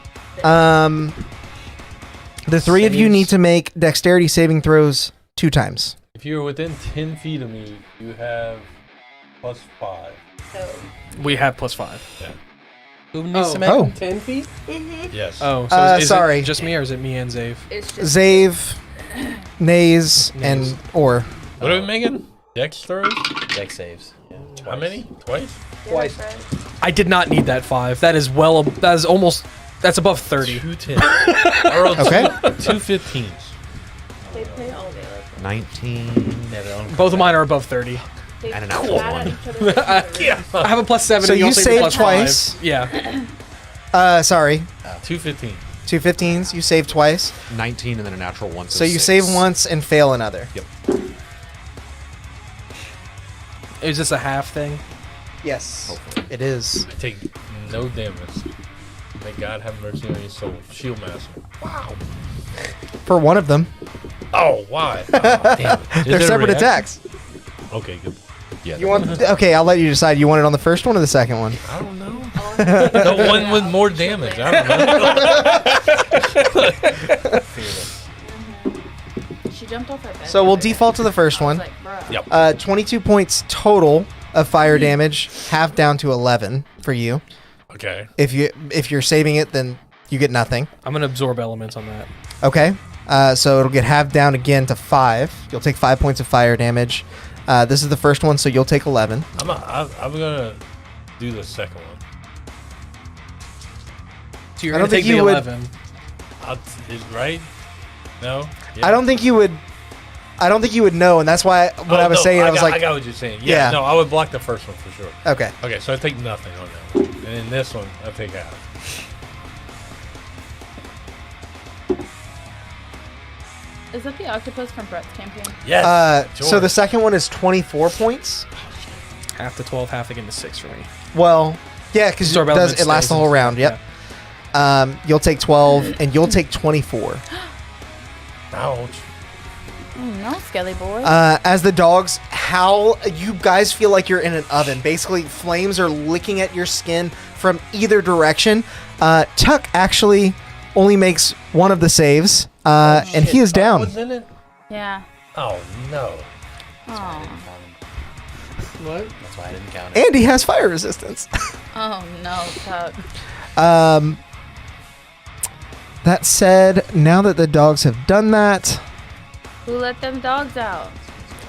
The three of you need to make dexterity saving throws 2 times. If you're within 10 feet of me, you have +5. We have +5. Who needs to make Oh. 10 feet? Yes. Oh, so is sorry. it just me or is it me and Zave? It's just Zave, Naze, and Or. What are we making? Dex throws? Dex saves. How many? Twice? twice. I did not need that 5. That is that's above 30. 2 10s. I rolled Okay. 2 15s. 19 Both of mine are above 30. and an actual one. I have a +7. So and you also saved +5. twice. Yeah. Sorry, 2 15s. 2 15s. You save twice. 19 and then a natural one. So you 6. save once and fail another. Yep. Is this a half thing? Yes, it is. I take no damage. May God have mercy on your soul. Shield master. Wow. For one of them, Oh, why? Oh, damn. Is they're it a separate reaction? attacks. Okay, good. Yeah. You want? Okay, I'll let you decide. You want it on the first one or the second one? I don't know. The one with more damage. I don't know. She jumped off her bed. So we'll default to the first one. Like, bro. Yep. 22 points total of fire damage, half down to 11 for you. Okay. If you're saving it, then you get nothing. I'm going to absorb elements on that. Okay. So it'll get halved down again to 5. You'll take 5 points of fire damage. This is the first one, so you'll take 11. I'm gonna do the second one. So you're I going don't to take think the you would- 11. Is right? No. Yeah. I don't think you would know, and that's why when I was saying, I was like, I got what you're saying. Yeah. Yeah. No, I would block the first one for sure. okay. Okay, so I take nothing on that one, and in this one I take half. Is that the octopus from Brett's campaign? Yes. So the second one is 24 points. Half to 12, half again to 6 for me. Well, yeah, because Absorb it elements lasts the stays whole in- round. Yep. You'll take 12, and you'll take 24. Ouch. Oh no, Skelly boy. As the dogs howl, you guys feel like you're in an oven. Basically, flames are licking at your skin from either direction. Tuck actually only makes one of the saves, and he is down. What's in it? yeah. Oh no. Oh. What? That's why I didn't count it. And he has fire resistance. Oh no, Tuck. That said, now that the dogs have done that, Who let them dogs out?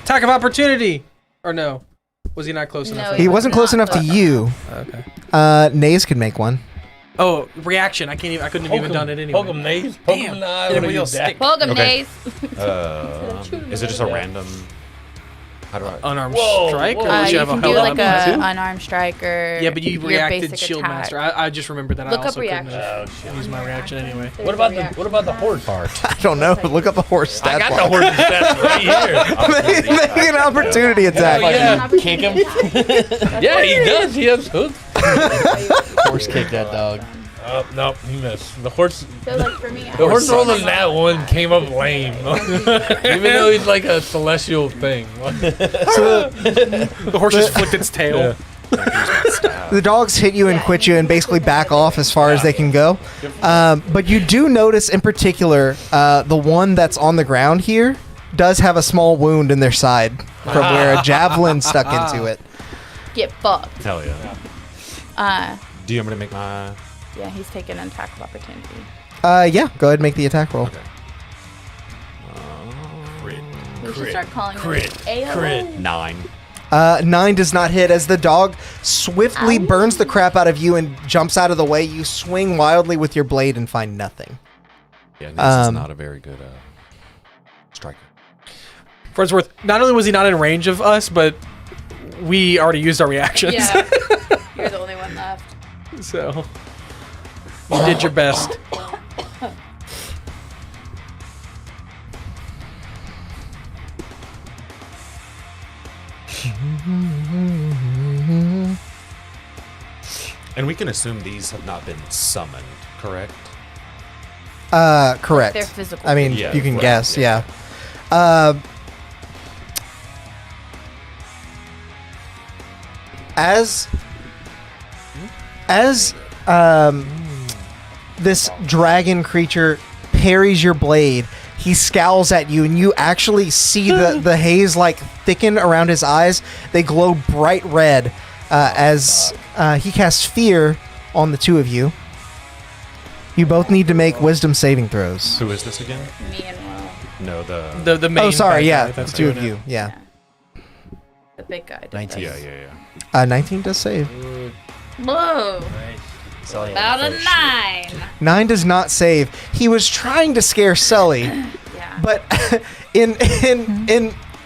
Attack of opportunity! Or no? Was he not close No, enough? he wasn't close enough to you. Okay. Naze could make one. Oh, reaction. I couldn't have even done it anyway. Poke him, Naze. Poke him in the eye. What are you, stick. Dak? Poke him, Okay. Naze. Is it just a random? How do I? Unarmed Whoa, strike? whoa. Or does she You have can a do held like weapon a too? unarmed strike Yeah, but you your reacted basic shield attack. master. I just remembered that Look I up also couldn't reaction. have Oh shit. used my reaction anyway. There's What a about the reaction horde path. part? I don't know. Look up a horse stat I got block. the horde stats right here. Make an opportunity attack. Oh, yeah. Kick him. Yeah, he does. He has hooves. Horse kick that dog. Oh, nope, he missed. The horse. So like for me, The horse rolled a nat one, came up lame. Even though he's like a celestial thing. The horse just flicked its tail. The dogs hit you and quit you and basically back off as far as they can go. But you do notice in particular the one that's on the ground here does have a small wound in their side from where a javelin stuck into it. get fucked. Hell yeah. Do you want me to make my? Yeah, he's taking an attack of opportunity. Yeah, go ahead and make the attack roll. Okay. We should start calling Crit. it AO. Crit. 9. 9 does not hit as the dog swiftly Ow. burns the crap out of you and jumps out of the way. You swing wildly with your blade and find nothing. Yeah, this is not a very good striker. For its worth, not only was he not in range of us, but we already used our reactions. Yeah. You're the only one left. So you did your best. And we can assume these have not been summoned, correct? Correct. They're physical. I mean, Yeah, you can right, guess, yeah. yeah. As this dragon creature parries your blade, he scowls at you, and you actually see the haze like thicken around his eyes. They glow bright red as he casts fear on the two of you. You both need to make wisdom saving throws. Who is this again? Me and Will. No, the The main Oh, sorry, bad yeah, guy that's the two of doing it. you, yeah. The big guy. did 19. this. yeah. 19 does save. Whoa. About a 9. 9 does not save. He was trying to scare Sully, Yeah. but in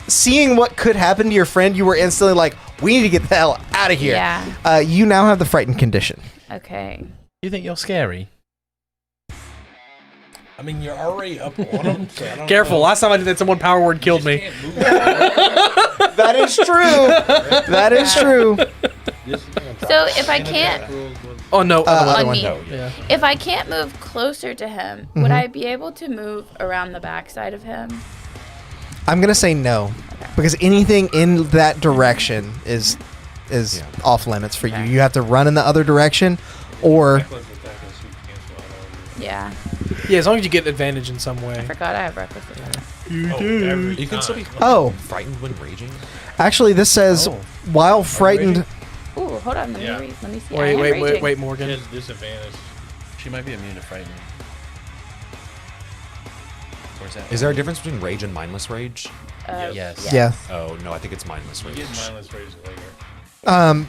seeing what could happen to your friend, you were instantly like, "We need to get the hell out of here." Yeah. You now have the frightened condition. Okay. You think you're scary? I mean, you're already up on him. So I don't Careful! know. Last time I did that, someone power word killed me. That is true. That is true. So if I can't, Oh no! Other on one. me, No, yeah. if I can't move closer to him, would I be able to move around the backside of him? I'm gonna say no, because anything in that direction is Yeah. off limits for you. Okay. You have to run in the other direction, or Yeah. Yeah, as long as you get advantage in some I way. forgot I have reckless attack. You can still be frightened when raging. actually, this says Oh. while frightened. Ooh, hold on. Let me Yeah. read. Let me see. I am Wait, raging. Morgan. He has disadvantage. She might be immune to frightening. Where's that? Is there a difference between rage and mindless rage? Yes. Yeah. Oh no, I think it's mindless You rage. get mindless rage later.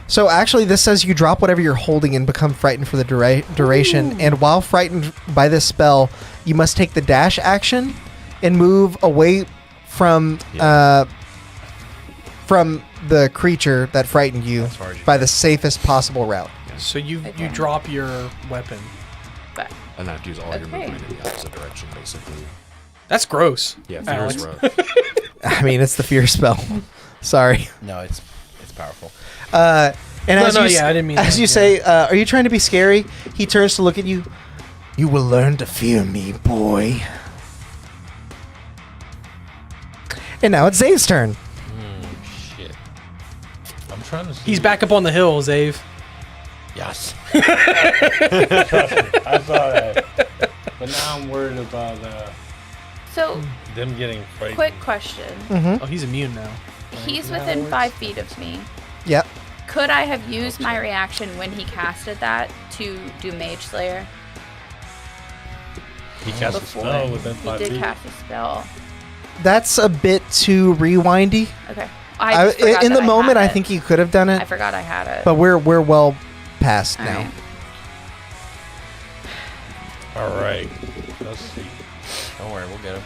So actually, this says you drop whatever you're holding and become frightened for the duration. And while frightened by this spell, you must take the dash action and move away from the creature that frightened you As far as you by the safest possible route. So you Okay. drop your weapon. But And I have to use all your Okay. movement in the opposite direction, basically. That's gross. Yeah, fear is Alex. rough. I mean, it's the fear spell. Sorry. No, it's powerful. And No, as no, you, yeah, I didn't mean as that, you yeah. say, are you trying to be scary? He turns to look at you. You will learn to fear me, boy. And now it's Zave's turn. Shit. I'm trying to see. He's back up on the hill, Zave. Yes. I saw that. But now I'm worried about so, them getting frightened. quick question. Oh, he's immune now. He's within 5 feet of me. Yep. Could I have used my reaction when he casted that to do Mage Slayer? He cast a Before spell within he 5 did feet. cast a spell. That's a bit too rewindy. Okay. I just forgot In that the moment, had I it. think you could have done I it, forgot I had it. but we're well past All now. right. All right. Let's see. Don't worry, we'll get him.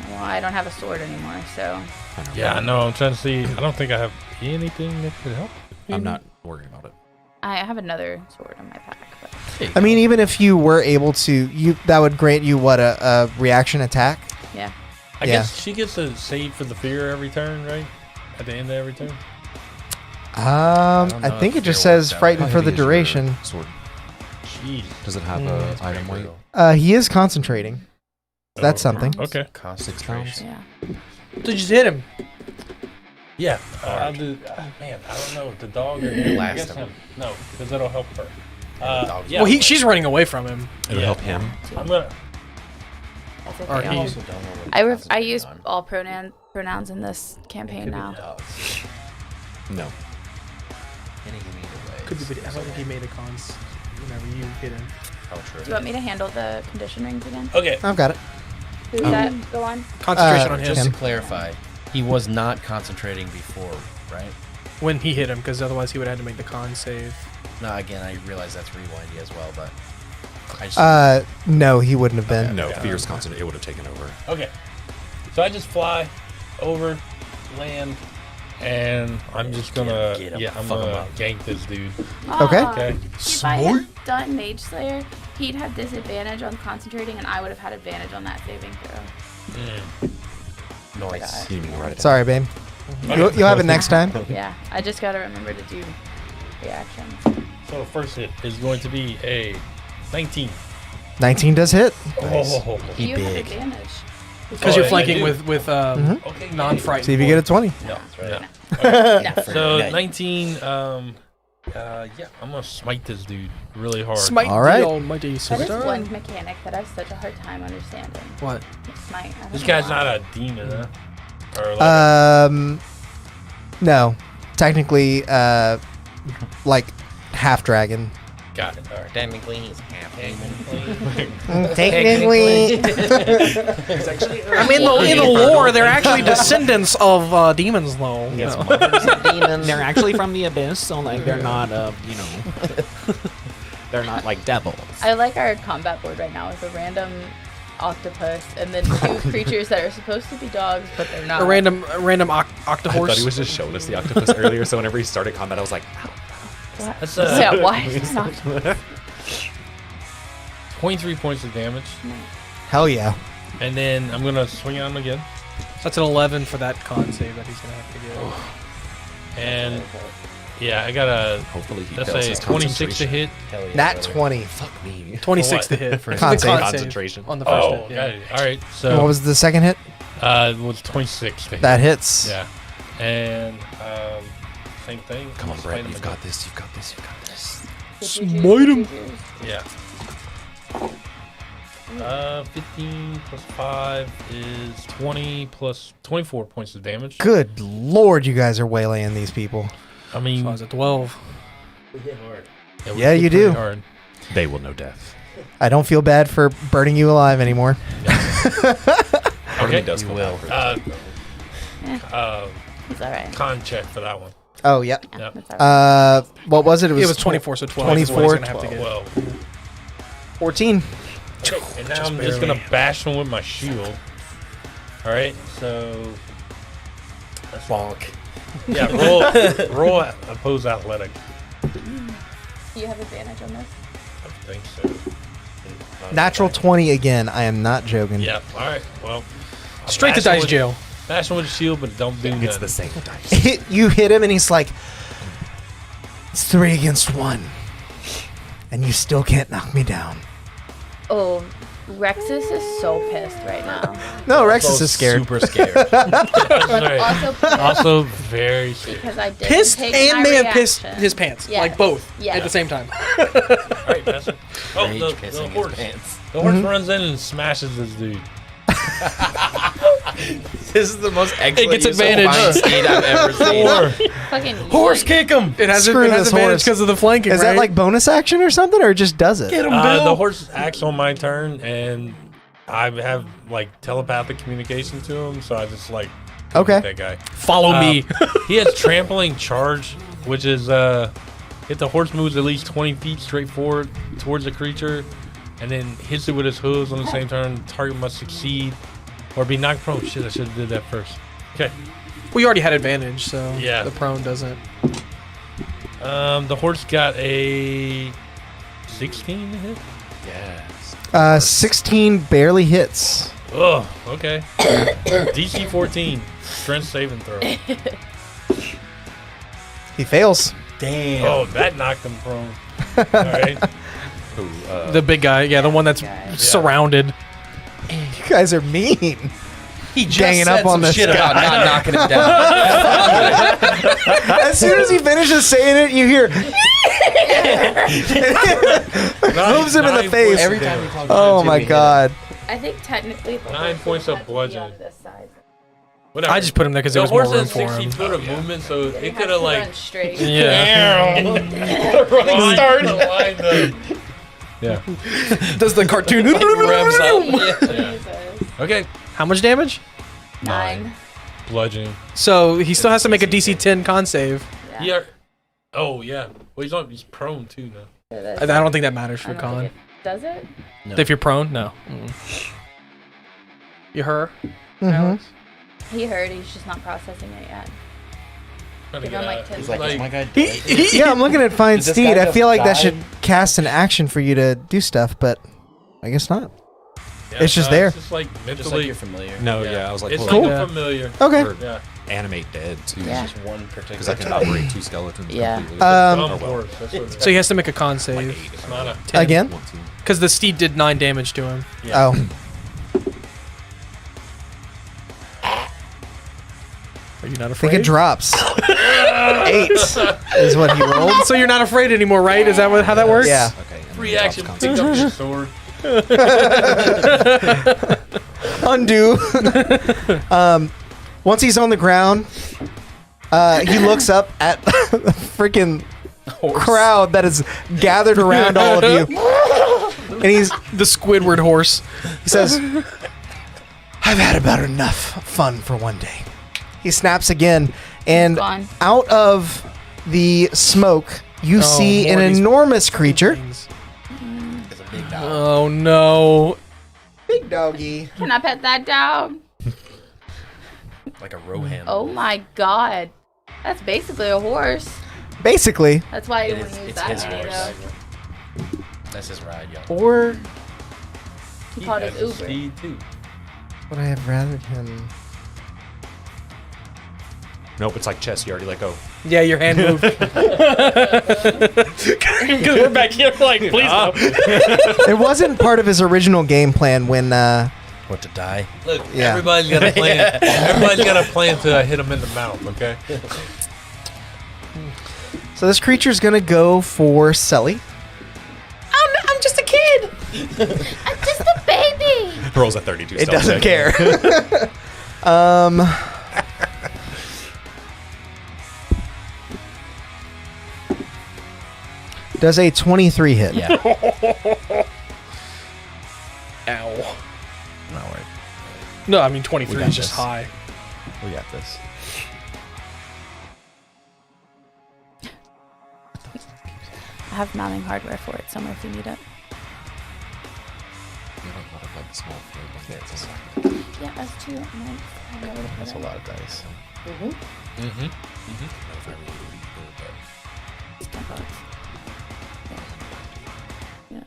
Well, I don't have a sword anymore, so. Yeah, I know. I'm trying to see. I don't think I have anything that could help. I'm not worried about it. I have another sword in my pack. But I mean, even if you were able to, that would grant you what a reaction attack. yeah. I Yeah. guess she gets to save for the fear every turn, right? At the end of every turn. I know think if it just fear works says that frightened How for the heavy is your duration. Sword. Jeez. Does it have It's a item pretty weight? brutal. He is concentrating. That's something. Okay. Concentration. Yeah. So just hit him. Yeah. I'll do. Man, I don't know. The dog or him. I Last guess of him. them. No, because that'll help her. Dog's Yeah. Well, she's running away from him. It'll Yeah. help him. I'm gonna. That's Or okay. he- I'll- also don't know what I he's use concentrating all pronouns in this campaign now. No. Hitting him either way. Could be. I don't think he made a cons whenever you hit him. How true. Do you want me to handle the condition rings again? Okay. I've got it. Who's that? Go on. Concentration on him Just to him. clarify, he was not concentrating before, right? when he hit him, because otherwise he would have had to make the con save. No, again, I realize that's rewindy as well, but I just No, he wouldn't have been. No, Okay. fear's constant. It would have taken over. Okay. So I just fly over, land, and I'm just gonna Get him, I'm fuck him gonna up. gank this dude. Okay. Okay. If I had done Mage Slayer, he'd have disadvantage on concentrating, and I would have had advantage on that saving throw. noise. You didn't even write it. Sorry, babe. You'll have it next time. Yeah, I just gotta remember to do reactions. So the first hit is going to be a 19. 19 does hit. Oh. He you have big. advantage. Because Oh, you're yeah, flanking I do. with Okay. non-frightened. See if you get a 20. No. right. No. No. So Yeah. 19. Yeah, I'm gonna smite this dude really hard. Smite All right. the almighty That is sister. one mechanic that I have such a hard time understanding. What? Smite. I don't This know guy's why. not a demon, huh? Or like No. Technically, like half dragon. got it. All right. Technically, he's half Technically. I mean, in the lore, they're actually descendants of demons, though. Yes, No. mothers of demons. They're actually from the abyss, so like they're not, they're not like devils. I like our combat board right now with a random octopus and then two creatures that are supposed to be dogs, but they're not. A random I thought he octahorse. was just showing us the octopus earlier, so whenever he started combat, I was like, ow. What? That's Yeah, why is it not? 23 points of damage, Hell yeah. and then I'm gonna swing on him again, That's an 11 for that con save that he's gonna have to get. and yeah, I got a Hopefully he that's fails a his 26 to hit. Hell yeah, Nat brother. 20. Fuck me. 26 to what? hit. For The con save. Concentration. on the first Oh, hit. Yeah. got it. All right, What so was the second hit? it was 26 to hit. That hits. Yeah, and same thing. Come on, Smite Brett. him You've again. got this. You've got this. You've got this. Smite him. Yeah. 15 plus 5 is 20 plus 24 points of damage. Good lord, you guys are waylaying these people. I mean, So I was at 12. we Yeah, hit you pretty do. hard. They will know death. I don't feel bad for burning you alive anymore. Part of me Okay. does You feel will. bad for that. It's alright. Con check for that one. Oh, yeah. Yeah, Yep. that's alright. What was it? It was 24, so 12. is what 24, he's gonna have to get. 12. 14. And now I'm just gonna bash him with my shield. All right, so that's Bonk. yeah. Roll oppose athletic. You have advantage on this? I think so. Natural 20 again. I am not joking. Yeah. All right. Well, I'll Straight to bash him dice with- jail. Bash him with a shield, but don't do It's nothing. the same dice. You hit him and he's like, it's 3 against 1. And you still can't knock me down. Oh, Rexus is so pissed right now. No, Rexus is scared. Super scared. That's right. Also pissed Also very scared. because I didn't Pissed take and my may have pissed reaction. his pants. Yes. Like both Yes. at the same time. All right, that's it. Oh, Rage the pissing horse. his pants. The horse runs in and smashes this dude. This is the most excellent gets use advantage. of mind speed I've ever seen. Fucking Horse kick him! It has, Screw it has this advantage horse. because of the flanking, Is right? that like bonus action or something, or just does it? Get him, The horse acts on my turn, and I have like telepathic communication to him, so I just like go Okay. with that guy. Follow me. He has trampling charge, which is if the horse moves at least 20 feet straight forward towards the creature, and then hits it with his hooves on the same turn, the target must succeed Or be knocked prone. Shit, I should have did that first. Okay. Well, you already had advantage, so Yeah. the prone doesn't. The horse got a 16 to hit. Yes. 16 barely hits. Oh, okay. DC 14. Strength saving throw. He fails. Damn. Oh, that knocked him prone. All right. Who, The big guy, yeah, the one that's surrounded. You guys are mean. He just Ganging said up on some this shit about guy. not knocking him down. As soon as he finishes saying it, you hear moves him in the face. Every time he talks Oh my god. I think technically the 9 horse points would of have to be bludgeoning. on this side. Whatever. I just put him there because there The was more horse room has for 60 him. foot of movement, so He it has could have to like. run straight. Yeah. Running start. Yeah. Does the cartoon revs up. Jesus. Okay. How much damage? 9. Bludgeoning. So he still has to make a DC 10 con save. Yeah. Oh yeah. Well, he's prone too now. I don't think that matters I for don't con. think it- Does it? If you're prone, no. You her? Alex? He heard. He's just not processing it yet. Trying to Give him get like out. 10 He's like, is my guy He- dead? yeah, I'm looking at Fine Did this Steed. guy I just feel like that die? should cast an action for you to do stuff, but I guess not. Yeah, It's just there. It's just like mentally. Just like you're familiar. No, yeah, I was like, It's well, like Cool. a familiar. Okay. or Yeah. animate dead too. Yeah. Just one Because I particular. can operate 2 skeletons. Yeah. completely. Um, Dumb Oh, well. horse. That's what it So he is. has to make a con Like save. 8. It's not a. 10. Again? Because the steed did 9 damage to him. Yeah. Oh. Are you not I think afraid? it drops. 8 is what he rolled. So you're not afraid anymore, right? Is that how that works? Yeah. Okay. and Free then action. drops Pick up your sword. Undo. Once he's on the ground, he looks up at the freaking crowd that is gathered around all of you. And The Squidward horse. he says, I've had about enough fun for one day. He snaps again, and Gone. out of the smoke, you see more an of these enormous creature. things. It's a big dog. Oh no. Big doggy. Can I pet that dog? Like a Rohan. Oh my god. That's basically a horse. Basically. That's why I It didn't is- want to use it's that his many, horse. though. That's his ride, y'all. Or He called Has it a Uber. speed too. would I have rather him? Nope, it's like chess. You already let go. Yeah, your hand moved. Because we're back here like, please no. It wasn't part of his original game plan when What to die? Look, Yeah. everybody's got a plan. Everybody's got a plan to hit him in the mouth. Okay. so this creature's gonna go for Sully. I'm just a kid. I'm just a baby. Rolls a 32. It stealth doesn't check. care. Does a 23 hit? Yeah. Ow. Not worried. No, I mean 23 got is just this. high. We got this. I have mounting hardware for it somewhere if you need it. Yeah, that's too. That's a lot of dice. Mm-hmm. Yeah.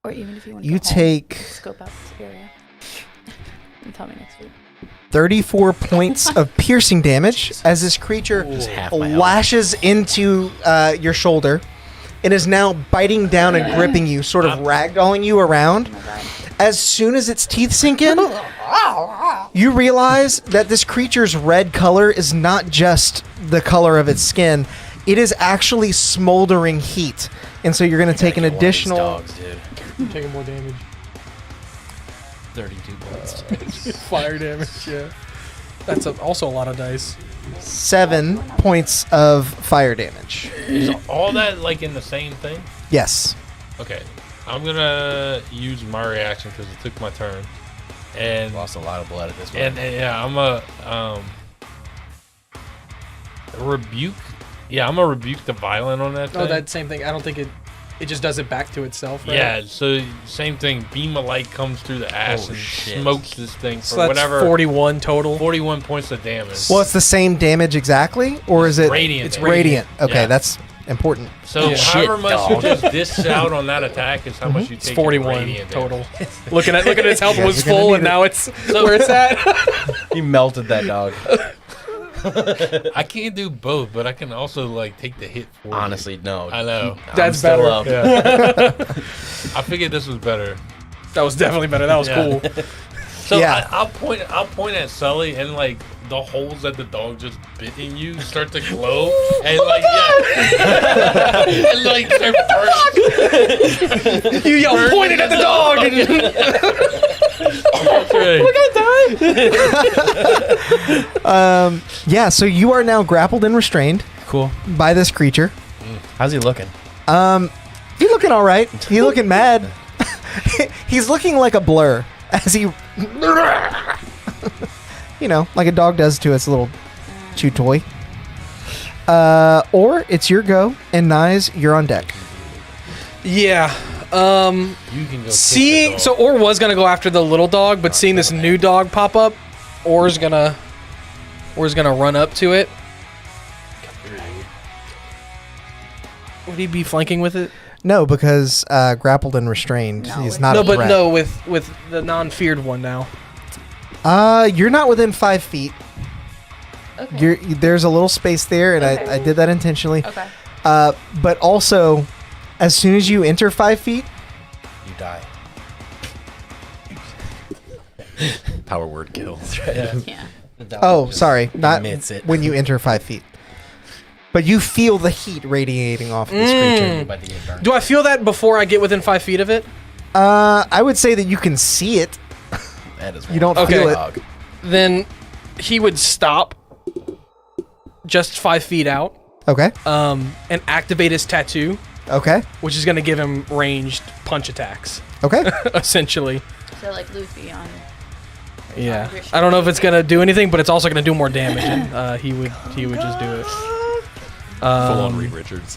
Or even if you want to You take scope out this area. And tell me next week. 34 points of piercing damage as this creature Just half my health. lashes into your shoulder and is now biting down and gripping you, sort of ragdolling you around. Oh my god. As soon as its teeth sink in, you realize that this creature's red color is not just the color of its skin. It is actually smoldering heat. And so you're going to take an One of these additional... dogs, dude. I'm taking more damage. 32 points. Fire damage, yeah. That's also a lot of dice. 7 points of fire damage. Is all that like in the same thing? Yes. Okay. I'm gonna use my reaction because it took my turn, and Lost a lot of blood at this point. and yeah, I'm a rebuke. Yeah, I'm gonna rebuke the violent on that thing. Oh, that same thing. I don't think it. it just does it back to itself, right? Yeah, so same thing. Beam of light comes through the ass and smokes this thing for So that's whatever. 41 total. 41 points of damage. Well, it's the same damage exactly, or is it radiant? It's damage. radiant. Okay, Yeah. that's important. So Yeah. however Shit, much dog. you just dish out on that attack is how much you It's take. in 41 radiant total. damage. looking at its health You guys was are gonna full, need and it. now it's where it's at. You melted that dog. I can't do both, but I can also like take the hit for you. Honestly, no. I know. That's still better. up. I figured this was better. That was definitely better. That was Yeah. cool. So Yeah. I'll point at Sully, and like the holes that the dog just bit in you start to glow, and like and like they're burning. You yelled, pointed at the dog. And That's right. Yeah, so you are now grappled and restrained Cool. by this creature. How's he looking? He's looking all right. He's looking mad. He's looking like a blur as he, you know, like a dog does to its little chew toy. Or it's your go, and Nyes, you're on deck. yeah. You can go. Seeing kick the so dog. Or was gonna go after the little dog, but seeing this new dog pop up, Or's gonna run up to it. Would he be flanking with it? No, because grappled and restrained. No, He's it's not No, a but threat. no, with the non-feared one now. You're not within 5 feet. Okay. There's a little space there, and Okay. I did that intentionally. Okay. But also, as soon as you enter 5 feet, You die. Power word kills. Yeah. oh, sorry, not admits it. when you enter 5 feet. But you feel the heat radiating off this creature. About to get burned. Do I feel that before I get within 5 feet of it? I would say that you can see it. That is You don't Okay. feel it. dog. Then he would stop just 5 feet out, Okay. and activate his tattoo, Okay. which is gonna give him ranged punch attacks, Okay. essentially. So like Luffy on. Yeah. I don't know if it's gonna do anything, but it's also gonna do more damage. And, he would just do it. Full on Reed Richards.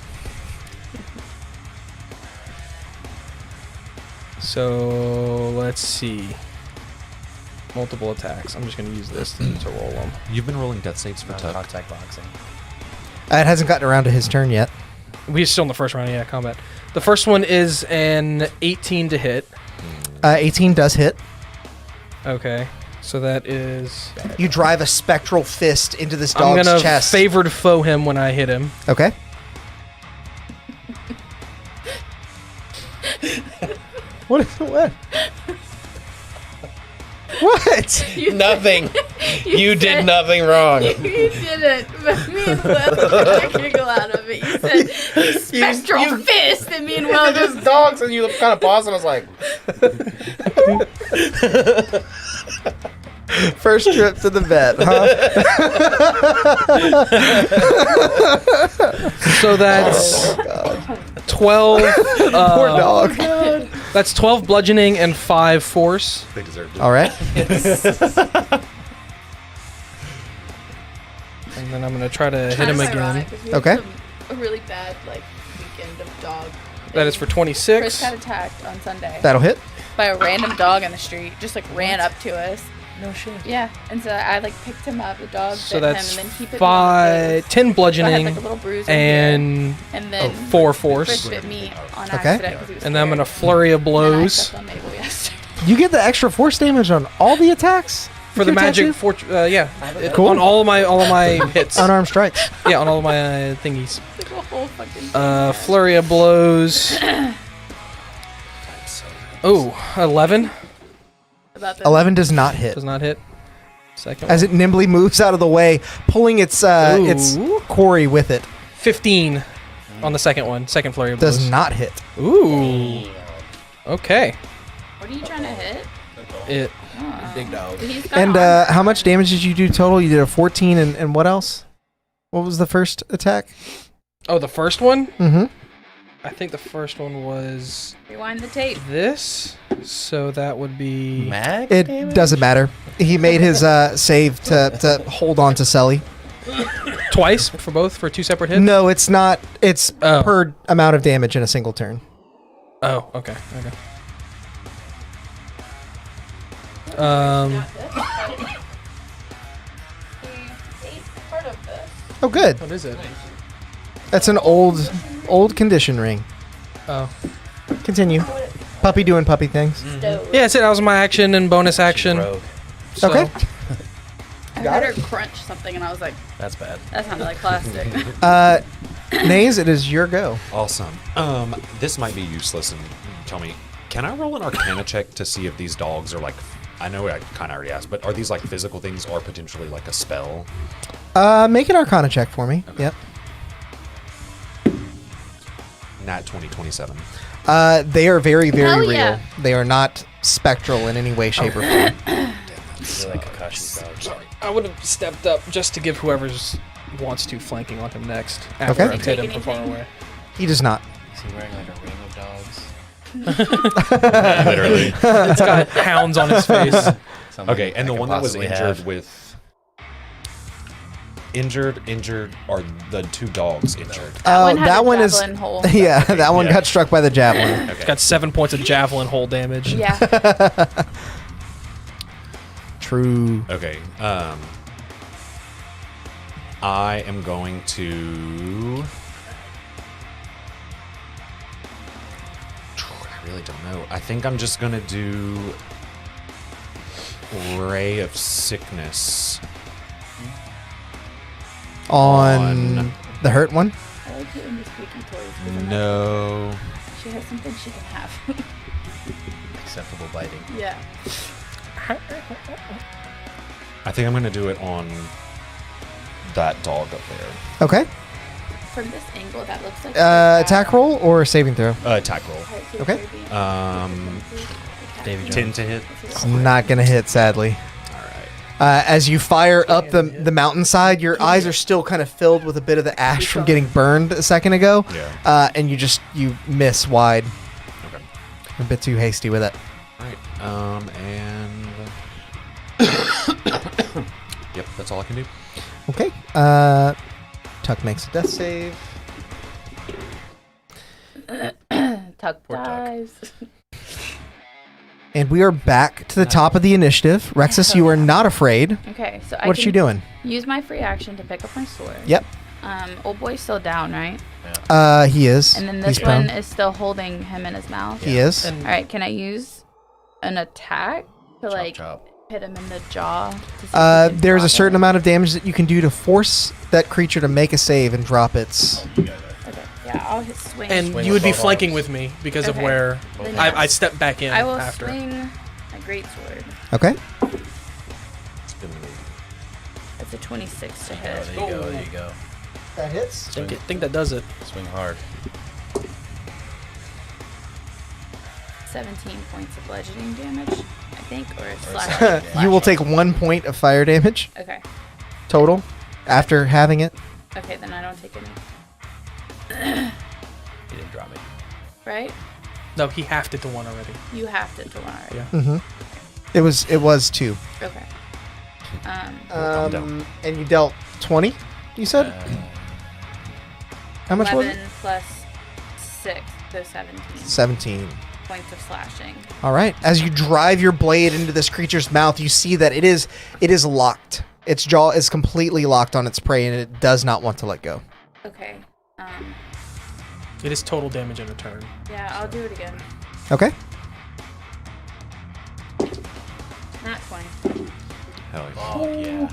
So let's see. Multiple attacks. I'm just gonna use this to roll them. You've been rolling death saves for Tuck. Contact boxing. It hasn't gotten around to his turn yet. We're still in the first round, yeah, combat. The first one is an 18 to hit. 18 does hit. Okay, so that is. You drive a spectral fist into this I'm dog's gonna chest. favored foe him when I hit him. Okay. What? What? What? Nothing. You did said- nothing wrong. You didn't, but me and Will got a giggle out of it. You said spectral fist, and me and Will just dogs, and you kind of paused, and I was like, First trip to the vet, huh? So that's 12. Poor dog. That's 12 bludgeoning and 5 force. They deserved it. All right. And then I'm gonna try to hit him again. Okay. A really bad weekend of dog. That is for Chris 26. got attacked on Sunday That'll hit. by a random dog on the street. Just ran up to us. no shit. Yeah, and so I picked him up. The dog So bit that's him, and then he bit me on the face. 10 So I bludgeoning had a little bruise right and here. And then 4 Chris force. bit me on Okay. accident 'cause he was And then I'm scared. gonna flurry of And then I blows stepped on Mabel yesterday. You get the extra force damage on all the attacks for the Your magic. tattoo? Yeah, Cool. on all of my hits. unarmed strikes. Yeah, on all of my thingies. Like a whole fucking Flurry of blows. Oh, 11 about the 11 does not hit. does not hit. Second As it nimbly moves out of the way, pulling its Ooh. quarry with it. 15 on the second one. Second flurry of blows. Does not hit. Ooh. Okay. What are you trying to hit? It. Big dog. He's got And armor. how much damage did you do total? You did a 14 and what else? What was the first attack? Oh, the first one. Mm-hmm. I think the first one was Rewind the tape. this. So that would be. Mag? It damage? doesn't matter. He made his save to hold on to Sully. twice for both for 2 separate hits? No, it's not. It's Oh. per amount of damage in a single turn. Oh, okay. Oh, good. What is it? That's an old condition ring. Oh. Continue. Puppy doing puppy things. Yeah, that's it. That was my action and bonus action. Rogue. So- Okay. I heard her crunch something, and I was like, That's bad. that sounded like plastic. Naze, it is your go. Awesome. This might be useless, and tell me, can I roll an Arcana check to see if these dogs are like? I know I kind of already asked, but are these like physical things or potentially like a spell? Make an Arcana check for me. Yep. Nat 2027. They are very, very Hell real. yeah. They are not spectral in any way, shape, or form. You're like Kakashi's dog. Sorry. I would have stepped up just to give whoever's wants to flanking on him next. After Okay. I've hit him from far away. He does not. Is he wearing like a ring of dogs? Literally. It's got hounds on his face. Something Okay, and I the could one that was possibly injured have. with injured, are the 2 dogs injured? One had that a one is. javelin hole. Yeah, that one Yeah. got struck by the javelin. Okay. Got 7 points of javelin hole damage. Yeah. True. Okay. I am going to. I really don't know. I think I'm just gonna do Ray of Sickness On the hurt one. I like doing the squeaky toys. 'cause I'm like, No. she has something she can have. Acceptable biting. Yeah. I think I'm gonna do it on that dog up there. Okay. From this angle, that looks like. Attack roll or saving throw? Attack roll. Okay. Davy 10 to hit. It's not gonna hit, sadly. All right. As you fire up the mountainside, your eyes are still kind of filled with a bit of the ash from getting burned a second ago. Yeah. And you miss wide. Okay. A bit too hasty with it. All right. And. Yep, that's all I can do. Okay. Tuck makes a death save. Tuck Poor Tuck. dies. And we are back to the top of the initiative. Rexus, you are not afraid. Okay, so What's I you can doing? use my free action to pick up my sword. Yep. Old boy's still down, right? He is. And then He's this one prone. is still holding him in his mouth. He is. And All right, can I use an attack to like chop. hit him in the jaw? To see if he can There's a block certain it? amount of damage that you can do to force that creature to make a save and drop its. Okay, yeah, I'll hit swing. and Swing you with would be both flanking arms. with me because of Okay. where Then yes. I stepped back in I will after. swing a great sword. Okay. That's a 26 to Oh, hit. there you go. There you go. That hits. Think that does it. Swing hard. 17 points of bludgeoning damage, I think, or slashing. slash. You will take 1 point of fire damage Okay. total after having it. Okay, then I don't take any. He didn't drop me. Right? No, he halved it to 1 already. You have to one already. Yeah. Mm-hmm. It was 2. Okay. And you dealt 20. You said. How much was 11 it? plus 6, so 17 17. points of slashing. All right. As you drive your blade into this creature's mouth, you see that it is locked. Its jaw is completely locked on its prey, and it does not want to let go. Okay. It is total damage in a turn. Yeah, I'll do it again. Okay. Not 20. Hell yeah. Oh yeah.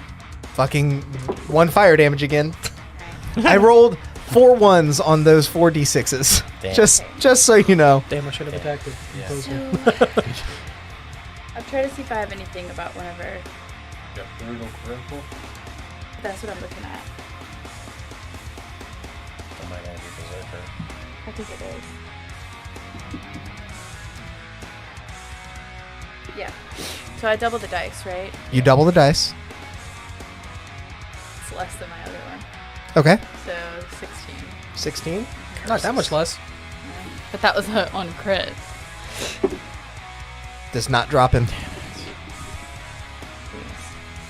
Fucking 1 fire damage again. Alright. I rolled 4 ones on those 4 d6s. Damn. Just so you know. Damn, I should have attacked it. Yeah. Closer. I'll try to see if I have anything about whenever. Yeah, brutal critical. That's what I'm looking at. That might not be berserker. I think it is. Yeah. So I double the dice, right? You double the dice. It's less than my other one. Okay. So 16. 16. Not that much less. But that was on crit. Does not drop him.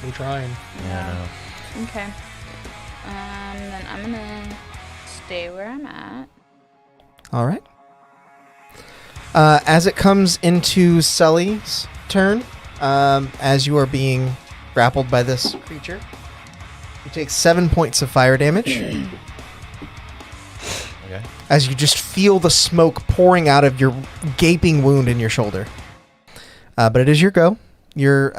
We're trying. Yeah. I know. Okay. Then I'm gonna stay where I'm at. All right. As it comes into Sully's turn, as you are being grappled by this creature, you take 7 points of fire damage. Okay. As you just feel the smoke pouring out of your gaping wound in your shoulder. But it is your go. You're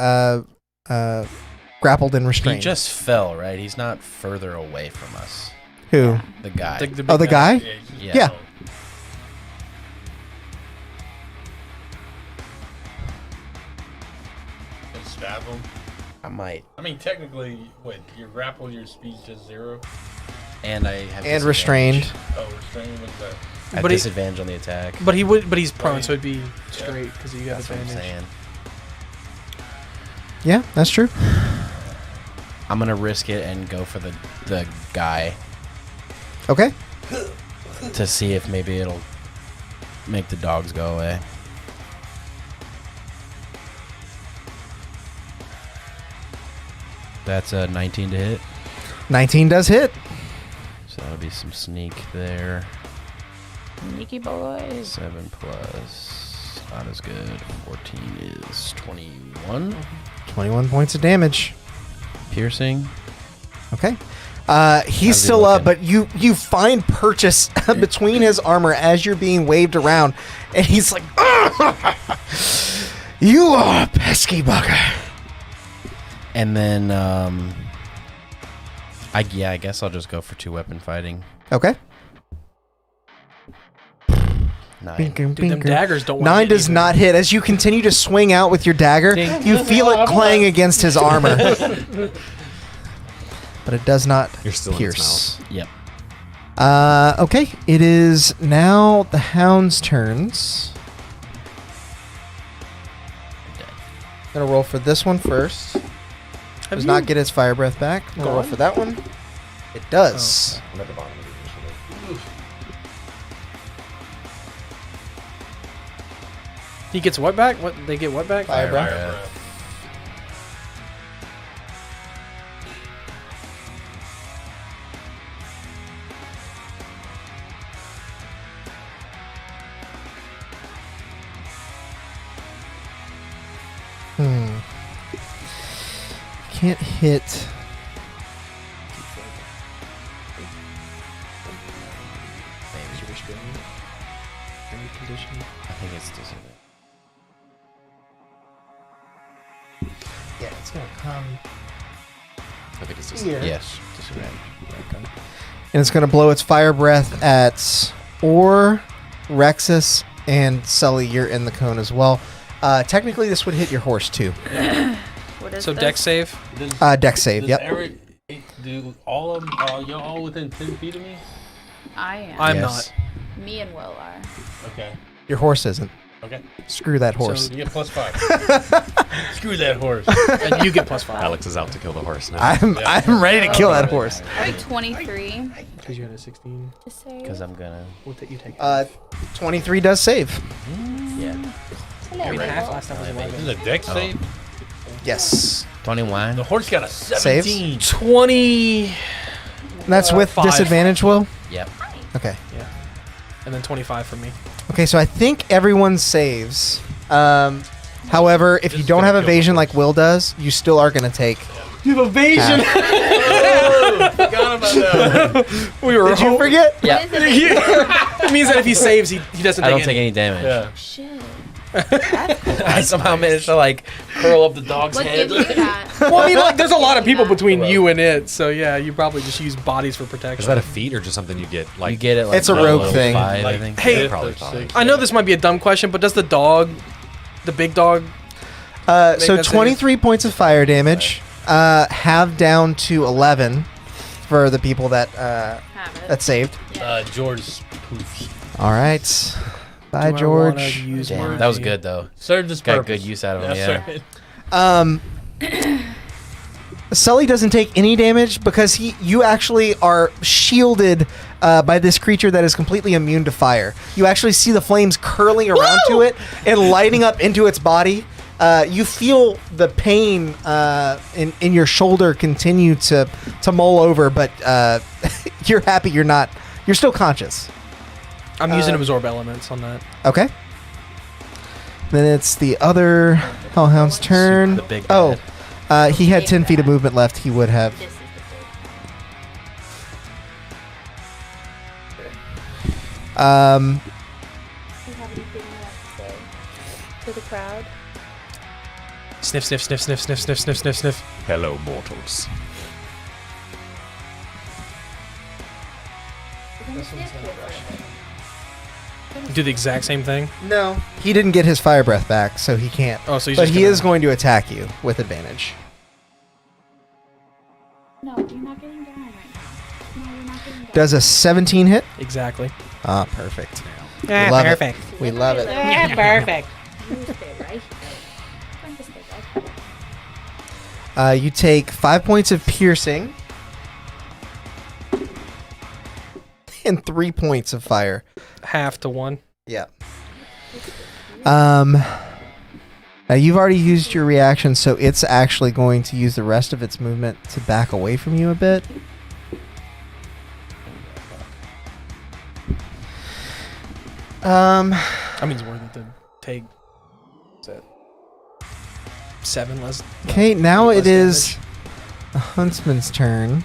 grappled and He restrained. just fell, right? He's not further away from us. Who? The guy. The big Oh, the guy? Yeah. And stab him. I might. I mean, technically, what, your grapple, your speed just 0? And I have And restrained. Oh, restrained with that. I have But he- disadvantage on the attack. But he's prone, so it'd be straight because you got That's what I'm advantage. saying. Yeah, that's true. I'm gonna risk it and go for the guy Okay. to see if maybe it'll make the dogs go away. That's a 19 to hit. 19 does hit. So that'll be some sneak there. Sneaky boys. 7 plus. Not as good. 14 is 21. 21 points of damage. Piercing. Okay. He's How's he still up, looking? but you find purchase between his armor as you're being waved around, and he's like, "You are a pesky bugger." And then, I guess I'll just go for 2-weapon fighting. Okay. 9. Dude, them daggers don't want 9 does not hit. As you continue to swing out with your dagger, you feel it clang against his armor. But it does not You're still in pierce. its Yep. Okay, it is now the hound's turns. Gonna roll for this one first. Does not get its fire breath back. Gonna roll gone? for that one. It does. I'm at the bottom of the initiative. He gets what back? What they get what back? Fire breath. Fire breath. Can't hit. I think it's disadvantage. Yeah, it's gonna come I think it's just here. Yes, disadvantage. And it's gonna blow its fire breath at Orr, Rexus, and Sully. You're in the cone as well. Technically, this would hit your horse too. What is So this? deck save. Dex save. Does Yep. Eric do all of them? You're all within 10 feet of me? I am. I'm Yes. Me and Will are. Okay. Your horse isn't. Okay. Screw that horse. You get +5. Screw that horse. not, and you get +5 Alex is out to kill the horse now. I'm ready to kill that horse. I have 23 because you had a 16. to save. Because I'm gonna. What that you take? 23 does save. Yeah. Hello, I mean, half Will. last time was This 11. is a deck save? Yes. 21. The horse got a 17. 20. And that's with 5. disadvantage, Will? Yep. Okay. And then 25 for me. Okay, so I think everyone saves. However, if you Just don't gonna have kill the evasion like horse. Will does, you still are going to take. You have evasion. Oh, forgot about that. We were. Did you forget? Yeah. What is it? It means that if he saves, he doesn't I take don't take any damage. Yeah. Shit. I somehow managed to like curl up the dog's What head. gives you that? Well, I mean, like, there's a lot of people between you and it, so yeah, you probably just use bodies for protection. Is that a feat or just something you get? Like You get it like It's a rogue level thing. 5, I Like, think. Hey, fifth probably or fine. sixth. I know this might be a dumb question, but does the dog, the big dog, So that save. 23 points of fire damage. Have down to 11 for the people that Have it. that saved. George poofs. All right. Bye, do I wanna George. use Damn, my- that was good though. Served his Got purpose. good use out of him. That's Yeah. right. Sully doesn't take any damage because you actually are shielded by this creature that is completely immune to fire. You actually see the flames curling around to it and lighting up into its body You feel the pain in your shoulder continue to mull over, but you're happy you're still conscious. I'm using absorb elements on that. Okay. Then it's the other Hellhound's turn. The big Oh, he had 10 feet of movement left. He would have. This is the Um, Do you have anything you have to say to the crowd? Sniff, sniff, sniff, sniff, sniff, sniff, sniff, sniff, sniff. Hello, mortals. Do the exact same thing. no, he didn't get his fire breath back, so he can't. Oh, so he's But just he gonna- is going to attack you with advantage. No, you're not getting down right now. No, you're not getting down. Does a 17 hit? Exactly. Ah, perfect. Yeah, love it. perfect. We love it. Yeah, perfect. You stay right. Going to stay right. You take 5 points of piercing and 3 points of fire. Half to one. Yeah. Now you've already used your reaction, so it's actually going to use the rest of its movement to back away from you a bit. I mean, it's worth it to take. What's that? 7 less. Okay, now less it is the huntsman's turn.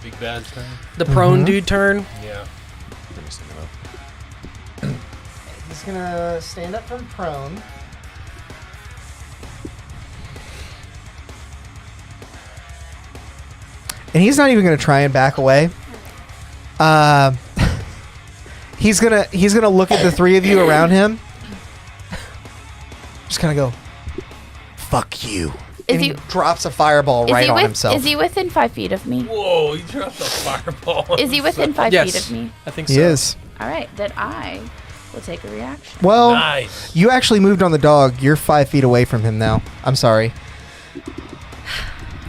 Big bad turn. The prone Mhm. dude turn. Yeah. Let me stand him up. He's gonna stand up from prone. And he's not even gonna try and back away. He's gonna look at the three of you around him. Just kind of go, "Fuck you!" Is and he he- drops a fireball right on himself. Is he within 5 feet of me? Whoa, he dropped a fireball. Is he within 5 Yes. feet of me? I think so. He is. All right, then I will take a reaction. Well, Nice. you actually moved on the dog. You're 5 feet away from him now. I'm sorry.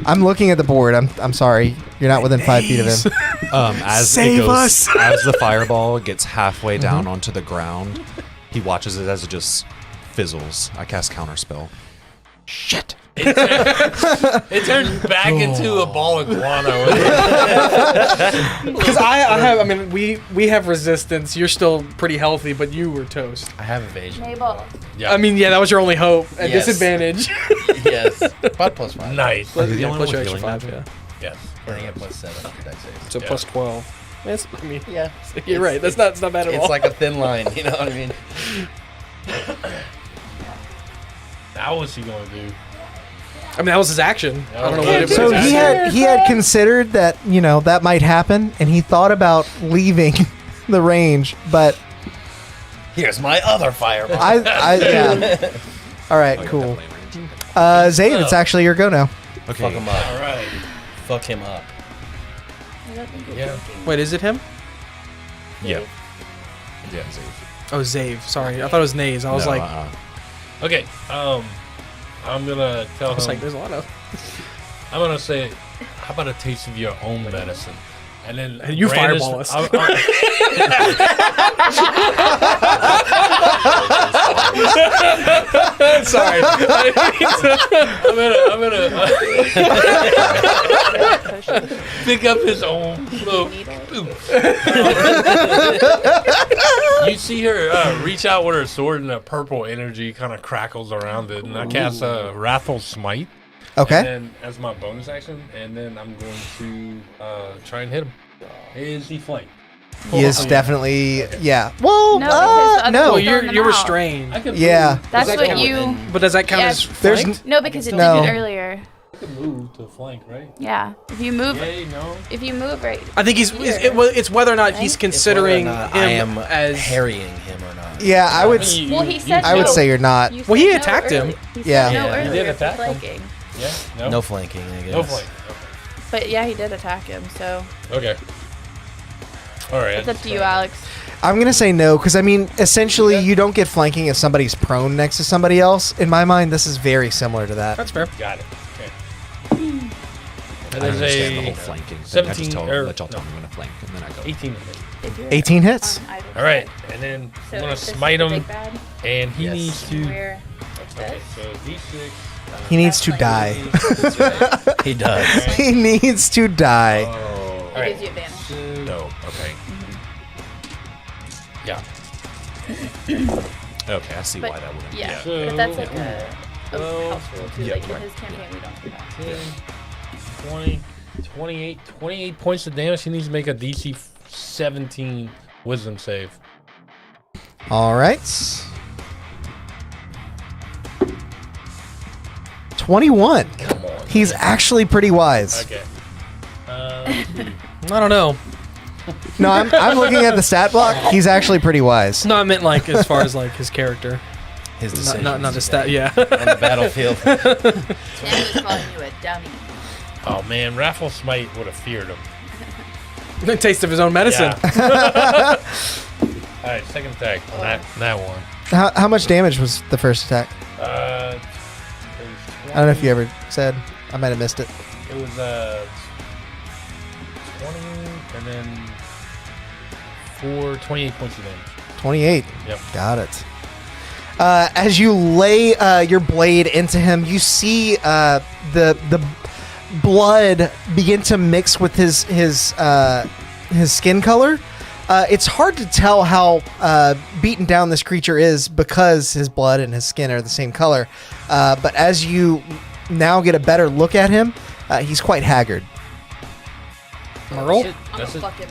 I'm looking at the board. I'm sorry. You're not within 5 feet of him. As Save it goes, us. as the fireball gets halfway down onto the ground, he watches it as it just fizzles. I cast counterspell. Shit. It turned back into a ball of guano. Because I have. I mean, we have resistance. You're still pretty healthy, but you were toast. I have evasion. Mabel. Yeah. I mean, yeah, that was your only hope. At Yes. disadvantage. Yes. About +5. Nice. Are you the Yeah, only plus one your with extra healing 5. magic? Yeah. Yes. I think I have +7 on dex save. So Yeah. plus 12. That's, I mean, Yeah. you're right. That's not bad at all. It's like a thin line, you know what I mean? Now what's he gonna do? I mean, that was his action. I don't know what it was. So he had considered that, that might happen, and he thought about leaving the range, but Here's my other fireball. yeah. All right, cool. Zayd, it's actually your go now. Fuck him up. All right. Fuck him up. I don't think you're Yeah. joking. Wait, is it him? Yeah. Yeah, Zave. Oh, Zave. Sorry, I thought it was Naze. I was No, like, Okay. I'm gonna tell I was him. like, there's a lot of. I'm gonna say, how about a taste of your own medicine? And then And you Brandis- fireball us. Sorry. I'm gonna pick up his own little. You see her reach out with her sword, and a purple energy kind of crackles around it, and I cast a Wrathful Smite. Okay. And then as my bonus action, and then I'm going to try and hit him. Is he flanked? He is definitely, yeah. Well, No, because the other no. Well, one's you're throwing them you're out. restrained. I could Yeah. move. That's Does that what count? you. But does that count Yeah, as There's flanked? No, because it No. did it earlier. I could move to flank, right? Yeah. If you move, Yay, no. if you move right. I think it's whether or not he's considering him I am as. harrying him or not. Yeah, I would. Well, he said I would no. say you're not. You Well, said he no attacked him. early- He said Yeah. no Yeah. He earlier did for attack him. flanking. Yeah, no. No flanking, I guess. No flank. But yeah, he did attack him. So Okay. All right. it's up to you, Alex. I'm gonna say no because I mean, essentially, you don't get flanking if somebody's prone next to somebody else. In my mind, this is very similar to that. That's fair. Got it. Okay. And I there's understand the a whole flanking thing. I 17 just let y'all no, tell me when to flank, and then I go. 18 to hit. If you're 18 hits. on either All right, side. and then So I'm gonna this is smite the him, big bad, and he Yes. needs to. Where like Okay, this. so D6. He needs to That's die. He does. He needs to die. All It right. gives you advantage. So, No, okay. yeah. Okay, I see But- why that would. Yeah, So- but that's like a Well, house rule too. yeah, Like in right. his campaign, we don't do that. 10, 20, 28 points of damage. He needs to make a DC 17 Wisdom save. All right. 21. Come on. He's actually pretty wise. Okay. I don't know. No, I'm looking at the stat block. He's actually pretty wise. No, I meant like as far as like his character, His decision. not the stat. Yeah. on the battlefield. Sam is calling you a dummy. Oh man, Raffle Smite would have feared him. The taste of his own medicine. Yeah. All right, second attack on that one. How much damage was the first attack? It was I don't know if you ever said. I might have missed it. It was 20 and then 28 points of damage. 28. Yep. Got it. As you lay your blade into him, you see the blood begin to mix with his skin color. It's hard to tell how beaten down this creature is because his blood and his skin are the same color. But as you now get a better look at him, he's quite haggard. Merle? I'm gonna That's it. fuck him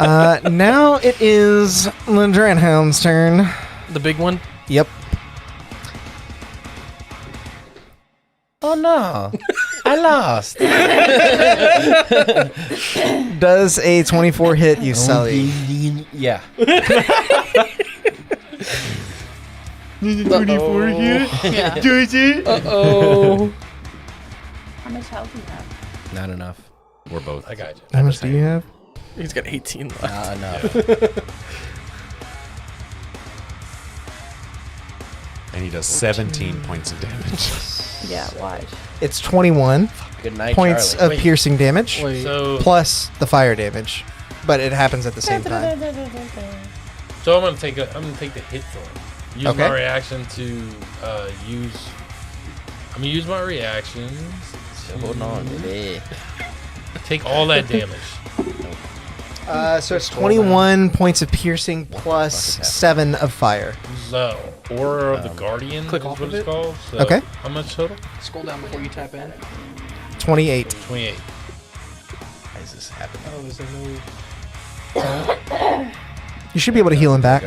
up. Now it is the Dreadhound's turn. The big one. Yep. Oh no, I lost. Does a 24 hit you, Sully? Yeah. 24 hit? Yeah. Does it? Oh. How much health do you have? Not enough. We're both. I got you. How much do you have? He's got 18 left. Not enough. And he does 17 points of damage. Yeah, watch. It's 21 Good night, points Charlie. of piercing damage Wait. So, plus the fire damage, but it happens at the same time. I'm gonna take the hit for him. Use Okay. my reaction to use. I'm gonna use my reaction. Hold on, baby. Take all that damage. So it's 21 points of piercing plus 7 of fire. So, Aura of the Guardian click is off what of it's it. called. So Okay. How much total? Scroll down before you tap in. 28. 28. Why is this happening? Oh, there's a move. You should be able to heal him back.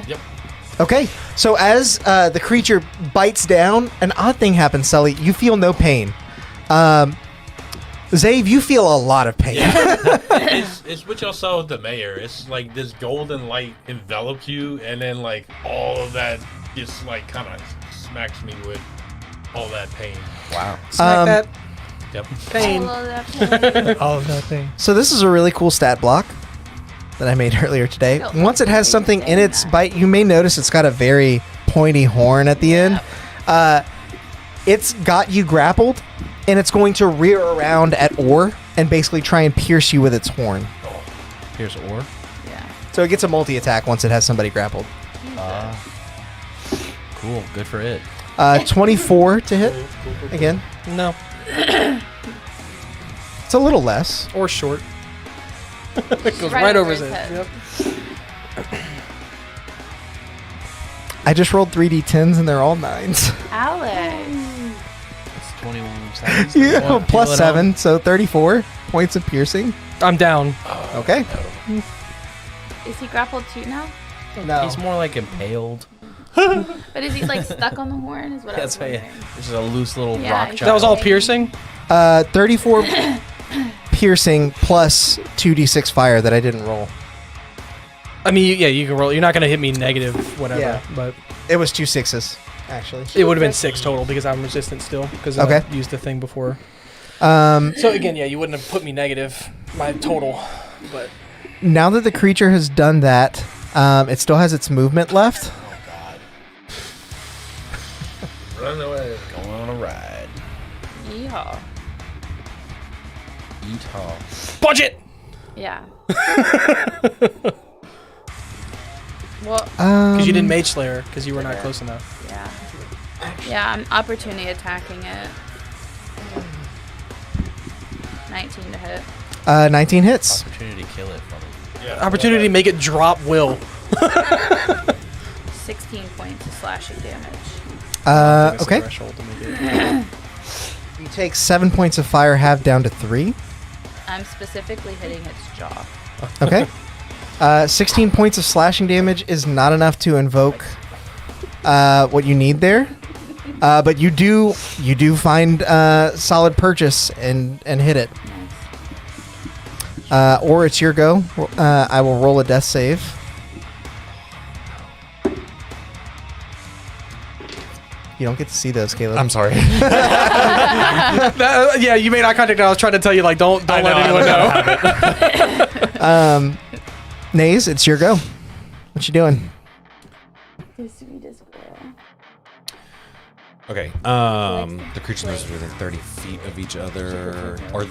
Yep. Okay, so as the creature bites down, an odd thing happens, Sully. You feel no pain. Zave, you feel a lot of pain. It's what y'all saw with the mayor. It's like this golden light envelops you, and then like all of that just like kind of smacks me with all that pain. Wow. Smack that Yep. pain. All of that pain. All of that thing. So this is a really cool stat block that I made earlier today. Oh, Once it has you're something in saying its that. bite, you may notice it's got a very pointy horn at the end. It's got you grappled, and it's going to rear around at Orr and basically try and pierce you with its horn. Here's ore. Yeah. So it gets a multi-attack once it has somebody grappled. Cool. Good for it. 24 to hit again. No. It's a little less. Or short. It goes right over his head. Yep. I just rolled 3d10s and they're all 9s. Alex. It's 21 seconds. Yeah, Want plus healing 7, so 34 points of piercing. I'm down. Okay. Is he grappled too now? No. He's more like impaled. But is he like stuck on the horn? Is what That's I was why wondering. this is a loose little Yeah, rock he's- child. That was all piercing? 34 piercing plus 2d6 fire that I didn't roll. I mean, yeah, you can roll. You're not going to hit me negative, whatever. Yeah. But It was 2 6s, actually. it would have been 6 total because I'm resistant still. Because Okay. I used the thing before. Um, So again, yeah, you wouldn't have put me negative, my total. But now that the creature has done that, it still has its movement left. Run away. Yeehaw. Budget! Yeah. Well, Because you didn't Mage Slayer, because you were not close enough. yeah. Yeah, I'm opportunity attacking it. 19 to hit. 19 hits. Opportunity to kill it for me. Opportunity to make it drop will. 16 points of slashing damage. Okay. Threshold to make it. You take 7 points of fire half down to 3. I'm specifically hitting its jaw. Okay. 16 points of slashing damage is not enough to invoke what you need there. But you do find solid purchase and hit it. Or it's your go. I will roll a death save. You don't get to see those, Caleb. I'm sorry. Yeah, you made eye contact. I was trying to tell you, like, don't let anyone know. Naze, it's your go. What you doing? The sweetest girl. Okay. The creatures moves within 30 feet of each other. Or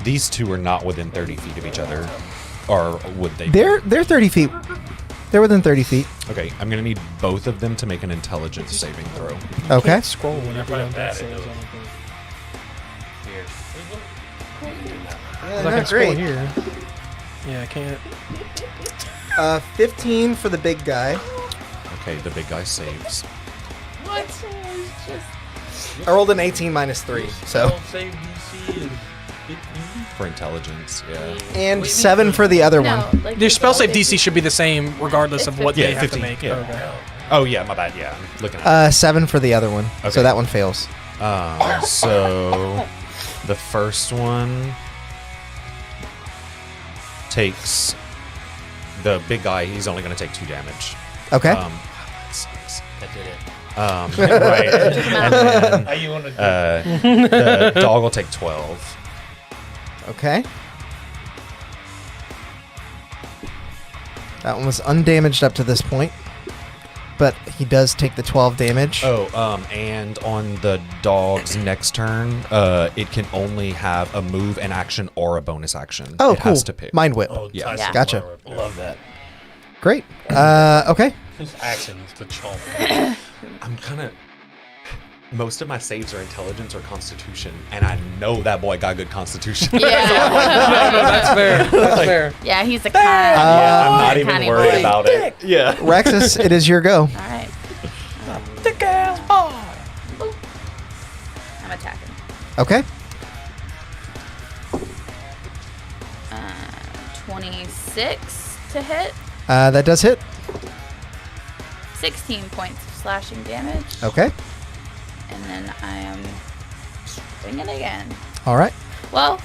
these two are not within 30 feet of each other, or would they? They're 30 feet. They're within 30 feet. Okay. I'm gonna need both of them to make an intelligence saving throw. Okay. Scroll whenever you're on Bad, death saves it on anything. Yeah, I can scroll here. Yeah, I can't. 15 for the big guy. Okay, the big guy saves. What? It's just... I rolled an 18 minus 3, so. Don't save DC is 15. For intelligence, yeah. And 7 for the other one. No, like Their spell save they- DC should be the same regardless of what Yeah, they have 15, to make. yeah. Okay. Oh yeah, my bad. Yeah, I'm looking at. 7 for the other one. Okay. So that one fails. So the first one takes the big guy. He's only going to take 2 damage. Okay. That sucks. That did it. Right. And then, How you want to do the dog will take 12. Okay. That one was undamaged up to this point. But he does take the 12 damage. Oh, and on the dog's next turn, it can only have a move, an action, or a bonus action. Oh, it cool. has to pick. Mind Whip. Oh, Yeah. Tyson Gotcha. Flower. Love that. Great. Okay. His action is the chomp. I'm kind of. Most of my saves are intelligence or constitution, and I know that boy got good constitution. No, Yeah. that's fair. That's fair. Yeah, he's a kind. Yeah, I'm not Tiny even boy. worried about it. Yeah. Rexus, it is your go. All right. Thick ass boy. I'm attacking. Okay. 26 to hit. That does hit. 16 points of slashing damage. Okay. And then I am swinging again. All right. Well,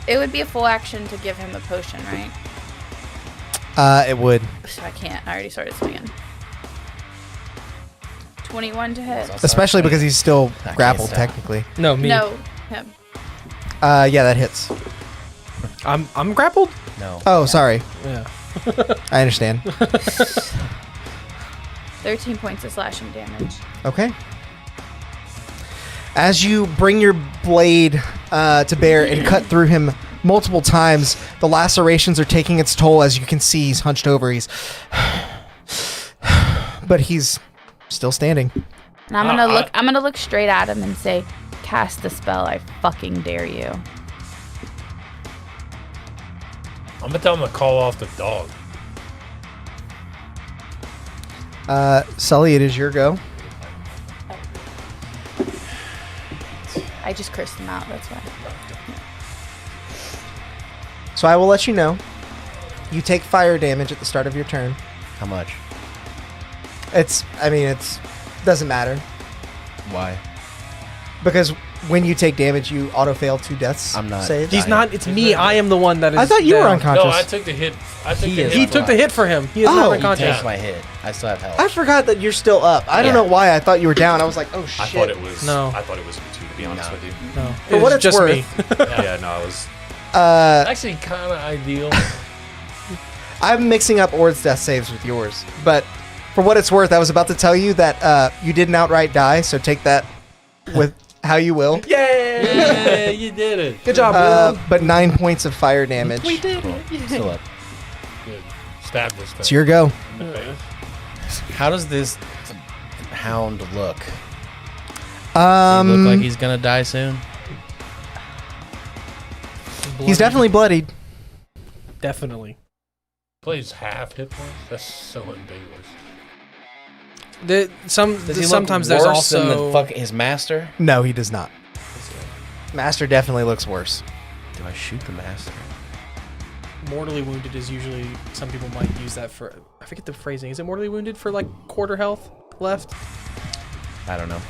it would be a full action to give him a potion, right? It would. So I can't. I already started swinging. 21 to hit. Especially because he's still can't grappled, stop. technically. No, me. No, him. Yeah, that hits. I'm grappled? No. Oh, sorry. Yeah. I understand. 13 points of slashing damage. Okay. As you bring your blade to bear and cut through him multiple times, the lacerations are taking its toll. As you can see, he's hunched over. But he's still standing. And I'm gonna look. I'm gonna look straight at him and say, "Cast the spell! I fucking dare you!" I'm gonna tell him to call off the dog. Sully, it is your go. I just cursed him out. That's why. So I will let you know. You take fire damage at the start of your turn. How much? It's doesn't matter. Why? Because when you take damage, you auto fail 2 deaths. I'm not- Saved. He's not. It's me. I am the one that is. I thought you were down. unconscious. No, I took the hit. He took the hit for him. He is Oh. not He unconscious. takes my hit. I still have health. I forgot that you're still up. I don't Yeah. know why I thought you were down. I was like, oh shit. I thought it was. No. I thought it was you two. To be honest No. with you. No, For what it's just worth. me. Yeah. No, I was. Actually, kind of ideal. I'm mixing up Ord's death saves with yours, but For what it's worth, I was about to tell you that you didn't outright die, so take that with how you will. Yeah, you did it. Good job, Will. But 9 points of fire damage. We did it. Still up. Good. Stab this thing. It's your go. in the face. How does this hound look? Does he look like he's gonna die soon? He's definitely bloodied. Definitely. Plays half hit points. That's so ambiguous. Does he Sometimes look there's worse than also his master? No, he does not. Master definitely looks worse. Do I shoot the master? mortally wounded is usually, some people might use that for, I forget the phrasing. Is it mortally wounded for like quarter health left? I don't know.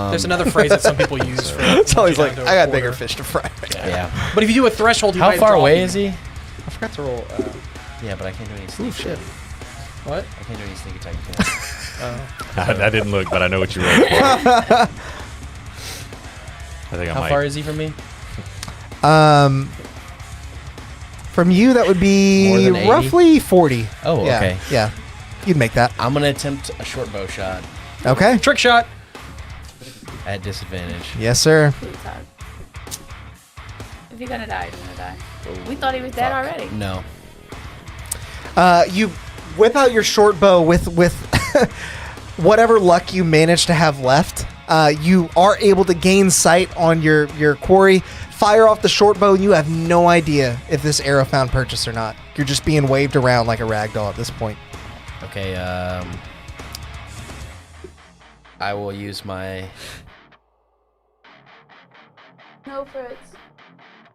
There's another phrase that some people use for. It's always like, down to I a got bigger quarter. fish to fry. Yeah. But if you do a threshold, he How might far drop away you. is he? I forgot to roll. Yeah, but I can't do any sneak shit. attack. What? I can't do any sneak attack. That didn't look, but I know what you wrote. I think I How might. far is he from me? From you, that would More be than 80? roughly 40. Oh, yeah, okay. Yeah, you'd make that. I'm gonna attempt a short bow shot Okay. Trick shot. at disadvantage. Yes, sir. Please, Todd. If you're gonna die, you're gonna die. We thought he was dead already. No. You whip out your short bow with whatever luck you manage to have left. You are able to gain sight on your quarry. Fire off the short bow, and you have no idea if this arrow found purchase or not. You're just being waved around like a rag doll at this point. Okay. I will use my. No, Fritz.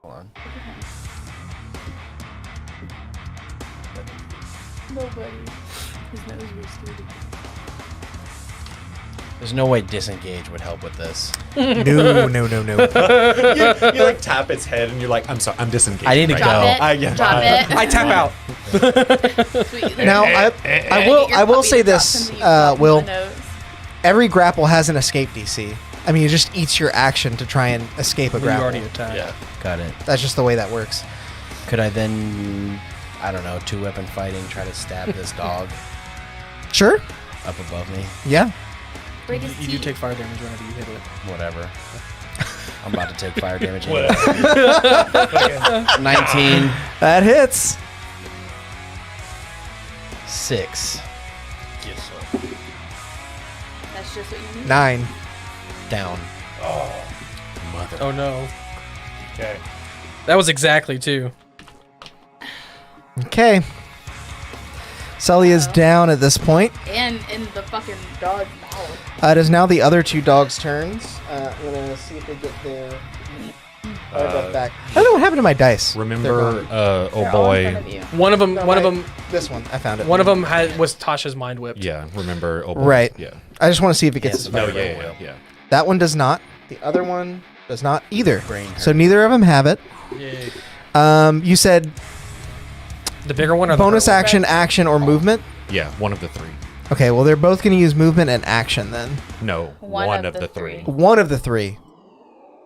Hold on. Nobody. His nose was stupid. There's no way disengage would help with this. No. You like tap its head and you're like, I'm sorry, I'm disengaged. I need to right go. now. Drop it. I tap out. Sweet. Now, I will say this, Will. Every grapple has an escape DC. I mean, it just eats your action to try and escape a You grapple. already attacked. Yeah. Got it. That's just the way that works. Could I then, I don't know, 2-weapon fighting, try to stab this dog Sure. up above me? Yeah. Break his You do teeth. take fire damage whenever you hit it. Whatever. I'm about to take fire damage. Whatever. 19, That hits. 6, Get some. That's just what you need. 9. down. Mother. Oh no. Okay. That was exactly 2. Okay. Sully is down at this point. And in the fucking dog's mouth. It is now the other two dogs' turns. I'm gonna see if they get their back. I don't know what happened to my dice. Remember, They're oh all in front boy. of you. One of them. No, One of my- them. This one, I found it. One of them was Tasha's mind whipped. Yeah, remember, oh boy. Right. Yeah. I just want to see if it gets Yes, its No, fire. yeah. That one does not. The other one does not either. Brain hurt. So neither of them have it. Yay. You said The bigger one or the bonus purple? action, action, or movement. Yeah, one of the three. Okay, well they're both going to use movement and action then. No, one of the three. One of the three.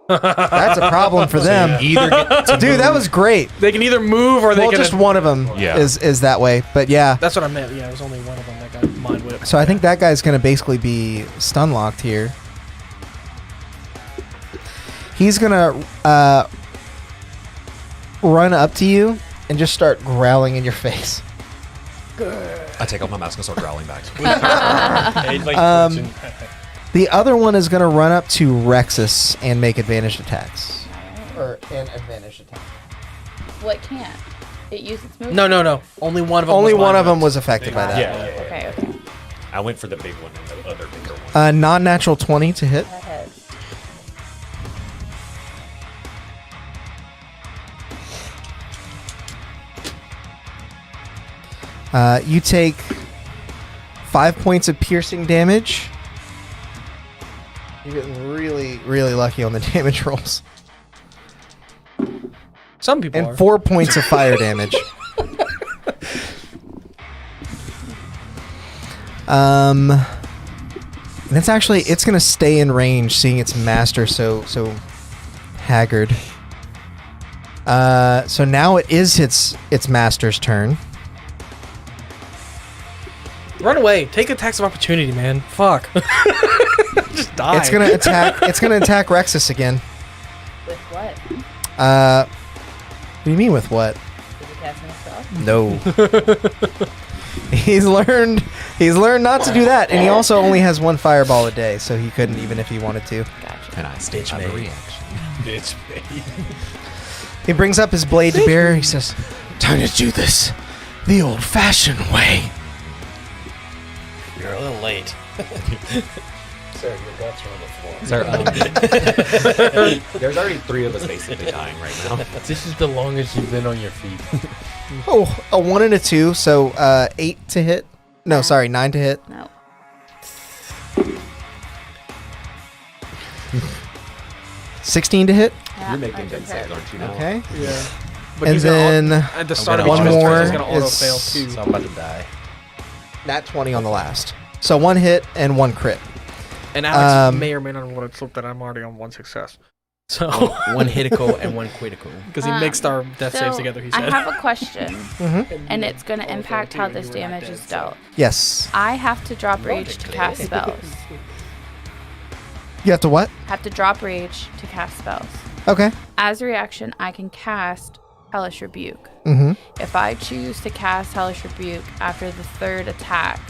That's a problem for them. Either get to Dude, that was great. They can either move or they Well, can. just one of them Yeah. is that way. But yeah. That's what I meant. Yeah, it was only one of them that got mind whipped. So I think that guy's going to basically be stun locked here. He's going to run up to you and just start growling in your face. I take off my mask and start growling back. Hey, like, The other one is going to run up to Rexus and make advantage attacks. Or an advantage attack. What can't? It uses its movement? No. Only one of them. Only was one mind of them whipped. was affected by that. Yeah. Okay. I went for the big one and the other bigger one. Non-natural 20 to hit. That hit. You take 5 points of piercing damage. You're getting really, really lucky on the damage rolls. Some people And are. 4 points of fire damage. And it's actually, it's going to stay in range, seeing its master so haggard. So now it is its master's turn. Run away. Take attacks of opportunity, man. Fuck. Just die. It's gonna attack. It's gonna attack Rexus again. With what? What do you mean with what? Is it casting a spell? No. He's learned not to do that, and he also only has one fireball a day, so he couldn't even if he wanted to. Gotcha. And I still have a reaction. Bitch, baby. He brings up his blade to bear. He says, "Time to do this the old-fashioned way." You're a little late. Sir, your guts are on the floor. Sir, there's already 3 of us basically dying right now. This is the longest you've been on your feet. Oh, a 1 and a 2, so 8 to hit. No, sorry, 9 to hit. No. 16 to hit. Yeah, You're making I'm good saves, prepared. aren't you now? Okay. Yeah. But And he's gonna then at the start of one each of his more turns, he's gonna auto is- fail too. So I'm about to die. nat 20 on the last. So 1 hit and 1 crit. And Alex Um, may or may not want to slip that I'm already on 1 success. So, One hitical and one critical. because he mixed our death saves So, together, he I said. have a question, Mm-hmm. and it's going to impact how this damage is dealt. Yes. I have to drop rage to cast spells. You have to what? Have to drop rage to cast spells. Okay. As a reaction, I can cast Hellish Rebuke. Mm-hmm. If I choose to cast Hellish Rebuke after the 3rd attack,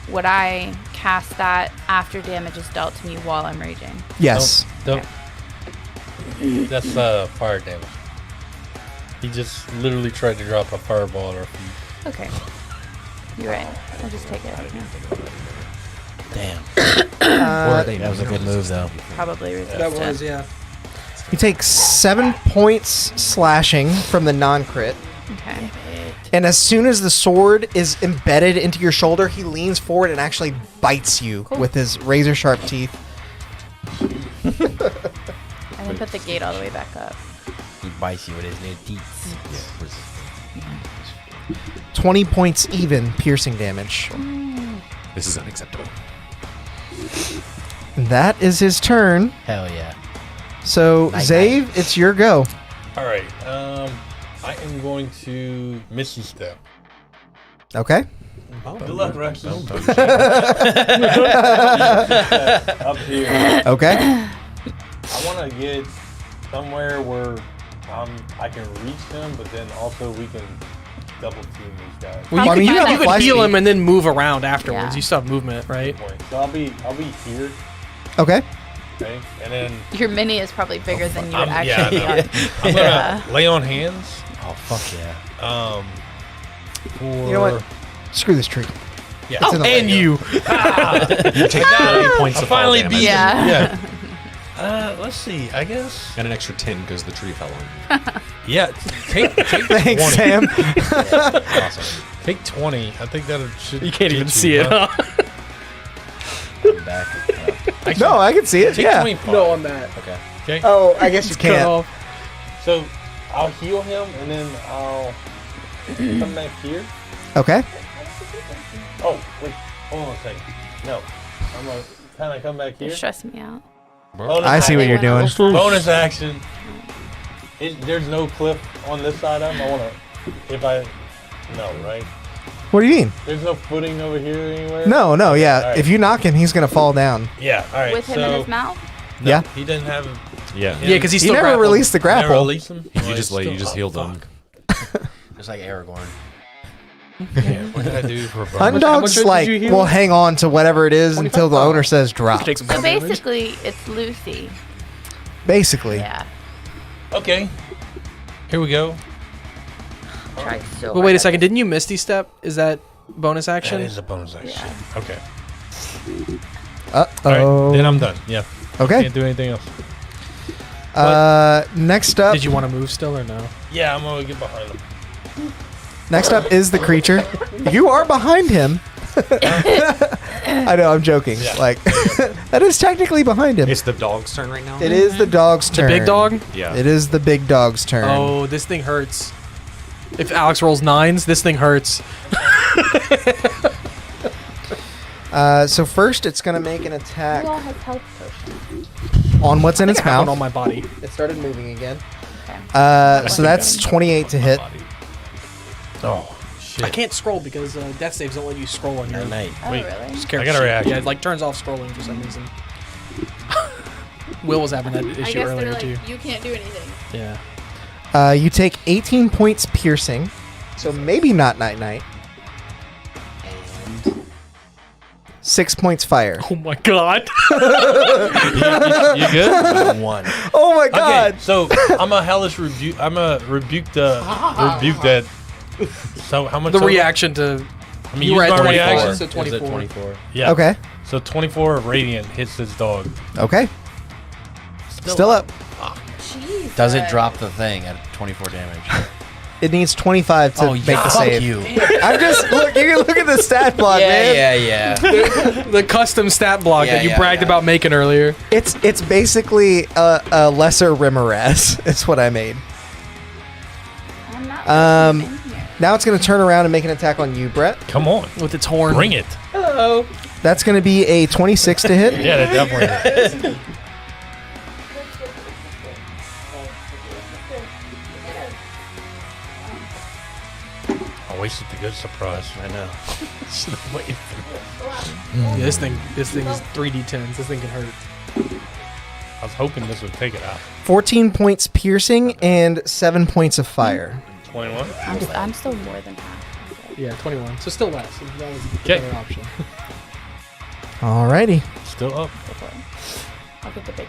would I cast that after damage is dealt to me while I'm raging? Yes. Don't. That's fire damage. He just literally tried to drop a fireball at our feet. Okay. You're right. I'll just take it. Damn. Uh, That was a good move, though. Probably resist That it. was, yeah. you take 7 points slashing from the non-crit. Okay. And as soon as the sword is embedded into your shoulder, he leans forward and actually bites you with his razor-sharp teeth. I can put the gate all the way back up. He bites you with his new teeth. 20 points even piercing damage. This is unacceptable. That is his turn. Hell yeah. So, Night, Zave, it's your go. All right. I am going to Misty Step. Okay. Good luck, Rex. Up here. Okay. I want to get somewhere where I can reach them, but then also we can double team these guys. Well, I mean, you have you could fly heal speed. him and then move around afterwards. Yeah. You still have movement, right? So I'll be here, Okay. okay, and then Your mini is probably bigger than you would yeah, actually I be. know. I'm gonna lay on hands. Oh, fuck yeah. For You know what? Screw this tree. Yeah. It's in the way. And you. You take 30 points of fall finally damage. beat Yeah. Yeah. Let's see. I guess. And an extra 10 because the tree fell on. Yeah. Take Thanks, 20. Sam. Awesome. Take 20. I think that should. You can't get even see it, huh? huh? I'm back. Actually, No, I can see it. take Yeah. 25. No, on that. Okay. Okay. Oh, I guess you Cut can't. off. So I'll heal him and then I'll come back here. Okay. Oh wait, hold on a second. No, I'm gonna kind of come back You're here. stressing me out. Bonus I see what you're doing. Bonus action. There's no cliff on this side of him. I wanna, no, right? What do you mean? There's no footing over here anywhere. No, yeah. All right. If you knock him, he's going to fall down. Yeah. All right. With him in his mouth? No, Yeah. He doesn't have. Yeah. Yeah, because he's You still never grappled. released the Never grapple. release him. You just healed them. Just like Aragorn. Yeah, what did I do for a bonus? Hunt dogs did like you heal? will hang on to whatever it is until the owner says drop. Take some So fall damage. basically, it's Lucy. Basically. Yeah. Okay. Here we go. Tried so But wait a hard. second, didn't you Misty Step? Is that bonus action? That is a bonus action. Yeah. Okay. Uh All right. oh. Then I'm done. Yeah. Okay. Can't do anything else. Next up. Did you want to move still or no? Yeah, I'm gonna get behind him. Next up is the creature. You are behind him. I know, I'm joking. Yeah. Like that is technically behind him. It's the dog's turn right now? It is the dog's The turn. big dog? Yeah. It is the big dog's turn. Oh, this thing hurts. If Alex rolls 9s, this thing hurts. So first, it's gonna make an attack Who all has health potions? on what's in its I have one mouth. on my body. It started moving again. Okay. So that's 28 to hit. Oh, shit. I can't scroll because death saves don't let you scroll on your night. Oh, Wait. really? Just character I got a sheet. reaction. Yeah, it like turns off scrolling for some reason. Will was having that I issue guess earlier they're too. like, you can't do anything. Yeah. You take 18 points piercing, so maybe not night-night. 6 points fire. Oh my god. You good? 1. Oh my god! Okay, so I'm a hellish rebuke. I'm a rebuke that. So how much? The total? reaction to I mean, you were use at my 24. reaction. So It was at 24. 24. Yeah. Okay. So 24 radiant hits this dog. Okay. Still up. Jeez. Does it drop the thing at 24 damage? It needs 25 to make the fuck save. you. I'm just look. You can look at the stat block, man. yeah. The custom stat block Yeah, that you yeah, bragged yeah. about making earlier. It's basically a lesser Rimmerez. It's what I made. I'm not Um, in here. Now it's going to turn around and make an attack on you, Brett. Come on, With its horn. bring it. That's going to be a 26 to hit. Yeah, that definitely. I wasted the good surprise. I know. Should have waited for Yeah, this thing is 3d10s. This thing can hurt. I was hoping this would take it out. 14 points piercing and 7 points of fire. 21. I'm still more than half. Yeah, 21. So still less. So that was the Okay. better option. Alrighty. Still up. Go for it. I'll get the big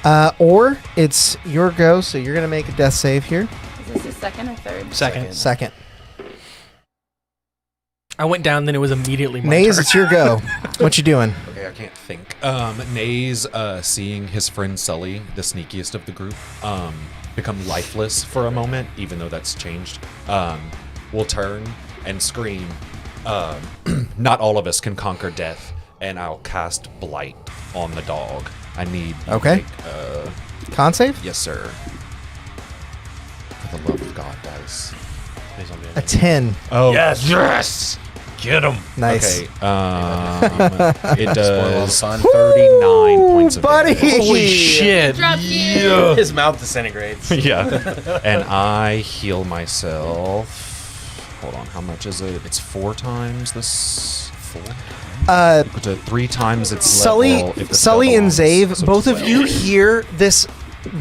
guy. Or it's your go, so you're going to make a death save here. Is this the second or third? Second. Second. I went down, then it was immediately my Naze, turn. it's your go. What you doing? Okay, I can't think. Naze, seeing his friend Sully, the sneakiest of the group, become lifeless for a moment, even though that's changed, will turn and scream, not all of us can conquer death, and I'll cast Blight on the dog. I need you to Okay. make, Con save? yes, sir. For the love of God, dice. Please don't be A 10. Oh, Yes. Yes. Get him. Nice. okay. It does fun. 39 points of buddy! damage. Holy shit. Drop you. His mouth disintegrates. Yeah. And I heal myself. Hold on, how much is it? It's 4 times this. 4? To 3 times its Sully, level. if the Sully spell and belongs. Zave, So both of 12. you hear this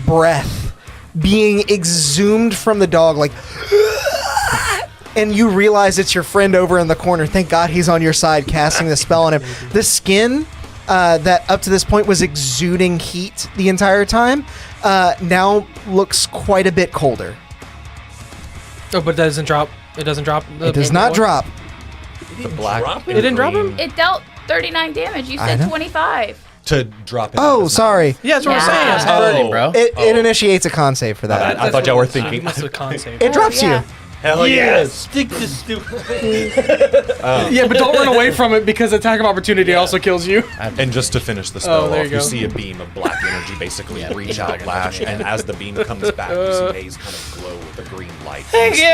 breath being exhumed from the dog, like, and you realize it's your friend over in the corner. Thank God he's on your side, casting the spell on him. The skin that up to this point was exuding heat the entire time now looks quite a bit colder. Oh, but it doesn't drop. It doesn't drop. It does not drop. The black. drop It didn't drop him? It dealt 39 damage. You I said know. 25. To drop it. Oh, sorry. Yeah, that's what Yeah. I'm saying. It's hurting, bro. It initiates a con save for that. I thought y'all were You thinking. must have con save. It drops yeah. you. Hell Yes. Stick this stupid. Yeah, but don't run away from it because attack of opportunity also kills you. And just to finish the spell there off, you you go. see a beam of black energy basically reach out, lash, and as the beam comes back, you see Maze kind of glow with a green light. Thank you!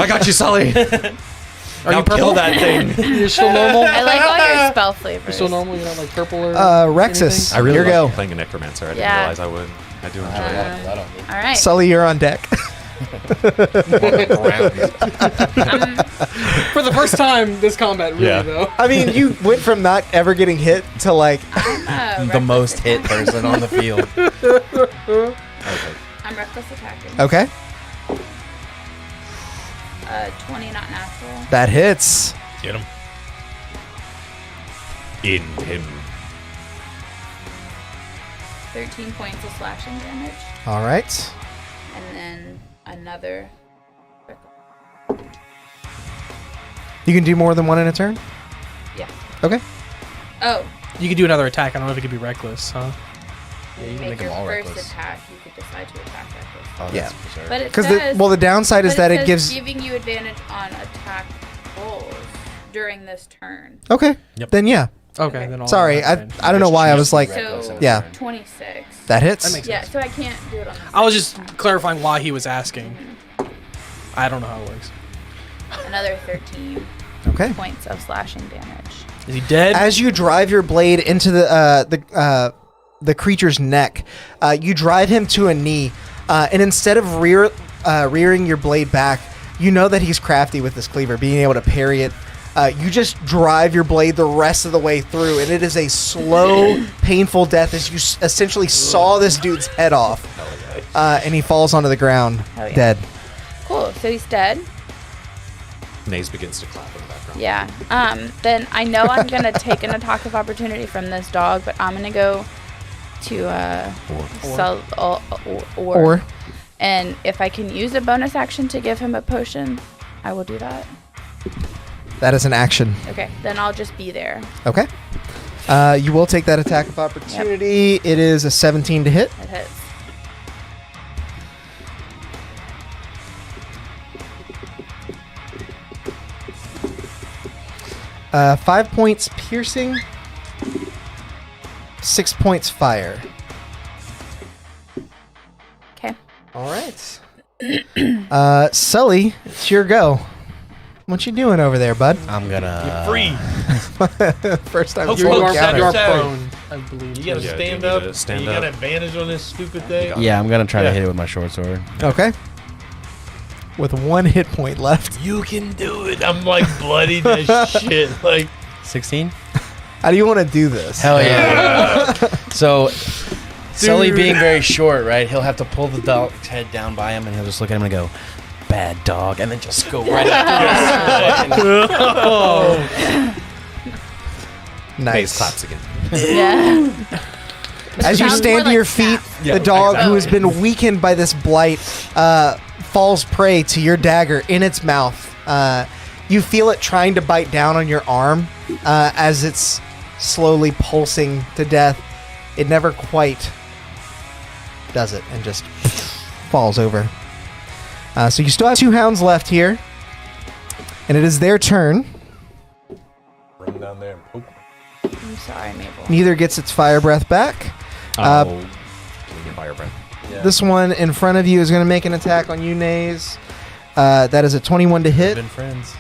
I got you, Sully! Are you purple? Kill that thing! You're still normal? I like all your spell flavors. You're still normal? You're not like purple or Rexus, I really here like go. playing a necromancer. I didn't Yeah. realize I would. I do enjoy it. All right. Sully, you're on deck. For the first time this combat, really, Yeah. though. I mean, you went from not ever getting hit to like, The most hit person on the field. I'm reckless attacking. okay, 20 not natural. that hits. Get him. In him. 13 points of slashing damage. All right. And then another. You can do more than one in a turn? Yeah. Okay. Oh, You could do another attack. I don't know if it could be reckless, huh? Yeah, you can make make them your all first reckless. attack. You could decide to attack reckless. Oh, Yeah. that's berserk. But it Because says. the downside is but that it says gives. giving you advantage on attack rolls during this turn. Okay. Yep. Then yeah. Okay, then I'll. Sorry, I don't know why I was like, So yeah. 26. that hits. That makes Yeah, so I can't do it on. I was just clarifying why he was asking. I don't know how it works. Another 13 Okay. points of slashing damage. Is he dead? As you drive your blade into the creature's neck, you drive him to a knee, and instead of rearing your blade back, you know that he's crafty with this cleaver, being able to parry it. You just drive your blade the rest of the way through, and it is a slow, painful death as you essentially saw this dude's head off. And he falls onto the ground, Oh, yeah. dead. Cool. So he's dead. Naze begins to clap in the background. Yeah. Then I know I'm gonna take an attack of opportunity from this dog, but I'm gonna go to or. And if I can use a bonus action to give him a potion, I will do that. That is an action. Okay. Then I'll just be there. Okay. You will take that attack of opportunity. Yep. It is a 17 to hit. It hits. Uh, 5 points piercing, 6 points fire. Okay. All right. Sully, it's your go. What you doing over there, bud? I'm gonna. Free. First time Hope you you encounter. are You're Saturday. prone, I believe. You gotta Yeah, stand you need up. to stand and you up. got advantage on this stupid thing. Yeah, I'm gonna try to Yeah. hit it with my short sword. Okay. With 1 hit point left. You can do it. I'm like bloodied as shit. Like 16. How do you want to do this? Hell yeah! So, Sully being very short, right? He'll have to pull the dog's head down by him, and he'll just look at him and go, "Bad dog," and then just go right up. Naze Nice. claps again. Yeah. As you Sounds stand more to your like feet, snap. the dog who has been weakened by this blight falls prey to your dagger in its mouth. You feel it trying to bite down on your arm as it's slowly pulsing to death. It never quite does it and just falls over. So you still have 2 hounds left here, and it is their turn. run down there and poke. I'm sorry, Mabel. Neither gets its fire breath back. Oh, fire breath. This one in front of you is going to make an attack on you, Naze. That is a 21 to hit. Been friends.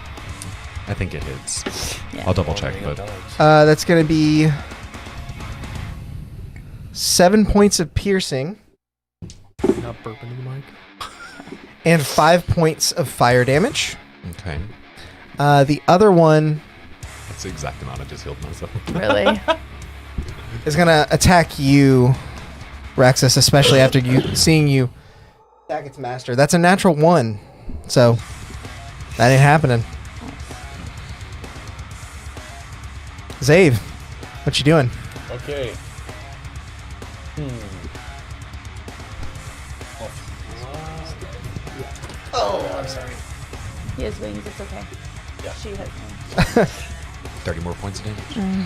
I think it hits. Yeah. I'll double check, but That's going to be 7 points of piercing Not burping in the mic. and 5 points of fire damage. okay. The other one That's the exact amount I just healed myself. Really? is going to attack you, Rexus, especially after seeing you attack its master. That's a natural 1, so that ain't happening. Zave, what you doing? Okay. Oh, I'm sorry. He has wings. It's okay. Yeah. She has wings. 30 more points of damage. I'm gonna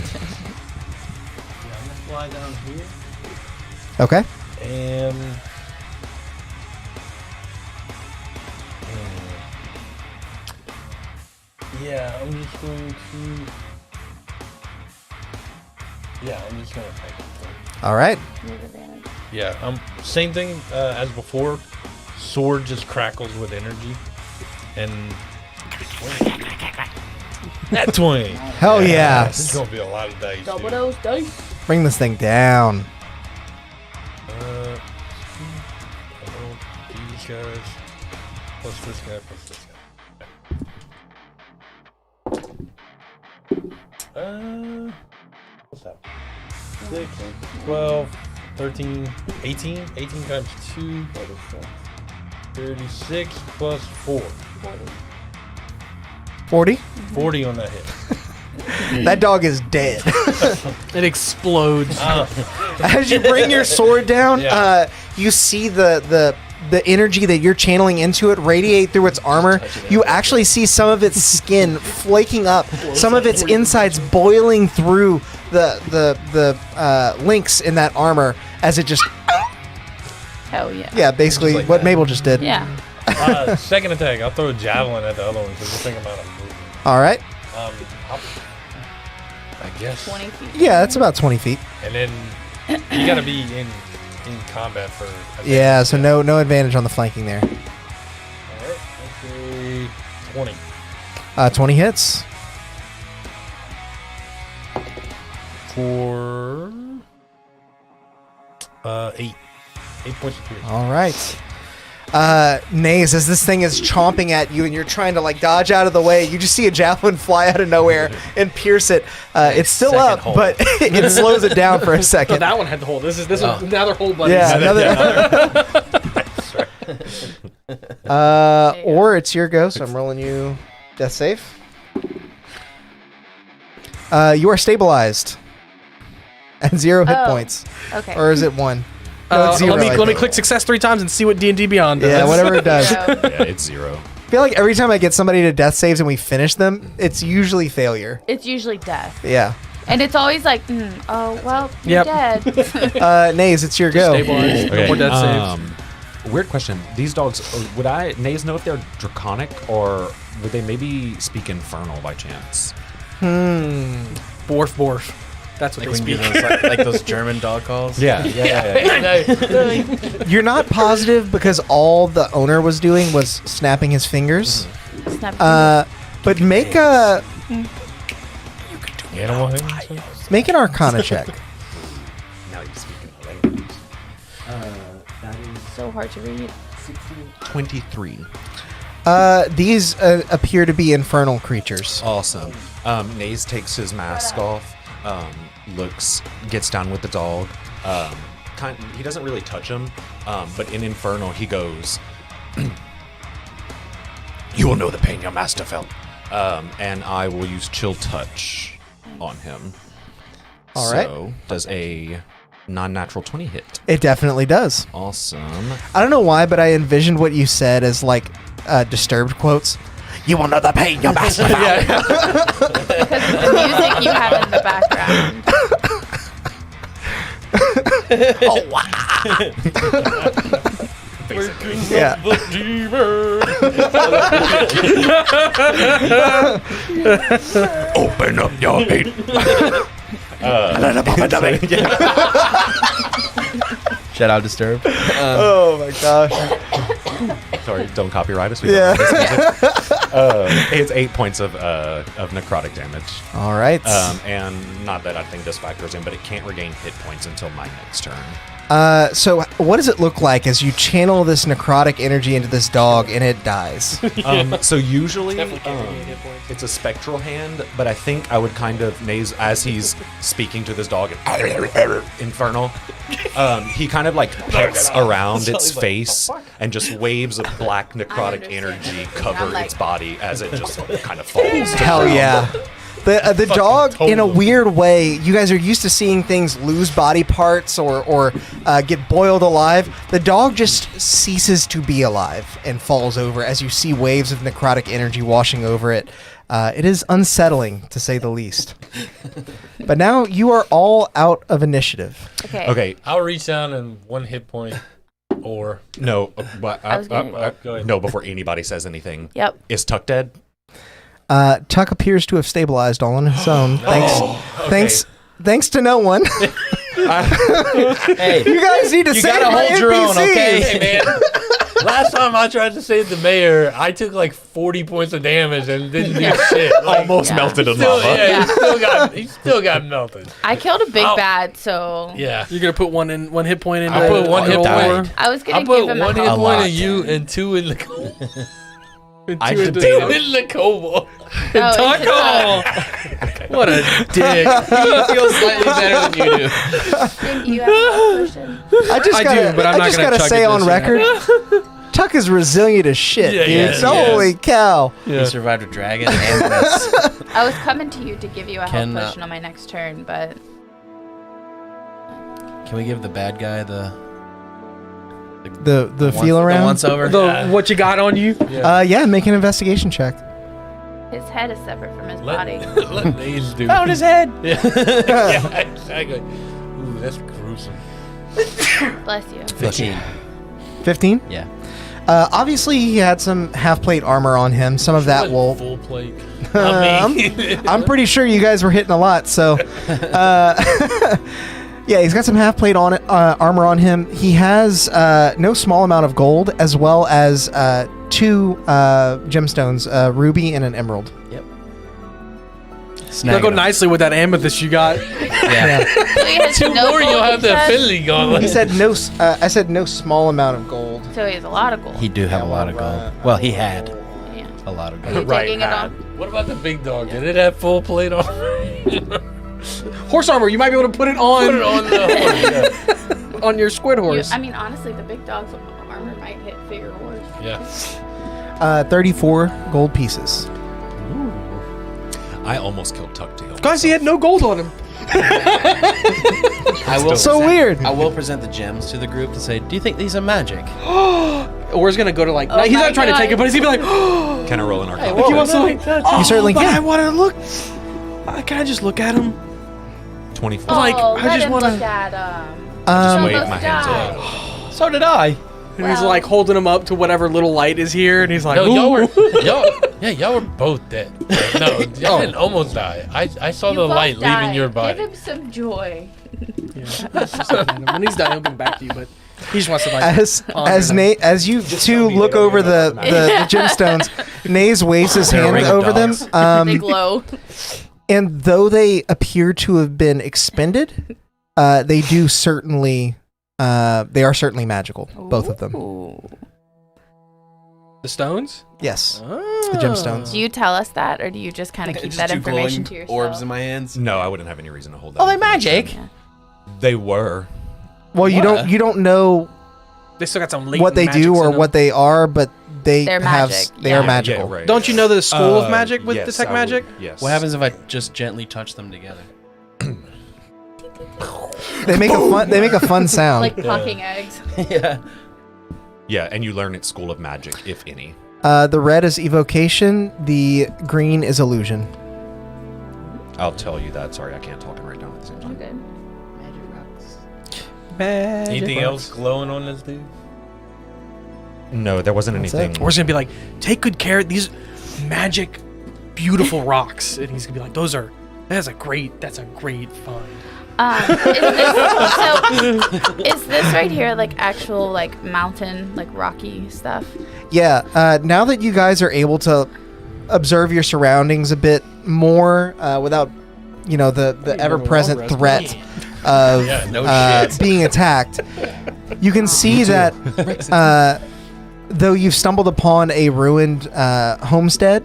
fly down here. Okay. And yeah, I'm just going to. Yeah, I'm just gonna take it. All right. You have advantage. Yeah, same thing as before. Sword just crackles with energy, and that 20. Hell yeah. This is gonna be a lot of dice. Double dude. those dice. Bring this thing down. These guys plus this guy plus this guy. What's that? 6, 12, 13, 18. 18 times 2. 36 plus 4. 40. 40 on that hit. That dog is dead. It explodes. As you bring your sword down, Yeah. you see the energy that you're channeling into it radiate through its armor. You actually see some of its skin flaking up, some of its insides boiling through the links in that armor as it just Hell yeah. yeah, basically Just like what that. Mabel just did. Yeah. Second attack, I'll throw a javelin at the other one because we're thinking about a movement. All right. I guess. 20 feet. Yeah, that's about 20 feet. And then you gotta be in combat for. Yeah, so no advantage on the flanking there. Alright, okay. 20. 20 hits. For 8. 8 points of piercing. All right. Naze, as this thing is chomping at you and you're trying to like dodge out of the way, you just see a javelin fly out of nowhere and pierce it. It's still Second up, hold. but it slows it down for a So second. that one had the hold. This is another hold, buddy. Yeah, or it's your go, so I'm rolling you death save. You are stabilized at 0 hit points. Okay. Or is it 1? No, it's 0. let I me think. click success 3 times and see what D&D Beyond does. Yeah, whatever it does. So, Yeah, it's 0. I feel like every time I get somebody to death saves and we finish them, it's usually failure. it's usually death. Yeah. And it's always like, oh, well, you're Yep. dead. Naze, it's your go. Stabilized. No more death saves. Weird question. These dogs, would Nays know if they're draconic or would they maybe speak infernal by chance? Borf. That's what Like they when you speak. do those, like those German dog calls. Yeah. You're not positive because all the owner was doing was snapping his fingers. Snap But make a Animal handling? make an Arcana check. Now you speak in the language. so hard to read. 23. These appear to be infernal creatures. Awesome. Nays takes his mask off, gets down with the dog. He doesn't really touch him, but in Infernal he goes, "You will know the pain your master felt." And I will use Chill Touch on him. All right. So, does a non-natural 20 hit? It definitely does. Awesome. I don't know why, but I envisioned what you said as like Disturbed quotes. You will know the pain your master felt. Because of the music you have in the background. Oh wow! Yeah. Open up your hate. Shout out Disturbed. Oh my gosh! Sorry, don't copyright us. We Yeah. don't own this music. It's 8 points of necrotic damage. All right. And not that I think this factors in, but it can't regain hit points until my next turn. So what does it look like as you channel this necrotic energy into this dog and it dies? So usually Definitely can't regain hit points. it's a spectral hand, but I think I would kind of as he's speaking to this dog, infernal. He kind of like pets around its face and just waves of black necrotic energy cover I'm like- its body as it just kind of falls. to Hell ground. yeah. The dog, in a weird way, you guys are used to seeing things lose body parts or get boiled alive. The dog just ceases to be alive and falls over as you see waves of necrotic energy washing over it. It is unsettling, to say the least. But now you are all out of initiative. Okay. Okay. I'll reach down and 1 hit point or. No, but I was gonna- Go ahead. no. Before anybody says anything, Yep. is Tuck dead? Tuck appears to have stabilized all on his own. Thanks to no one. Hey, You guys need to you save gotta my hold your own, NPCs. okay? Hey, man. Last time I tried to save the mayor, I took like 40 points of damage and didn't do shit. Like, Almost Yeah. melted in still, lava. yeah, he still got melted. I killed a big Ow. bad, so Yeah. You're gonna put one hit point into I put it? one hit Roll point. over? I was gonna I put give him 1 a hit help. point lot. in you and 2 in the I two debated. in the kobold. Oh, Taco! What a dick. he feels slightly better than you do. Do you have a question? I just I gotta, do, but I'm not gonna gotta chug say it on this record, Tuck is resilient as shit, Yeah, dude. yeah, Holy cow. He survived a dragon and this. I was coming to you to give you a Can, help potion on my next turn, but Can we give the bad guy the The feel around. The once over? What you got on you? Yeah, make an investigation check. his head is separate from his body. Let Naze do. Found his head. Yeah, yeah, exactly. Ooh, that's gruesome. Bless you. 15. 15? Yeah. Obviously, he had some half-plate armor on him. Some of that will... full plate. I'm pretty sure you guys were hitting a lot, so... Yeah, he's got some half-plate armor on him. He has no small amount of gold, as well as 2 gemstones, a ruby and an emerald. Yep. That'll go nicely with that amethyst you got. Yeah. So he has 2 no more, you'll gold, have he the said? affinity gauntlet. He said no. I said no small amount of gold. So he has a lot of gold. He do have a lot of gold. Well, he had Yeah. a lot of Are you gold. taking it on? What about the big dog? Did it have full plate on? Horse armor. You might be able to put it on. Put it on the horse. On your squid horse. I mean, honestly, the big dog's armor might fit your horse. Yeah. 34 gold pieces. I almost killed Tucktail. Guys, he had no gold on him. I will So weird. I will present the gems to the group to say, do you think these are magic? Or he's gonna go to like. Oh he's my not trying to take God. it, but he's gonna be like. Can I roll an Arcana? He wants to like. You certainly but can. I want to look. Can I just look at him? 24. Like, oh, I let just him wanna- look at Just Um, wave almost my hands died. up. So did I. And he's Well- like holding him up to whatever little light is here, and he's like, No, y'all were, "Ooh." y'all were both dead. No, y'all didn't almost die. I saw You the both light leaving died. your body. Give him some joy. When he's done, he'll come back to you, but he just wants to like. As you two look over the gemstones, Naze waves his They're hand ring over them. dogs. They glow. And though they appear to have been expended, they do certainly, they are certainly magical. Both of them. Ooh. The stones? Yes. Oh. The gemstones. Do you tell us that, or do you just kind of keep Just that two information glowing to yourself? orbs in my hands. No, I wouldn't have any reason to hold that. Oh, they're information. magic. Yeah. They were. Well, you What? don't know They still got some latent what they do magics or in them. what they are, but they They're have magic, they yeah. are magical. Yeah, right. Don't you know the school of magic with yes, detect I would- magic? Yes. What happens if I just gently touch them together? They make a fun sound. Like plucking eggs. Yeah. Yeah, and you learn at School of Magic, if any. The red is evocation. The green is illusion. I'll tell you that. Sorry, I can't talk and write down at the same I'm time. good. Magic rocks. Anything else glowing on this dude? No, there wasn't That's anything. it. Or he's gonna be like, take good care of these magic, beautiful rocks, and he's gonna be like, that's a great find. Is this right here like actual like mountain, like rocky stuff? Yeah. Now that you guys are able to observe your surroundings a bit more, without the ever-present threat of Yeah, no shit. being attacked, you can see that though you've stumbled upon a ruined homestead,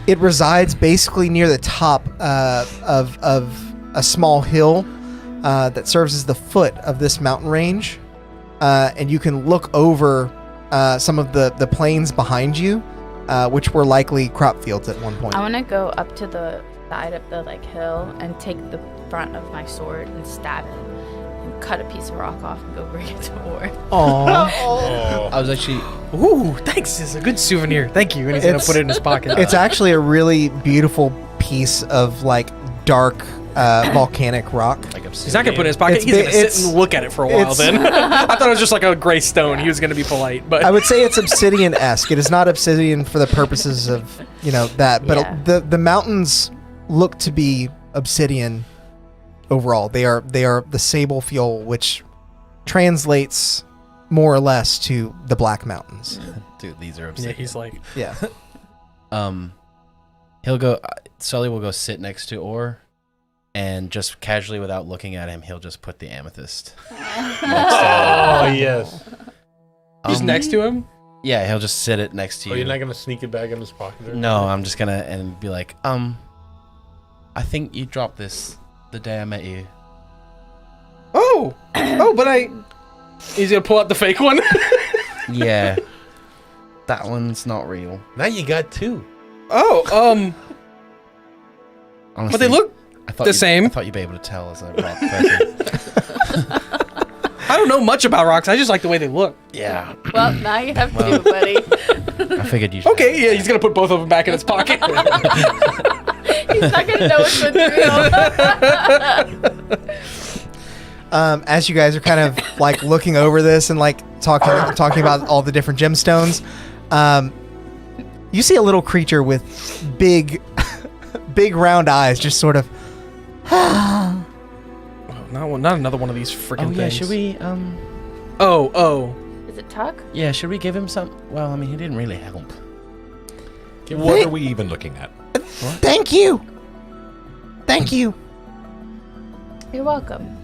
it resides basically near the top of a small hill that serves as the foot of this mountain range, and you can look over some of the plains behind you, which were likely crop fields at one point. I want to go up to the side of the like hill and take the front of my sword and stab it and cut a piece of rock off and go bring it to War. Aww. Oh. I was actually. Ooh, thanks. It's a good souvenir. Thank you. And he's gonna It's- put it in his pocket. It's actually a really beautiful piece of like dark volcanic rock. Like He's not gonna put it in his pocket. It's He's gonna it's- sit and look at it for a while. it's- Then I thought it was just like a gray stone. He was gonna be polite, but I would say it's obsidian-esque. It is not obsidian for the purposes of that, but Yeah. the mountains look to be obsidian overall. They are the sable fuel, which translates more or less to the Black Mountains. Dude, these are yeah, obsidian. he's like, Yeah. He'll go. Sully will go sit next to Orr, and just casually, without looking at him, he'll just put the amethyst. Oh, yes. just next to him. Yeah, he'll just sit it next to Oh, you. you're not going to sneak it back in his pocket? Or No, I'm just gonna and be like, I think you dropped this the day I met you. Oh, but he's gonna pull out the fake one. Yeah, that one's not real. Now you got two. Oh, Honestly, but they look I thought the you'd- same. I thought you'd be able to tell as a rock person. I don't know much about rocks. I just like the way they look. Yeah, Well, now you have two, buddy. I figured you. Should Okay, yeah, he's gonna put both of them back in his pocket. He's not gonna know which one's real. As you guys are kind of like looking over this and like talking about all the different gemstones, you see a little creature with big round eyes, just sort of. Not another one of these freaking Oh yeah, things. should we? Oh. Is it Tuck? Yeah, should we give him some? Well, I mean, he didn't really help. What are we even looking at? Thank you. Thank you. You're welcome.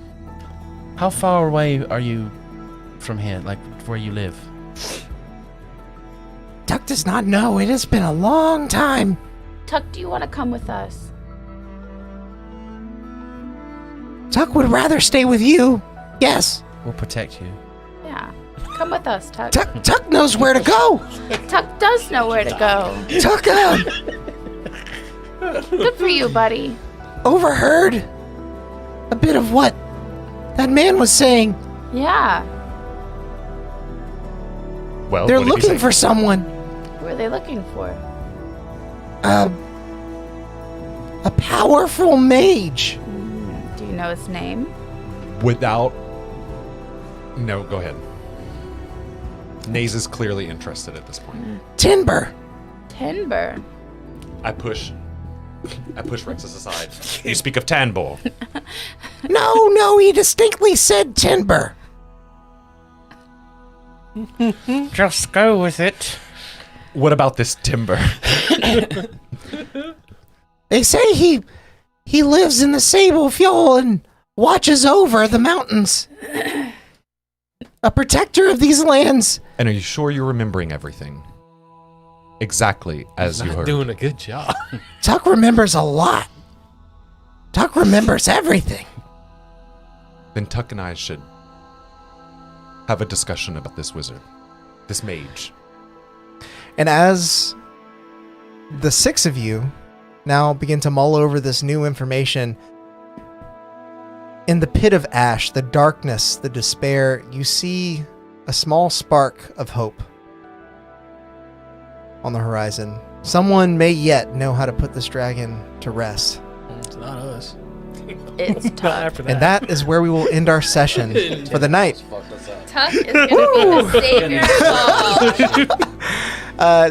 How far away are you from here, like where you live? Tuck does not know. It has been a long time. Tuck, do you want to come with us? Tuck would rather stay with you. Yes. We'll protect you. Yeah. Come with us, Tuck. Tuck knows where to go. Tuck does know where to go. Tuck Good for you, buddy. overheard a bit of what that man was saying. Yeah. Well, They're what did he looking say? for someone. Who are they looking for? A powerful mage. Do you know his name? Without... No, go ahead. Naze is clearly interested at this point. Timber. Timber. I push Rexus aside. You speak of Tanbor. No, he distinctly said timber. Just go with it. What about this timber? They say he lives in the Sable Fjord and watches over the mountains. A protector of these lands. And are you sure you're remembering everything? Exactly as you heard. Doing a good job. Tuck remembers a lot. Tuck remembers everything. Then Tuck and I should have a discussion about this wizard. This mage. And as the six of you now begin to mull over this new information, in the pit of ash, the darkness, the despair, you see a small spark of hope on the horizon. Someone may yet know how to put this dragon to rest. It's not us. It's Not Tuck. after that. And that is where we will end our session for the night. Tuck is going to be the savior of all.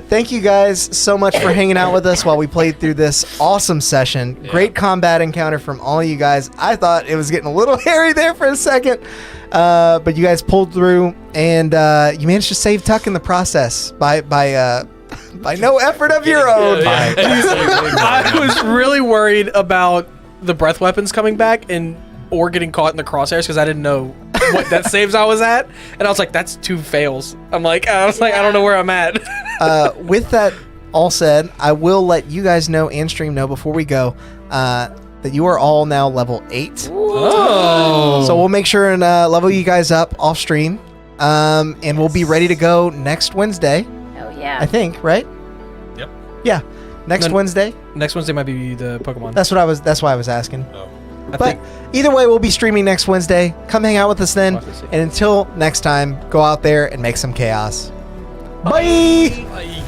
Thank you guys so much for hanging out with us while we played through this awesome session. Great combat encounter from all you guys. I thought it was getting a little hairy there for a second, but you guys pulled through, and you managed to save Tuck in the process by no effort of your own. I was really worried about the breath weapons coming back or getting caught in the crosshairs because I didn't know what that saves I was at, and I was like, "That's 2 fails." I don't know where I'm at. With that all said, I will let you guys know and stream know before we go that you are all now level 8. Oh, So we'll make sure and level you guys up off stream, and we'll be ready to go next Wednesday. Oh, yeah. I think, right? Yep. Yeah, next Then- Wednesday. next Wednesday might be the Pokemon. That's why I was asking. I But think either way, we'll be streaming next Wednesday. Come hang out with us then. We'll have to see. And until next time, go out there and make some chaos. Bye. Bye.